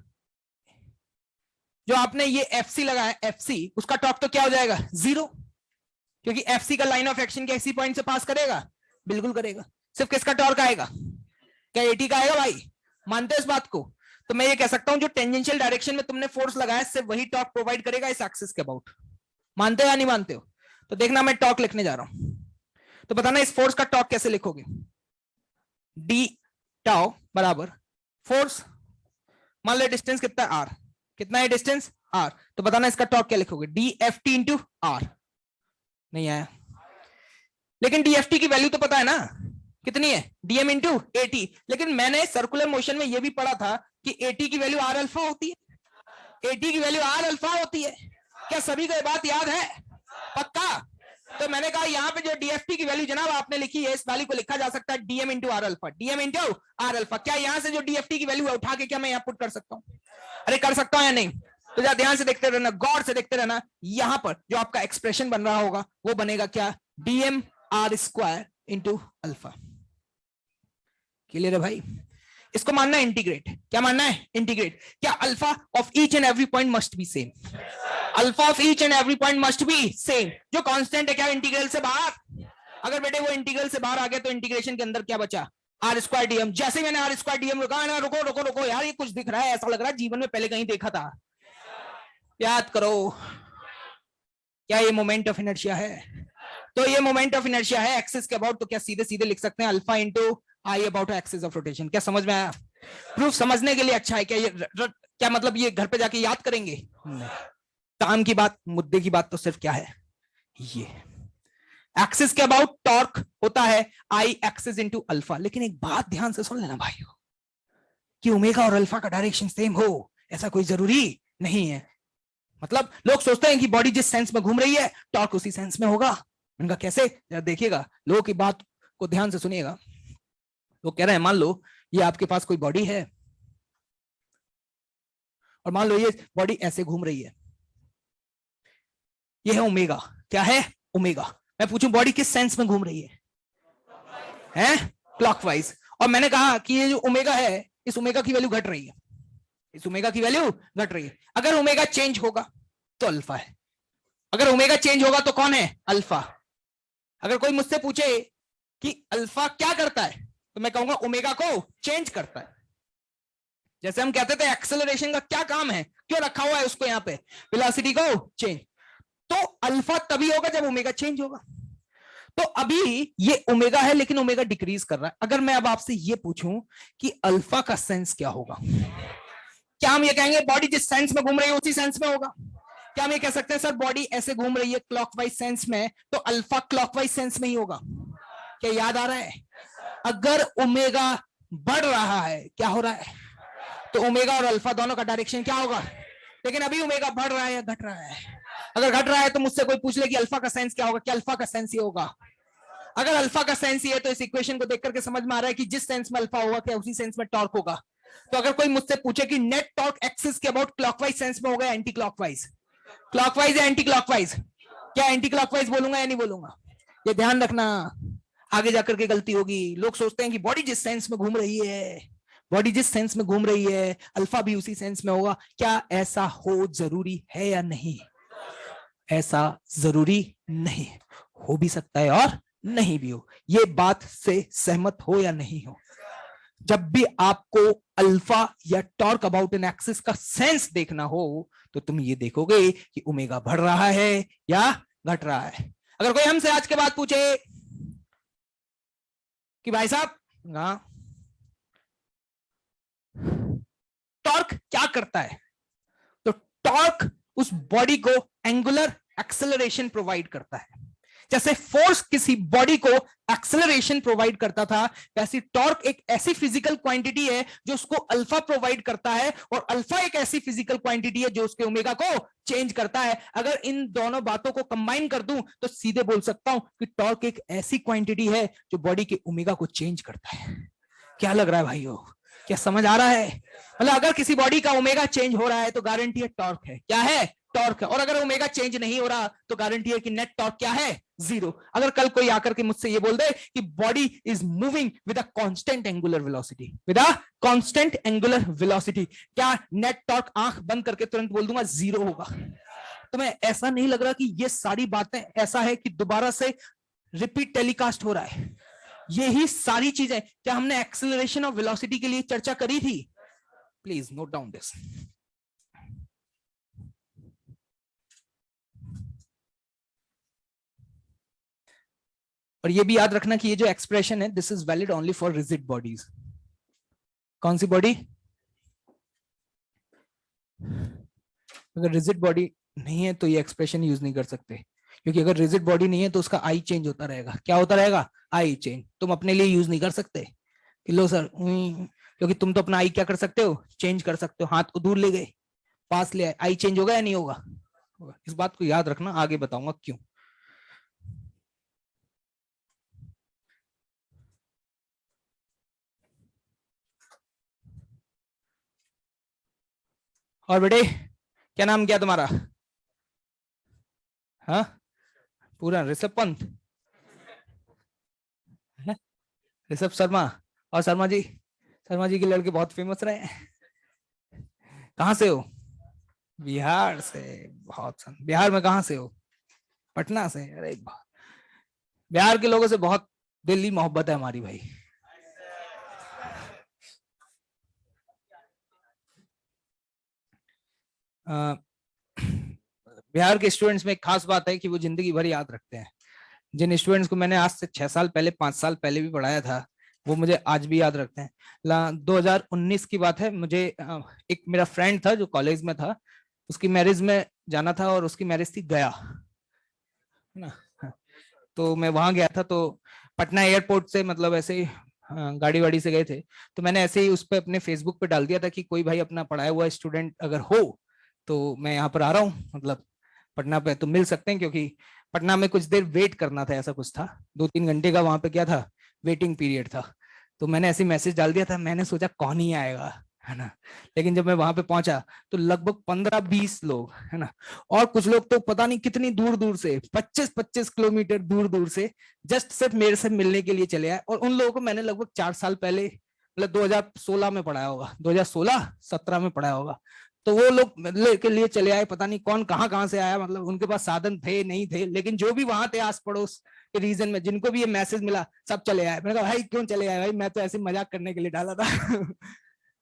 जो आपने ये FC लगाया, FC, उसका टॉर्क तो क्या हो जाएगा, 0, क्योंकि FC का लाइन ऑफ एक्शन क्या इसी पॉइंट से पास करेगा, बिल्कुल करेगा। सिर्फ किसका टॉर्क आएगा, क्या AT का आएगा भाई, मानते हो इस बात को? तो मैं ये कह सकता हूं जो टेंजेंशियल डायरेक्शन में तुमने फोर्स लगाया सिर्फ वही टॉर्क प्रोवाइड करेगा इस एक्सिस के अबाउट। मानते हो या नहीं मानते हो? तो देखना मैं टॉर्क लिखने जा रहा हूं, तो बताना इस फोर्स का टॉर्क कैसे लिखोगे। डी टाउ बराबर फोर्स, मान लो डिस्टेंस कितना है, r, कितना है डिस्टेंस, r, तो बताना इसका टॉर्क क्या लिखोगे, DFT इंटू r। नहीं आया, लेकिन DFT की वैल्यू तो पता है ना कितनी है, DM इंटू AT। लेकिन मैंने सर्कुलर मोशन में यह भी पढ़ा था कि AT की वैल्यू R अल्फा होती है, AT की वैल्यू R अल्फा होती है। क्या सभी को यह बात याद है, पक्का? तो मैंने कहा यहाँ पे जो DFT की वैल्यू जनाब आपने लिखी है, इस वैल्यू को लिखा जा सकता है DM into R alpha, DM into R alpha. क्या यहाँ से जो DFT की वैल्यू है उठा के क्या मैं यहाँ पुट कर सकता हूँ? अरे कर सकता हूँ या नहीं? तो जरा ध्यान से देखते रहना, गौर से देखते रहना, यहां पर जो आपका एक्सप्रेशन बन रहा होगा वो बनेगा क्या, DM R square into alpha. Clear है भाई? इसको मानना है इंटीग्रेट, क्या मानना है, इंटीग्रेट। क्या alpha of each and every point must be same, alpha of each and every point must be same. जो कांस्टेंट है क्या इंटीग्रल से बाहर, अगर बेटे वो इंटीग्रल से बाहर आ गया तो इंटीग्रेशन के अंदर क्या बचा, R स्क्वायर DM। जैसे मैंने R स्क्वायर DM रुका ना, रुको रुको रुको यार, ये कुछ दिख रहा है, ऐसा लग रहा है जीवन में पहले कहीं देखा था। याद करो, क्या ये मोमेंट ऑफ इनर्शिया है? तो ये मोमेंट ऑफ इनर्शिया है एक्सिस के अबाउट, तो क्या सीधे सीधे लिख सकते हैं alpha into I about axis of rotation. क्या समझ में आया? प्रूफ समझने के लिए अच्छा है क्या ये क्या मतलब ये घर पे जाके याद करेंगे? नहीं, काम की बात, मुद्दे की बात तो सिर्फ क्या है, ये एक्सिस के अबाउट टॉर्क होता है आई एक्सिस इंटू अल्फा। लेकिन एक बात ध्यान से सुन लेना भाई, कि ओमेगा और अल्फा का डायरेक्शन सेम हो ऐसा कोई जरूरी नहीं है। मतलब लोग सोचते हैं कि बॉडी जिस सेंस में घूम रही है टॉर्क उसी सेंस में होगा। उनका कैसे, देखिएगा लोगों की बात को ध्यान से सुनिएगा। वो कह रहे हैं मान लो ये आपके पास कोई बॉडी है और मान लो ये बॉडी ऐसे घूम रही है, ये है ओमेगा, क्या है ओमेगा। मैं पूछूं बॉडी किस सेंस में घूम रही है क्लॉकवाइज। और मैंने कहा कि ये जो ओमेगा है इस ओमेगा की वैल्यू घट रही है, इस ओमेगा की वैल्यू घट रही है। अगर ओमेगा चेंज होगा तो अल्फा है, अगर ओमेगा चेंज होगा तो कौन है, अल्फा। अगर कोई मुझसे पूछे कि अल्फा क्या करता है तो मैं कहूंगा ओमेगा को चेंज करता है। जैसे हम कहते थे एक्सेलरेशन का क्या काम है, क्यों रखा हुआ है उसको यहाँ पे, वेलोसिटी को चेंज। तो अल्फा तभी होगा जब ओमेगा चेंज होगा। तो अभी ये ओमेगा है लेकिन ओमेगा डिक्रीज कर रहा है। अगर मैं अब आपसे ये पूछूं कि अल्फा का सेंस क्या होगा, क्या हम ये कहेंगे बॉडी जिस सेंस में घूम रही है उसी सेंस में होगा? क्या हम ये कह सकते हैं सर बॉडी ऐसे घूम रही है क्लॉकवाइज सेंस में तो अल्फा क्लॉकवाइज सेंस में ही होगा? क्या याद आ रहा है? अगर ओमेगा बढ़ रहा है, क्या हो रहा है, तो ओमेगा और अल्फा दोनों का डायरेक्शन क्या होगा। लेकिन अभी ओमेगा बढ़ रहा है या घट रहा है? अगर घट रहा है तो मुझसे कोई पूछ ले कि अल्फा का सेंस क्या होगा, क्या अल्फा का सेंस ये होगा? अगर अल्फा का सेंस ये है तो इस इक्वेशन को देख करके समझ में आ रहा है कि जिस सेंस में अल्फा होगा क्या उसी सेंस में टॉर्क होगा। तो अगर कोई मुझसे पूछे कि नेट टॉर्क एक्सिस के अबाउट क्लॉकवाइज सेंस में होगा एंटी क्लॉकवाइज, क्लॉकवाइज या एंटी क्लॉकवाइज, क्या एंटी क्लॉकवाइज बोलूंगा या नहीं बोलूंगा? ये ध्यान रखना, आगे जाकर के गलती होगी। लोग सोचते हैं कि बॉडी जिस सेंस में घूम रही है, बॉडी जिस सेंस में घूम रही है अल्फा भी उसी सेंस में होगा। क्या ऐसा हो जरूरी है या नहीं? ऐसा जरूरी नहीं, हो भी सकता है और नहीं भी हो। ये बात से सहमत हो या नहीं हो? जब भी आपको अल्फा या टॉर्क अबाउट एन एक्सिस का सेंस देखना हो तो तुम ये देखोगे कि ओमेगा बढ़ रहा है या घट रहा है। अगर कोई हमसे आज के बाद पूछे कि भाई साहब टॉर्क क्या करता है, तो टॉर्क उस बॉडी को एंगुलर एक्सेलरेशन प्रोवाइड करता है। जैसे फोर्स किसी बॉडी को एक्सेलरेशन प्रोवाइड करता था, वैसी टॉर्क एक ऐसी फिजिकल क्वांटिटी है जो उसको अल्फा प्रोवाइड करता है, और अल्फा एक ऐसी फिजिकल क्वांटिटी है जो उसके ओमेगा को चेंज करता है। अगर इन दोनों बातों को कंबाइन कर दूं तो सीधे बोल सकता हूं कि टॉर्क एक ऐसी क्वांटिटी है जो बॉडी के ओमेगा को चेंज करता है। क्या लग रहा है भाइयों, क्या समझ आ रहा है? मतलब अगर किसी बॉडी का ओमेगा चेंज हो रहा है तो गारंटी है टॉर्क है। क्या है? टॉर्क है, और अगर ओमेगा चेंज नहीं हो रहा तो गारंटी है कि नेट टॉर्क क्या है, जीरो। अगर कल कोई आकर के मुझसे ये बोल दे कि body is moving with a constant angular velocity, with a constant angular velocity, क्या नेट टॉर्क आंख बंद करके तुरंत बोल दूंगा जीरो होगा? तो मैं ऐसा नहीं लग रहा कि ये सारी बातें ऐसा है कि दोबारा से रिपीट टेलीकास्ट हो रहा है। यही सारी चीजें क्या हमने एक्सेलरेशन ऑफ वेलोसिटी के लिए चर्चा करी थी? Please note down this. और ये भी याद रखना कि ये जो एक्सप्रेशन है this is valid only for rigid bodies. कौन सी बॉडी? अगर रिजिड बॉडी नहीं है तो ये एक्सप्रेशन यूज नहीं कर सकते, क्योंकि अगर रिजिड बॉडी नहीं है तो उसका आई चेंज होता रहेगा। क्या होता रहेगा? I change. तुम अपने लिए यूज नहीं कर सकते कि लो सर, क्योंकि तुम तो अपना आई क्या कर सकते हो, चेंज कर सकते हो। हाथ को दूर ले गए, पास ले आए, आई चेंज होगा या नहीं होगा? इस बात को याद रखना, आगे बताऊंगा क्यों। और बेटे क्या नाम क्या तुम्हारा? हाँ, पूरा ऋषभ पंत, ऋषभ शर्मा। और शर्मा जी, शर्मा जी के लड़के बहुत फेमस रहे हैं। कहाँ से हो? बिहार से। बहुत सन, बिहार में कहाँ से हो? पटना से। अरे बिहार के लोगों से बहुत दिली मोहब्बत है हमारी भाई। बिहार के स्टूडेंट्स में एक खास बात है कि वो जिंदगी भर याद रखते हैं। जिन स्टूडेंट्स को मैंने आज से 6 साल पहले, 5 साल पहले भी पढ़ाया था, वो मुझे आज भी याद रखते हैं। 2019 की बात है, मुझे एक मेरा फ्रेंड था जो कॉलेज में था, उसकी मैरिज में जाना था, और उसकी मैरिज थी गया, है ना। तो मैं वहां गया था, तो पटना एयरपोर्ट से मतलब ऐसे ही गाड़ी वाड़ी से गए थे। तो मैंने ऐसे ही उस पर अपने फेसबुक पे डाल दिया था कि कोई भाई अपना पढ़ाया हुआ स्टूडेंट अगर हो तो मैं यहाँ पर आ रहा हूँ, मतलब पटना पे, तो मिल सकते हैं, क्योंकि पटना में कुछ देर वेट करना था, ऐसा कुछ था, 2-3 घंटे का वहां पे क्या था, वेटिंग पीरियड था। तो मैंने ऐसे मैसेज डाल दिया था, मैंने सोचा कौन ही आएगा, है ना। लेकिन जब मैं वहां पे पहुंचा तो लगभग 15-20 लोग, है ना। और कुछ लोग तो पता नहीं कितनी दूर दूर से, 25-25 किलोमीटर दूर दूर से जस्ट सिर्फ मेरे से मिलने के लिए चले आए। और उन लोगों को मैंने लगभग 4 साल पहले, मतलब 2016 में पढ़ाया होगा, 2016-17 में पढ़ाया होगा। तो वो लोग मिलने के लिए चले आए, पता नहीं कौन कहाँ कहाँ से आया, मतलब उनके पास साधन थे नहीं थे, लेकिन जो भी वहां थे आस पड़ोस के रीजन में, जिनको भी ये मैसेज मिला, सब चले आए। मैंने कहा भाई क्यों चले आए? भाई मैं तो ऐसे मजाक करने के लिए डाला था।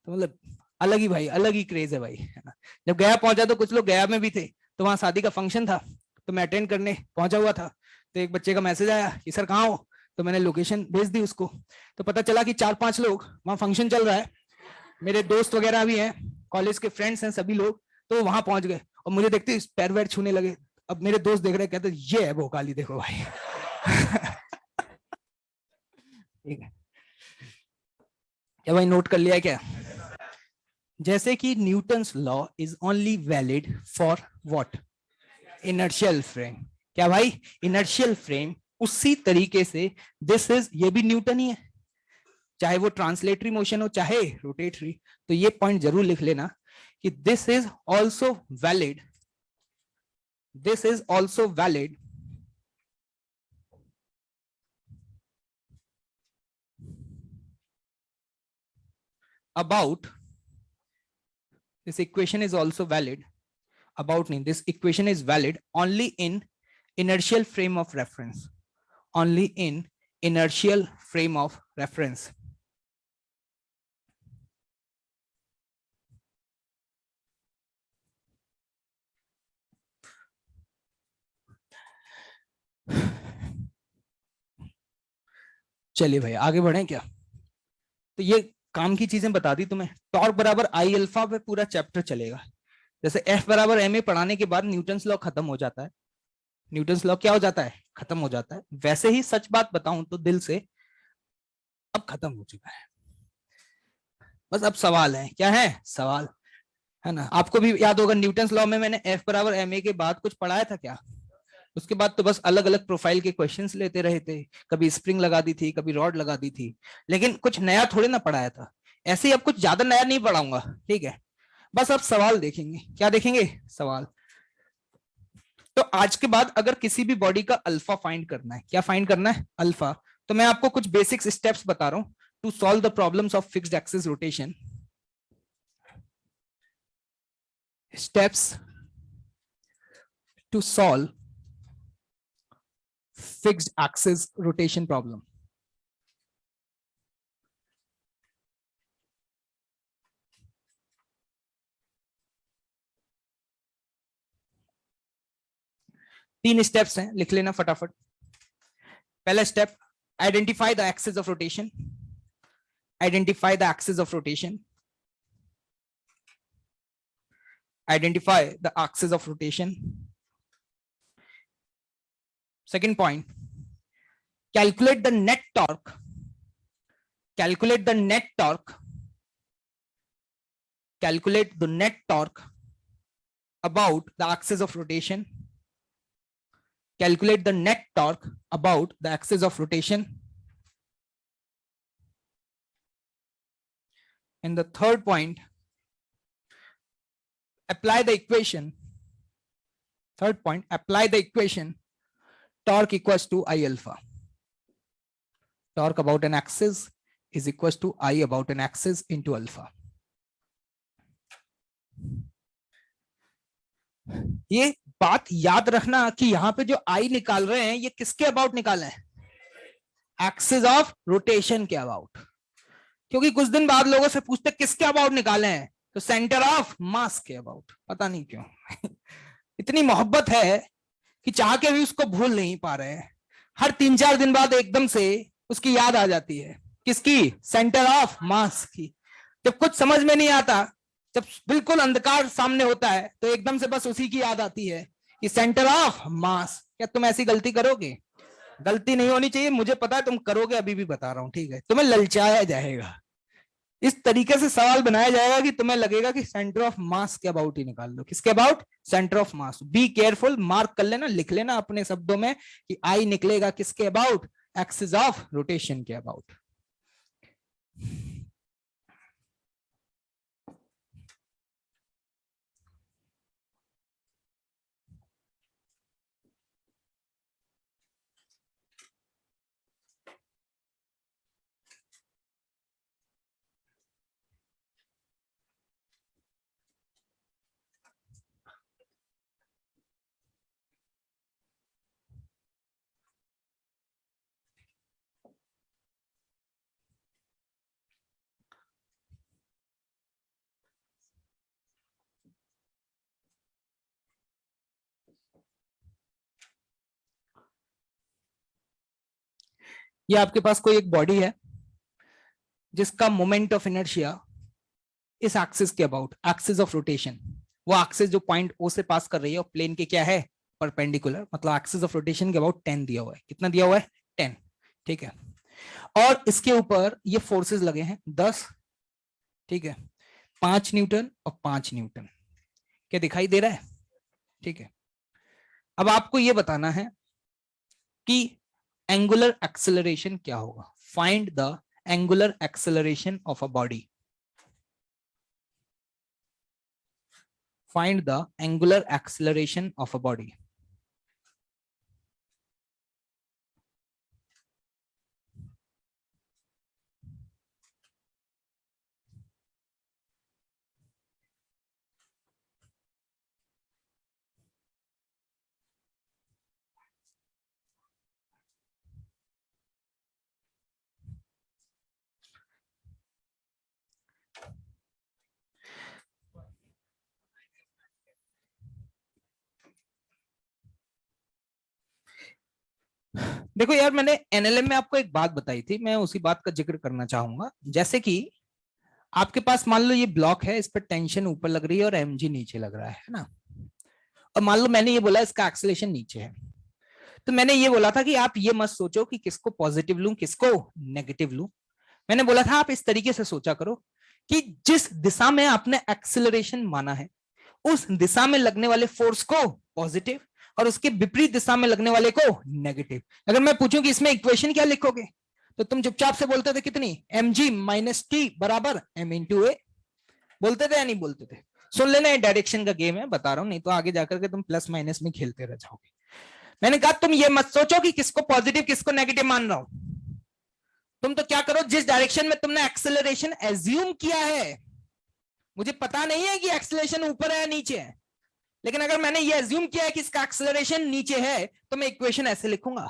तो मतलब अलग ही भाई, अलग ही क्रेज है भाई, है ना। जब गया पहुंचा तो कुछ लोग गया में भी थे, तो वहां शादी का फंक्शन था, तो मैं अटेंड करने पहुंचा हुआ था। तो एक बच्चे का मैसेज आया कि सर कहाँ हो? तो मैंने लोकेशन भेज दी उसको। तो पता चला कि 4-5 लोग, वहां फंक्शन चल रहा है, मेरे दोस्त वगैरह भी हैं, कॉलेज के फ्रेंड्स हैं सभी लोग, तो वहां पहुंच गए और मुझे देखते पैर वैर छूने लगे। अब मेरे दोस्त देख रहे, कहते ये है भोकाली, देखो भाई। ठीक है क्या भाई, नोट कर लिया है क्या? जैसे कि Newton's law is only valid for what? Inertial frame. क्या भाई? Inertial frame. उसी तरीके से दिस इज, ये भी न्यूटन ही है, चाहे वो ट्रांसलेटरी मोशन हो चाहे रोटेटरी। तो ये पॉइंट जरूर लिख लेना कि this is also valid, this is also valid about, this equation is also valid about, this equation is valid only in inertial frame of reference, only in inertial frame of reference. चलिए भाई आगे बढ़े क्या? तो ये काम की चीजें बता दी तुम्हें। टॉर्क बराबर आई अल्फा पे पूरा चैप्टर चलेगा। जैसे एफ बराबर एम ए पढ़ाने के बाद न्यूटन्स लॉ खत्म हो जाता है, न्यूटन्स लॉ क्या हो जाता है? खत्म हो जाता है। वैसे ही सच बात बताऊं तो दिल से अब खत्म हो चुका है। बस अब सवाल है, क्या है सवाल, है ना। आपको भी याद होगा न्यूटन्स लॉ में मैंने एफ बराबर एम ए के बाद कुछ पढ़ाया था क्या? उसके बाद तो बस अलग अलग प्रोफाइल के क्वेश्चंस लेते रहे थे, कभी स्प्रिंग लगा दी थी, कभी रॉड लगा दी थी, लेकिन कुछ नया थोड़ी ना पढ़ाया था। ऐसे ही अब कुछ ज्यादा नया नहीं पढ़ाऊंगा, ठीक है। बस अब सवाल देखेंगे। क्या देखेंगे? सवाल। तो आज के बाद अगर किसी भी बॉडी का अल्फा फाइंड करना है, क्या फाइंड करना है? अल्फा। तो मैं आपको कुछ बेसिक स्टेप्स बता रहा हूं to solve the problems of fixed axis rotation. Steps to solve fixed axis rotation problem. तीन स्टेप्स हैं, लिख लेना फटाफट। पहला step, identify the axis of rotation. Identify the axis of rotation. Identify the axis of rotation. Second point, calculate the net torque. Calculate the net torque. Calculate the net torque about the axis of rotation. Calculate the net torque about the axis of rotation. And the third point, apply the equation. Third point, apply the equation torque equals to I alpha. Torque about an axis is equals to I about an axis into alpha. ये बात याद रखना कि यहां पे जो I निकाल रहे हैं ये किसके अबाउट निकाले हैं? एक्सिस ऑफ रोटेशन के अबाउट। क्योंकि कुछ दिन बाद लोगों से पूछते किसके अबाउट निकाले हैं, तो सेंटर ऑफ मास के अबाउट। पता नहीं क्यों इतनी मोहब्बत है कि चाह के भी उसको भूल नहीं पा रहे हैं। हर 3-4 दिन बाद एकदम से उसकी याद आ जाती है, किसकी? सेंटर ऑफ मास की। जब कुछ समझ में नहीं आता, जब बिल्कुल अंधकार सामने होता है, तो एकदम से बस उसी की याद आती है कि सेंटर ऑफ मास। क्या तुम ऐसी गलती करोगे? गलती नहीं होनी चाहिए, मुझे पता है तुम करोगे, अभी भी बता रहा हूं, ठीक है? तुम्हें ललचाया जाएगा, इस तरीके से सवाल बनाया जाएगा कि तुम्हें लगेगा कि सेंटर ऑफ मास के अबाउट ही निकाल लो। किसके about? Centre of mass. Be careful, mark कर लेना, लिख लेना अपने शब्दों में कि आई निकलेगा किसके अबाउट? एक्सिस ऑफ रोटेशन के अबाउट। ये आपके पास कोई एक बॉडी है जिसका मोमेंट ऑफ इनर्शिया इस एक्सिस के अबाउट, एक्सिस ऑफ रोटेशन, वो एक्सिस जो पॉइंट ओ से पास कर रही है और प्लेन के क्या है? परपेंडिकुलर, मतलब एक्सिस ऑफ रोटेशन के अबाउट 10 दिया हुआ है। कितना दिया हुआ है? 10, ठीक है। और इसके ऊपर ये फोर्सेस लगे हैं 10, ठीक है, 5 न्यूटन और 5 न्यूटन। क्या दिखाई दे रहा है? ठीक है। अब आपको ये बताना है कि एंगुलर एक्सेलरेशन क्या होगा। Find the angular acceleration of a body. Find the angular acceleration of a body. देखो यार, मैंने एनएलएम में आपको एक बात बताई थी, मैं उसी बात का जिक्र करना चाहूंगा। जैसे कि आपके पास मान लो ये ब्लॉक है, इस पर टेंशन ऊपर लग रही है और एमजी नीचे लग रहा है ना। और मान लो मैंने ये बोला इसका एक्सेलरेशन नीचे है, तो मैंने ये बोला था कि आप ये मत सोचो कि किसको पॉजिटिव लूं किसको नेगेटिव लूं। मैंने बोला था आप इस तरीके से सोचा करो कि जिस दिशा में आपने एक्सेलरेशन माना है उस दिशा में लगने वाले फोर्स को पॉजिटिव और उसके विपरीत दिशा में लगने वाले को नेगेटिव। अगर मैं पूछूं कि इसमें इक्वेशन क्या लिखोगे, तो तुम चुपचाप से बोलते थे कितनी? mg - t बराबर m × a। बोलते थे या नहीं बोलते थे? सुन लेना, डायरेक्शन का गेम है, बता रहा हूं, नहीं तो आगे जाकर के तुम प्लस माइनस में खेलते रह जाओगे। मैंने कहा तुम ये मत सोचो कि किसको पॉजिटिव किसको नेगेटिव मान रहा हूं। तुम तो क्या करो, जिस डायरेक्शन में तुमने एक्सेलरेशन एज्यूम किया है, मुझे पता नहीं है कि एक्सेलरेशन ऊपर है या नीचे है, लेकिन अगर मैंने ये एज्यूम किया है कि इसका एक्सेलरेशन नीचे है, तो मैं इक्वेशन ऐसे लिखूंगा,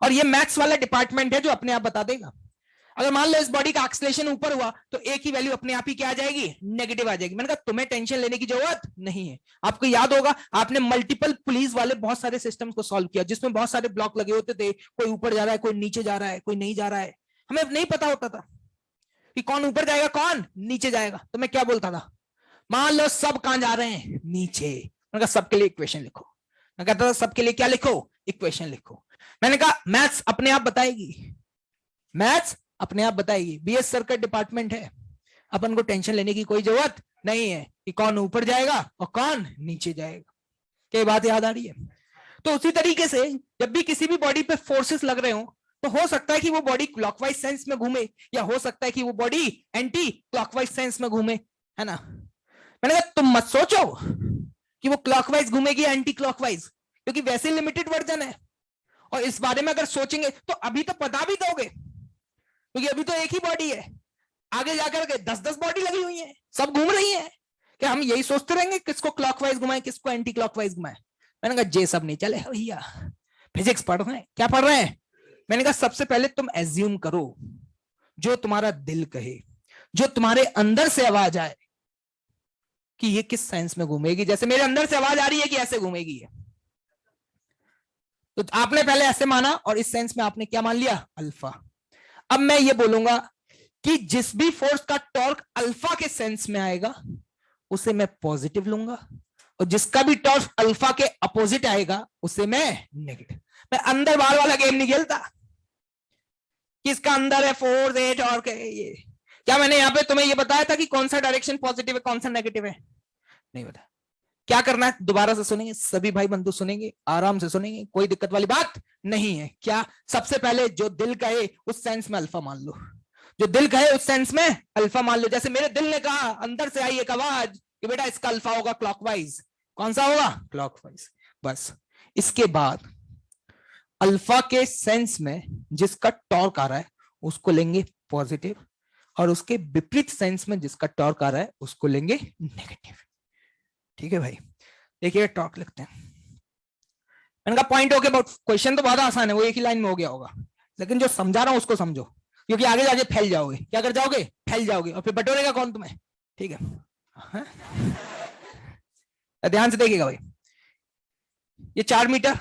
और ये मैथ्स वाला डिपार्टमेंट है जो अपने आप बता देगा। अगर मान लो इस बॉडी का एक्सेलरेशन ऊपर हुआ, तो एक ही वैल्यू अपने आप ही क्या आ जाएगी, नेगेटिव आ जाएगी। मैंने कहा तुम्हें टेंशन लेने की जरूरत नहीं है। आपको याद होगा, आपने मल्टीपल पुलिस वाले बहुत सारे सिस्टम्स को सॉल्व किया, जिसमें बहुत सारे ब्लॉक लगे होते थे, कोई ऊपर जा रहा है, कोई नीचे जा रहा है, कोई नहीं जा रहा है। हमें नहीं पता होता था कि कौन ऊपर जाएगा कौन नीचे जाएगा। तो मैं क्या बोलता था, मान लो सब कहां जा रहे हैं, नीचे। मैंने कहा सबके लिए इक्वेशन लिखो। मैं कहता था सबके लिए क्या लिखो, इक्वेशन लिखो। मैंने कहा मैथ्स अपने आप बताएगी, मैथ्स अपने आप बताएगी। बीएस सर्किट डिपार्टमेंट है, अपन को टेंशन लेने की कोई जरूरत नहीं है कि कौन ऊपर जाएगा और कौन नीचे जाएगा। क्या बात याद आ रही है? तो उसी तरीके से जब भी किसी भी बॉडी पे फोर्सेस लग रहे हो, तो हो सकता है कि वो बॉडी क्लॉकवाइज सेंस में घूमे, या हो सकता है कि वो बॉडी एंटी क्लॉकवाइज सेंस में घूमे, है ना। मैंने कहा तुम मत सोचो कि वो क्लॉकवाइज घूमेगी एंटी क्लॉकवाइज, क्योंकि वैसे लिमिटेड वर्जन है। और इस बारे में अगर सोचेंगे तो अभी तो पता भी दोगे, क्योंकि अभी तो एक ही बॉडी है, आगे जाकर के 10-10 बॉडी लगी हुई है, सब घूम रही है। क्या हम यही सोचते रहेंगे किसको क्लॉकवाइज घुमाए किसको एंटी क्लॉकवाइज घुमाए? मैंने कहा जे सब नहीं चले भैया, फिजिक्स पढ़ रहे हैं। क्या पढ़ रहे हैं? मैंने कहा सबसे पहले तुम एज्यूम करो, जो तुम्हारा दिल कहे, जो तुम्हारे अंदर से आवाज आए कि ये किस साइंस में घूमेगी। जैसे मेरे अंदर से आवाज आ रही है कि ऐसे घूमेगी है, तो आपने पहले ऐसे माना, और इस सेंस में आपने क्या मान लिया, अल्फा। अब मैं ये बोलूंगा कि जिस भी फोर्स का टॉर्क अल्फा के सेंस में आएगा उसे मैं पॉजिटिव लूंगा, और जिसका भी टॉर्क अल्फा के अपोजिट आएगा उसे मैं नेगेटिव। मैं अंदर बाहर वाला गेम नहीं खेलता कि इसका अंदर है फोर्स है टॉर्क है। ये क्या मैंने यहां पे तुम्हें ये बताया था कि कौन सा डायरेक्शन पॉजिटिव है कौन सा नेगेटिव है? नहीं बताया। क्या करना है, दोबारा से सुनेंगे, सभी भाई बंधु सुनेंगे, आराम से सुनेंगे, कोई दिक्कत वाली बात नहीं है। क्या सबसे पहले जो दिल कहे उस सेंस में अल्फा मान लो, जो दिल कहे उस सेंस में अल्फा मान लो। जैसे मेरे दिल ने कहा, अंदर से आई एक आवाज कि बेटा इसका अल्फा होगा क्लॉकवाइज। कौन सा होगा? क्लॉकवाइज। बस इसके बाद अल्फा के सेंस में जिसका टॉर्क आ रहा है उसको लेंगे पॉजिटिव, और उसके विपरीत सेंस में जिसका टॉर्क आ रहा है उसको लेंगे नेगेटिव। ठीक है भाई, देखिए टॉर्क लिखते हैं। मैंने कहा पॉइंट ओके, बट क्वेश्चन तो बहुत आसान है, वो एक ही लाइन में हो गया होगा, लेकिन जो समझा रहा हूं उसको समझो, क्योंकि आगे जाके फैल जाओगे। क्या कर जाओगे? फैल जाओगे, और फिर बटोरेगा कौन तुम्हें? ठीक है, ध्यान से देखिएगा भाई। ये 4 मीटर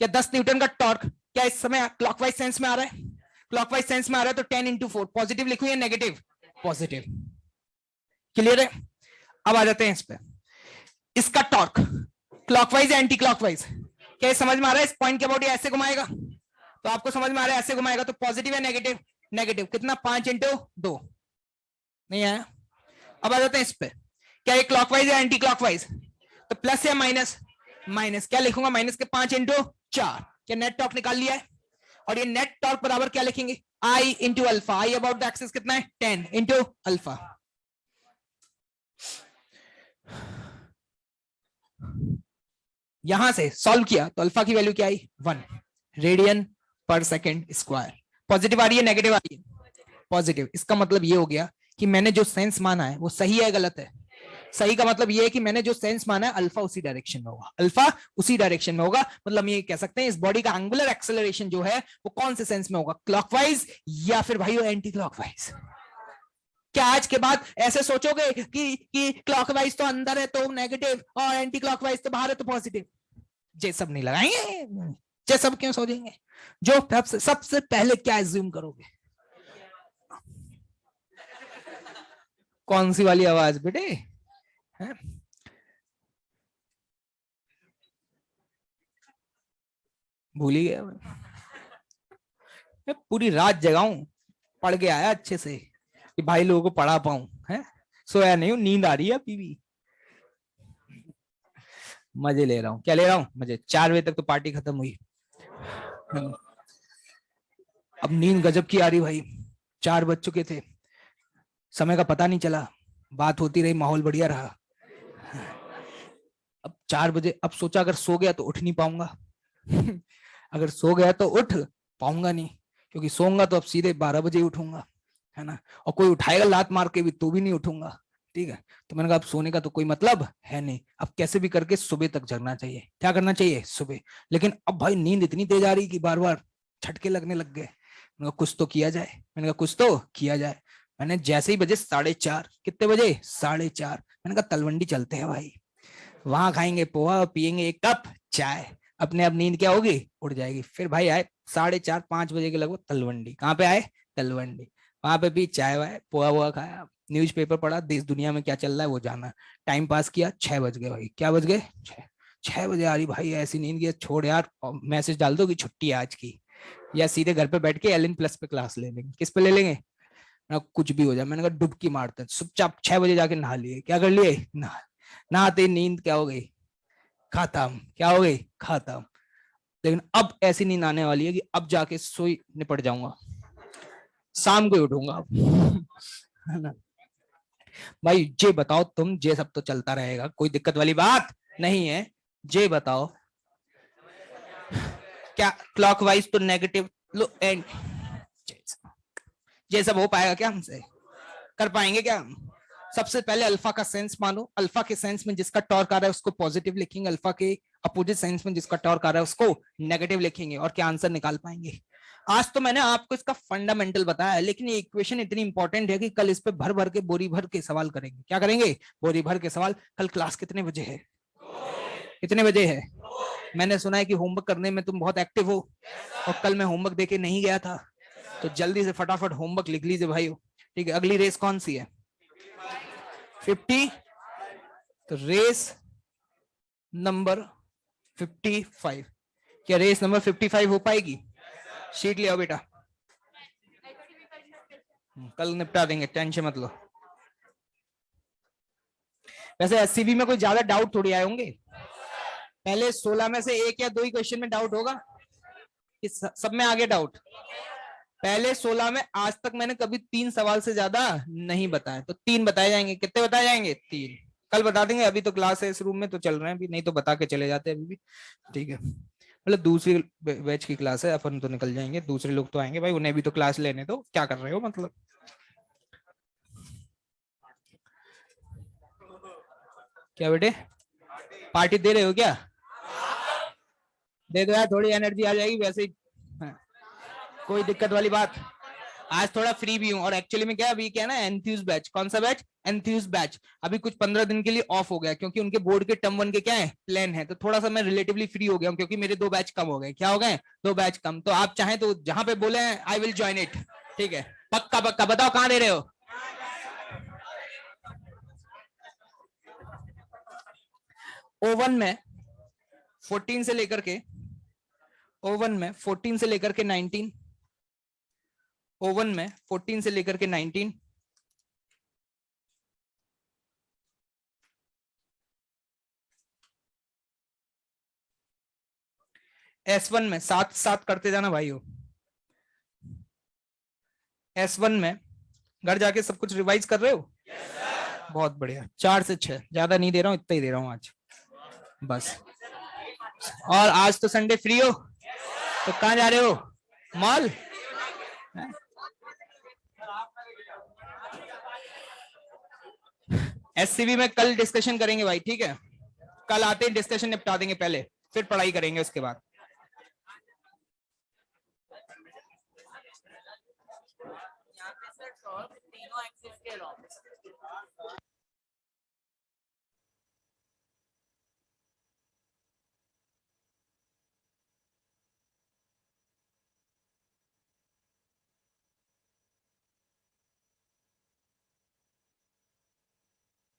क्या 10 न्यूटन का टॉर्क क्या इस समय क्लॉकवाइज सेंस में आ रहा है? क्लॉकवाइज सेंस में आ रहा है, तो 10 × 4 पॉजिटिव लिखूं या नेगेटिव? पॉजिटिव। क्लियर है? अब आ जाते हैं इस पे। इसका टॉर्क क्लॉकवाइज या एंटी क्लॉकवाइज? क्या समझ में आ रहा है? इस पॉइंट के बॉडी ऐसे घुमाएगा, तो आपको समझ में आ रहा है ऐसे घुमाएगा, तो पॉजिटिव या नेगेटिव? नेगेटिव। कितना? 5 × 2। नहीं आया? अब आ जाते हैं इस पे। क्या ये क्लॉकवाइज या एंटी क्लॉकवाइज? तो प्लस या माइनस? माइनस। क्या लिखूंगा? माइनस के 5 × 4। क्या नेट टॉर्क निकाल लिया है? और ये नेट टॉर्क बराबर क्या लिखेंगे? I into alpha. I about the axis कितना है? 10 × अल्फा। यहां से सॉल्व किया तो अल्फा की वैल्यू क्या आई? 1 रेडियन पर सेकेंड स्क्वायर। पॉजिटिव आ रही है नेगेटिव आ रही है? पॉजिटिव। इसका मतलब ये हो गया कि मैंने जो सेंस माना है वो सही है गलत है? सही का मतलब ये है कि मैंने जो सेंस माना है अल्फा उसी डायरेक्शन में होगा, अल्फा उसी डायरेक्शन में होगा। मतलब ये कह सकते हैं इस बॉडी का एंगुलर एक्सेलरेशन जो है वो कौन से सेंस में होगा, क्लॉकवाइज या फिर भाई एंटी क्लॉकवाइज? क्या आज के बाद ऐसे सोचोगे कि क्लॉकवाइज तो अंदर है तो नेगेटिव और एंटी क्लॉकवाइज तो बाहर है तो पॉजिटिव? ये सब नहीं लगाएंगे, ये सब क्यों सोचेंगे? जो सबसे पहले क्या एज्यूम करोगे? कौन सी वाली आवाज बेटे? भूल ही गया मैं। पूरी रात जगाऊं, पढ़ के आया अच्छे से कि भाई लोगों को पढ़ा पाऊं, है सोया नहीं हूं, नींद आ रही है अभी भी। मजे ले रहा हूँ। क्या ले रहा हूँ? मजे। 4 बजे तक तो पार्टी खत्म हुई, अब नींद गजब की आ रही भाई। 4 बज चुके थे, समय का पता नहीं चला, बात होती रही, माहौल बढ़िया रहा। 4 बजे, अब सोचा अगर सो गया तो उठ नहीं पाऊंगा अगर सो गया तो उठ पाऊंगा नहीं, क्योंकि सोऊंगा तो अब सीधे 12 बजे ही उठूंगा, है ना, और कोई उठाएगा लात मार के भी तो भी नहीं उठूंगा, ठीक है। तो मैंने कहा अब सोने का तो कोई मतलब है नहीं, अब कैसे भी करके सुबह तक जगना चाहिए। क्या करना चाहिए? सुबह। लेकिन अब भाई नींद इतनी तेज आ रही कि बार बार झटके लगने लग गए। मैंने कहा कुछ तो किया जाए, मैंने कहा कुछ तो किया जाए। मैंने जैसे ही बजे 4:30, कितने बजे? 4:30, मैंने कहा तलवंडी चलते हैं भाई, वहां खाएंगे पोहा, पियेंगे एक कप चाय, अपने आप नींद क्या होगी? उड़ जाएगी। फिर भाई आए 4:30-5 बजे के लगभग तलवंडी। कहाँ पे आए? तलवंडी। वहां पे भी चाय वाय पोहा वोहा खाया, न्यूज़पेपर पढ़ा, देश दुनिया में क्या चल रहा है वो जाना, टाइम पास किया। 6 बज गए भाई। क्या बज गए? 6 बजे आ रही भाई ऐसी नींद की, छोड़ यार, मैसेज डाल दो कि छुट्टी है आज की, या सीधे घर पे बैठ के LN+ पे क्लास ले लेंगे। किस पे ले लेंगे? कुछ भी हो जाए। मैंने कहा डुबकी मारते हैं चुपचाप। 6 बजे जाके नहा लिए। क्या कर लिए? नहाते नींद क्या हो गई? खत्म। क्या हो गई? खत्म। लेकिन अब ऐसी नींद आने वाली है कि अब जाके सोई निपट जाऊंगा, शाम को ही उठूंगा है ना भाई। जे बताओ तुम, जे सब तो चलता रहेगा, कोई दिक्कत वाली बात नहीं है। जे बताओ क्या क्लॉकवाइज तो नेगेटिव लो एंड, ये सब हो पाएगा क्या हमसे? कर पाएंगे क्या हम? सबसे पहले अल्फा का सेंस मानो, अल्फा के सेंस में जिसका टॉर्क आ रहा है उसको पॉजिटिव लिखेंगे, अल्फा के अपोजिट सेंस में जिसका टॉर्क आ रहा है उसको नेगेटिव लिखेंगे, और क्या आंसर निकाल पाएंगे। आज तो मैंने आपको इसका फंडामेंटल बताया है, लेकिन ये इक्वेशन इतनी इंपॉर्टेंट है कि कल इस पे भर भर के, बोरी भर के सवाल करेंगे। क्या करेंगे? बोरी भर के सवाल। कल क्लास कितने बजे है? कितने बजे है? मैंने सुना है कि होमवर्क करने में तुम बहुत एक्टिव हो, और कल मैं होमवर्क देके नहीं गया था, तो जल्दी से फटाफट होमवर्क लिख लीजिए भाई। ठीक है, अगली रेस कौन सी है? 50। तो रेस नंबर 55। क्या रेस नंबर 55 हो पाएगी? शीट ले आओ बेटा, कल निपटा देंगे, टेंशन मत लो। वैसे SCB में कोई ज्यादा डाउट थोड़ी आए होंगे। पहले 16 में से एक या दो ही क्वेश्चन में डाउट होगा, इस सब में आगे डाउट। पहले 16 में आज तक मैंने कभी 3 सवाल से ज्यादा नहीं बताए, तो 3 बताए जाएंगे। कितने बताए जाएंगे? 3। कल बता देंगे, अभी तो क्लास है इस रूम में तो चल रहे हैं अभी, नहीं तो बता के चले जाते अभी भी। ठीक है, मतलब दूसरी बैच की क्लास है, अपन तो निकल जाएंगे, दूसरे लोग तो आएंगे भाई, उन्हें भी तो क्लास लेने दो। क्या कर रहे हो मतलब? क्या बेटे, पार्टी दे रहे हो क्या? दे दो यार, थोड़ी एनर्जी आ जाएगी वैसे ही। हाँ, कोई दिक्कत वाली बात। आज थोड़ा फ्री भी हूँ, और एक्चुअली में क्या अभी क्या है ना, एंथ्यूज बैच। कौन सा बैच? Enthuse batch. अभी कुछ 15 दिन के लिए ऑफ हो गया, क्योंकि उनके बोर्ड के टर्म 1 के क्या है, प्लान है, तो थोड़ा सा मैं रिलेटिवली फ्री हो गया हूँ, क्योंकि मेरे 2 बैच कम हो गए। क्या हो गए? 2 बैच कम। तो आप चाहें तो जहां पे बोले आई विल ज्वाइन इट। ठीक है, पक्का पक्का बताओ कहाँ दे रहे हो? ओवन में 14 से लेकर के, ओवन में 14 से लेकर के 19, ओवन में 14 से लेकर के 19, S1 में 7 करते जाना भाइयों। S1 में घर जाके सब कुछ रिवाइज कर रहे हो? बहुत बढ़िया। 4 से 6, ज्यादा नहीं दे रहा हूँ, इतना ही दे रहा हूँ आज बस। और आज तो संडे फ्री हो, तो कहाँ जा रहे हो? मॉल? SCB में कल डिस्कशन करेंगे भाई, ठीक है? कल आते ही डिस्कशन निपटा देंगे पहले, फिर पढ़ाई करेंगे उसके बाद।